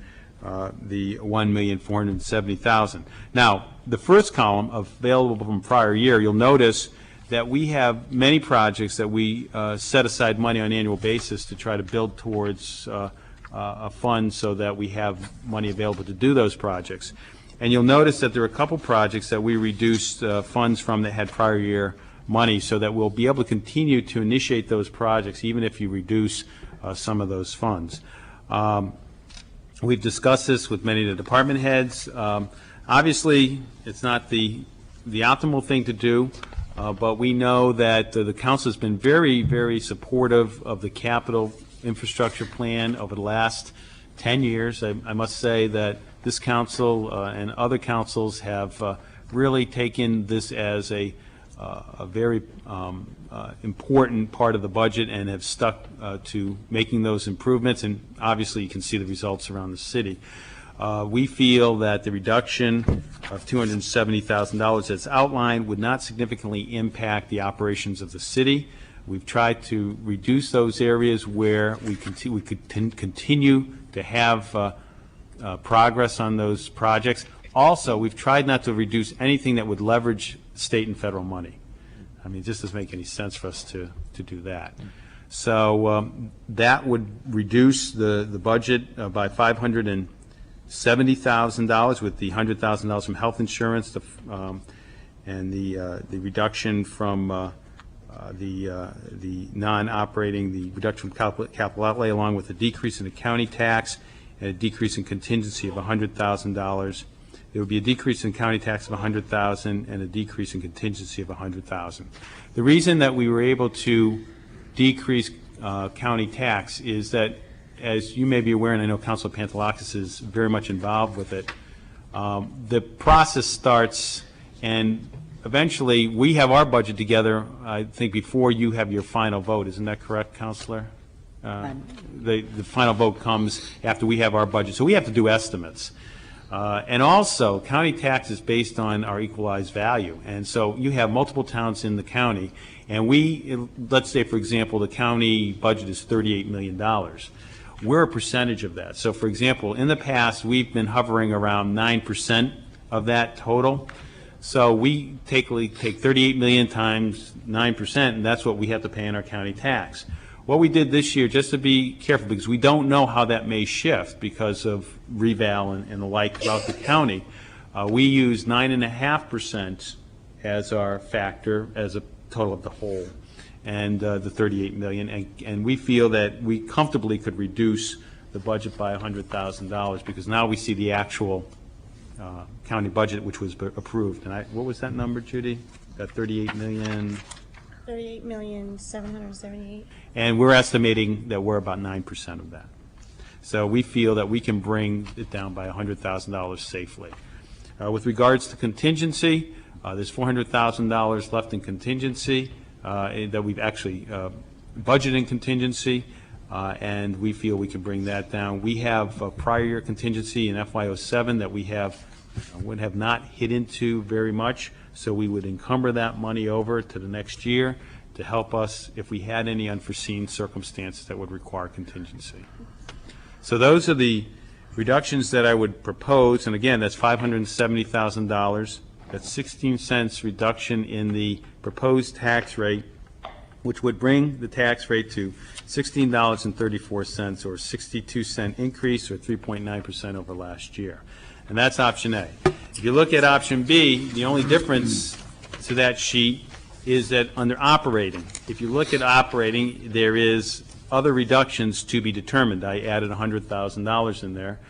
[SPEAKER 3] the $1,470,000. Now, the first column, available from prior year, you'll notice that we have many projects that we set aside money on an annual basis to try to build towards a fund so that we have money available to do those projects. And you'll notice that there are a couple projects that we reduced funds from that had prior year money, so that we'll be able to continue to initiate those projects even if you reduce some of those funds. We've discussed this with many of the department heads. Obviously, it's not the optimal thing to do, but we know that the council has been very, very supportive of the capital infrastructure plan over the last 10 years. I must say that this council and other councils have really taken this as a very important part of the budget and have stuck to making those improvements, and obviously you can see the results around the city. We feel that the reduction of $270,000 that's outlined would not significantly impact the operations of the city. We've tried to reduce those areas where we could continue to have progress on those projects. Also, we've tried not to reduce anything that would leverage state and federal money. I mean, it just doesn't make any sense for us to do that. So that would reduce the budget by $570,000, with the $100,000 from health insurance, and the reduction from the non-operating, the reduction of capital outlay, along with a decrease in the county tax and a decrease in contingency of $100,000. There would be a decrease in county tax of $100,000 and a decrease in contingency of $100,000. The reason that we were able to decrease county tax is that, as you may be aware, and I know Councilor Pantelakis is very much involved with it, the process starts, and eventually we have our budget together, I think, before you have your final vote. Isn't that correct, Councilor? The final vote comes after we have our budget. So we have to do estimates. And also, county tax is based on our equalized value. And so you have multiple towns in the county, and let's say, for example, the county budget is $38 million. We're a percentage of that. So, for example, in the past, we've been hovering around 9% of that total. So we take 38 million times 9%, and that's what we have to pay in our county tax. What we did this year, just to be careful, because we don't know how that may shift because of reval and the like throughout the county, we use 9.5% as our factor, as a total of the whole, and the 38 million. And we feel that we comfortably could reduce the budget by $100,000 because now we see the actual county budget, which was approved. And what was that number, Judy? That 38 million?
[SPEAKER 14] 38,778,000.
[SPEAKER 3] And we're estimating that we're about 9% of that. So we feel that we can bring it down by $100,000 safely. With regards to contingency, there's $400,000 left in contingency that we've actually budgeted in contingency, and we feel we can bring that down. We have a prior year contingency in FY07 that we would have not hit into very much, so we would encumber that money over to the next year to help us if we had any unforeseen circumstances that would require contingency. So those are the reductions that I would propose, and again, that's $570,000. That's 16 cents reduction in the proposed tax rate, which would bring the tax rate to $16.34, or 62-cent increase, or 3.9% over last year. And that's option A. If you look at option B, the only difference to that sheet is that under operating, if you look at operating, there is other reductions to be determined. I added $100,000 in there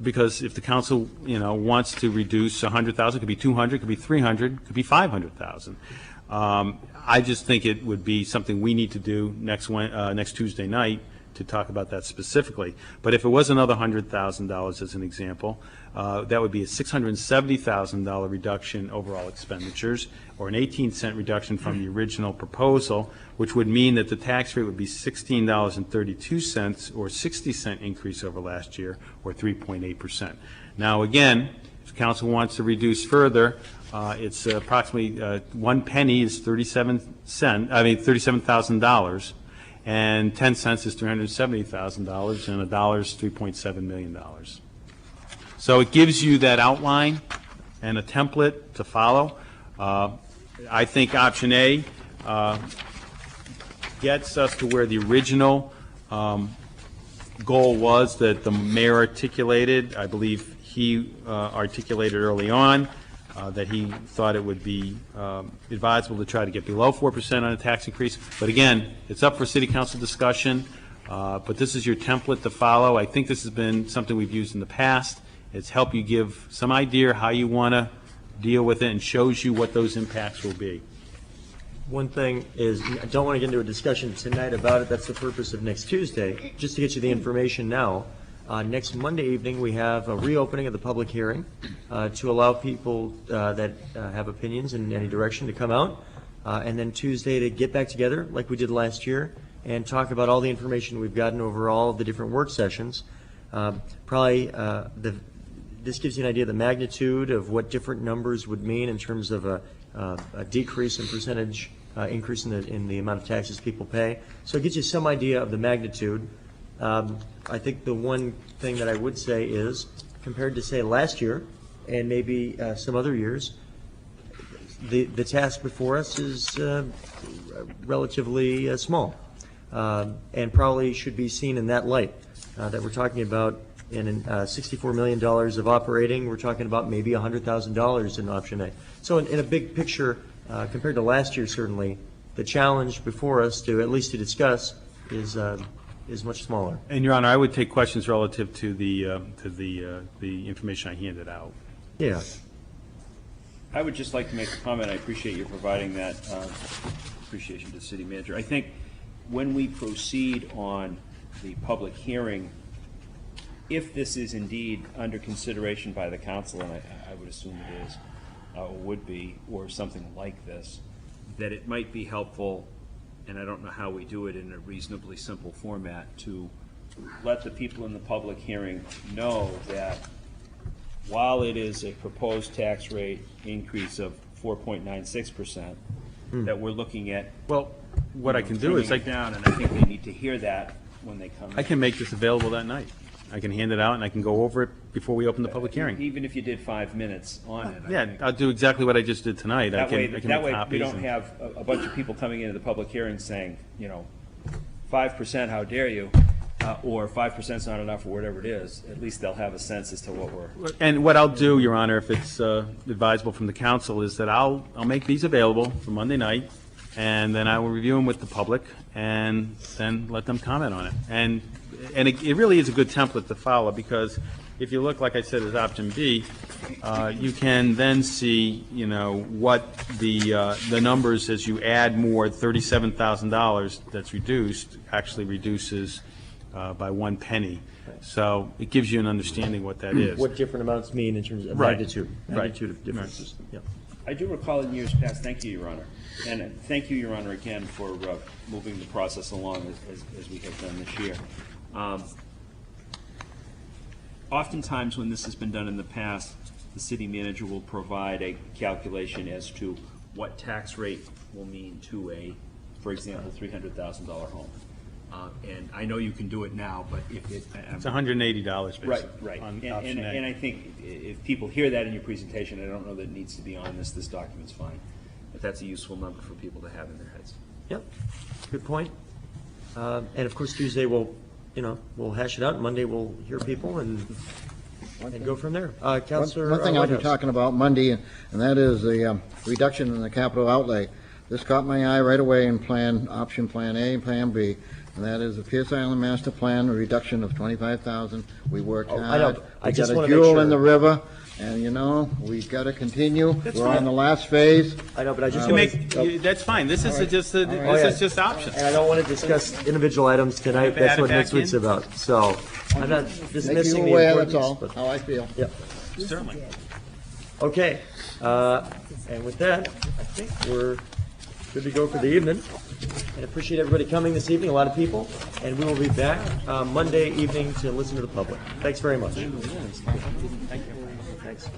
[SPEAKER 3] because if the council, wants to reduce $100,000, it could be $200,000, it could be $300,000, it could be $500,000. I just think it would be something we need to do next Tuesday night to talk about that specifically. But if it was another $100,000 as an example, that would be a $670,000 reduction overall expenditures, or an 18-cent reduction from the original proposal, which would mean that the tax rate would be $16.32, or 60-cent increase over last year, or 3.8%. Now, again, if the council wants to reduce further, it's approximately 1 penny is $37,000, and 10 cents is $370,000, and a dollar is $3.7 million. So it gives you that outline and a template to follow. I think option A gets us to where the original goal was that the mayor articulated. I believe he articulated early on that he thought it would be advisable to try to get below 4% on a tax increase. But again, it's up for city council discussion, but this is your template to follow. I think this has been something we've used in the past. It's helped you give some idea how you want to deal with it and shows you what those impacts will be.
[SPEAKER 2] One thing is, I don't want to get into a discussion tonight about it. That's the purpose of next Tuesday, just to get you the information now. Next Monday evening, we have a reopening of the public hearing to allow people that have opinions in any direction to come out. And then Tuesday to get back together like we did last year and talk about all the information we've gotten over all of the different work sessions. This gives you an idea of the magnitude of what different numbers would mean in terms of a decrease in percentage increase in the amount of taxes people pay. So it gives you some idea of the magnitude. I think the one thing that I would say is, compared to, say, last year and maybe some other years, the task before us is relatively small and probably should be seen in that light, that we're talking about in $64 million of operating. We're talking about maybe $100,000 in option A. So in a big picture, compared to last year, certainly, the challenge before us to, at least to discuss, is much smaller.
[SPEAKER 3] And, Your Honor, I would take questions relative to the information I handed out.
[SPEAKER 2] Yeah.
[SPEAKER 7] I would just like to make a comment. I appreciate you providing that appreciation to the city manager. I think when we proceed on the public hearing, if this is indeed under consideration by the council, and I would assume it is, or would be, or something like this, that it might be helpful, and I don't know how we do it in a reasonably simple format, to let the people in the public hearing know that while it is a proposed tax rate increase of 4.96%, that we're looking at.
[SPEAKER 3] Well, what I can do is
[SPEAKER 7] down, and I think they need to hear that when they come.
[SPEAKER 3] I can make this available that night. I can hand it out and I can go over it before we open the public hearing.
[SPEAKER 7] Even if you did 5 minutes on it. I
[SPEAKER 3] Yeah,
[SPEAKER 7] think.
[SPEAKER 3] I'll do exactly what I just did tonight.
[SPEAKER 7] That way,
[SPEAKER 3] I can
[SPEAKER 7] that
[SPEAKER 3] make
[SPEAKER 7] way we
[SPEAKER 3] copies
[SPEAKER 7] don't
[SPEAKER 3] and-
[SPEAKER 7] have a bunch of people coming into the public hearing saying, 5%, how dare you? Or 5% is not enough, or whatever it is. At least they'll have a sense as to what we're.
[SPEAKER 3] And what I'll do, Your Honor, if it's advisable from the council, is that I'll make these available for Monday night, and then I will review them with the public, and then let them comment on it. And it really is a good template to follow, because if you look, like I said, as option B, you can then see, what the numbers as you add more. $37,000 that's reduced actually reduces by 1 penny. So it gives you an understanding what that is.
[SPEAKER 2] What different amounts mean in terms of
[SPEAKER 3] Right.
[SPEAKER 2] magnitude of differences. Yep.
[SPEAKER 7] I do recall in years past, thank you, Your Honor, and thank you, Your Honor, again for moving the process along as we have done this year. Oftentimes when this has been done in the past, the city manager will provide a calculation as to what tax rate will mean to for example, $300,000 home. And I know you can do it now, but if it...
[SPEAKER 3] It's $180 basically.
[SPEAKER 7] Right.
[SPEAKER 3] On
[SPEAKER 7] And
[SPEAKER 3] option A.
[SPEAKER 7] I think if people hear that in your presentation, I don't know that it needs to be on this document's fine. But that's a useful number for people to have in their heads.
[SPEAKER 2] Yep, good point. And of course, Tuesday we'll hash it out. Monday we'll hear people and go from there. Councilor
[SPEAKER 6] One thing I'll be
[SPEAKER 2] Whitehouse.
[SPEAKER 6] talking about Monday, and that is the reduction in the capital outlay. This caught my eye right away in option Plan A and Plan B, and that is the Pierce Island Master Plan, a reduction of $25,000. We worked hard.
[SPEAKER 2] I know. I
[SPEAKER 6] We
[SPEAKER 2] just
[SPEAKER 6] got a
[SPEAKER 2] wanna make
[SPEAKER 6] jewel
[SPEAKER 2] sure.
[SPEAKER 6] in the river, and we've got to continue. We're on the last phase.
[SPEAKER 2] I know, but I just
[SPEAKER 3] You
[SPEAKER 2] want
[SPEAKER 3] make- that's fine. This is just
[SPEAKER 2] Oh, yeah.
[SPEAKER 3] is just options.
[SPEAKER 2] And I don't want to discuss individual items tonight.
[SPEAKER 3] Add
[SPEAKER 2] That's
[SPEAKER 3] it
[SPEAKER 2] what
[SPEAKER 3] back
[SPEAKER 2] next week's
[SPEAKER 3] in?
[SPEAKER 2] about. So I'm not
[SPEAKER 6] Make
[SPEAKER 2] dismissing
[SPEAKER 6] you
[SPEAKER 2] the
[SPEAKER 6] aware,
[SPEAKER 2] importance.
[SPEAKER 6] that's all,
[SPEAKER 2] but-
[SPEAKER 6] how I feel.
[SPEAKER 2] Yep.
[SPEAKER 3] Certainly.
[SPEAKER 2] Okay. And with that, I think we're good to go for the evening. And appreciate everybody coming this evening, a lot of people. And we will be back Monday evening to listen to the public. Thanks very much.
[SPEAKER 3] Thank you.
[SPEAKER 2] Thanks.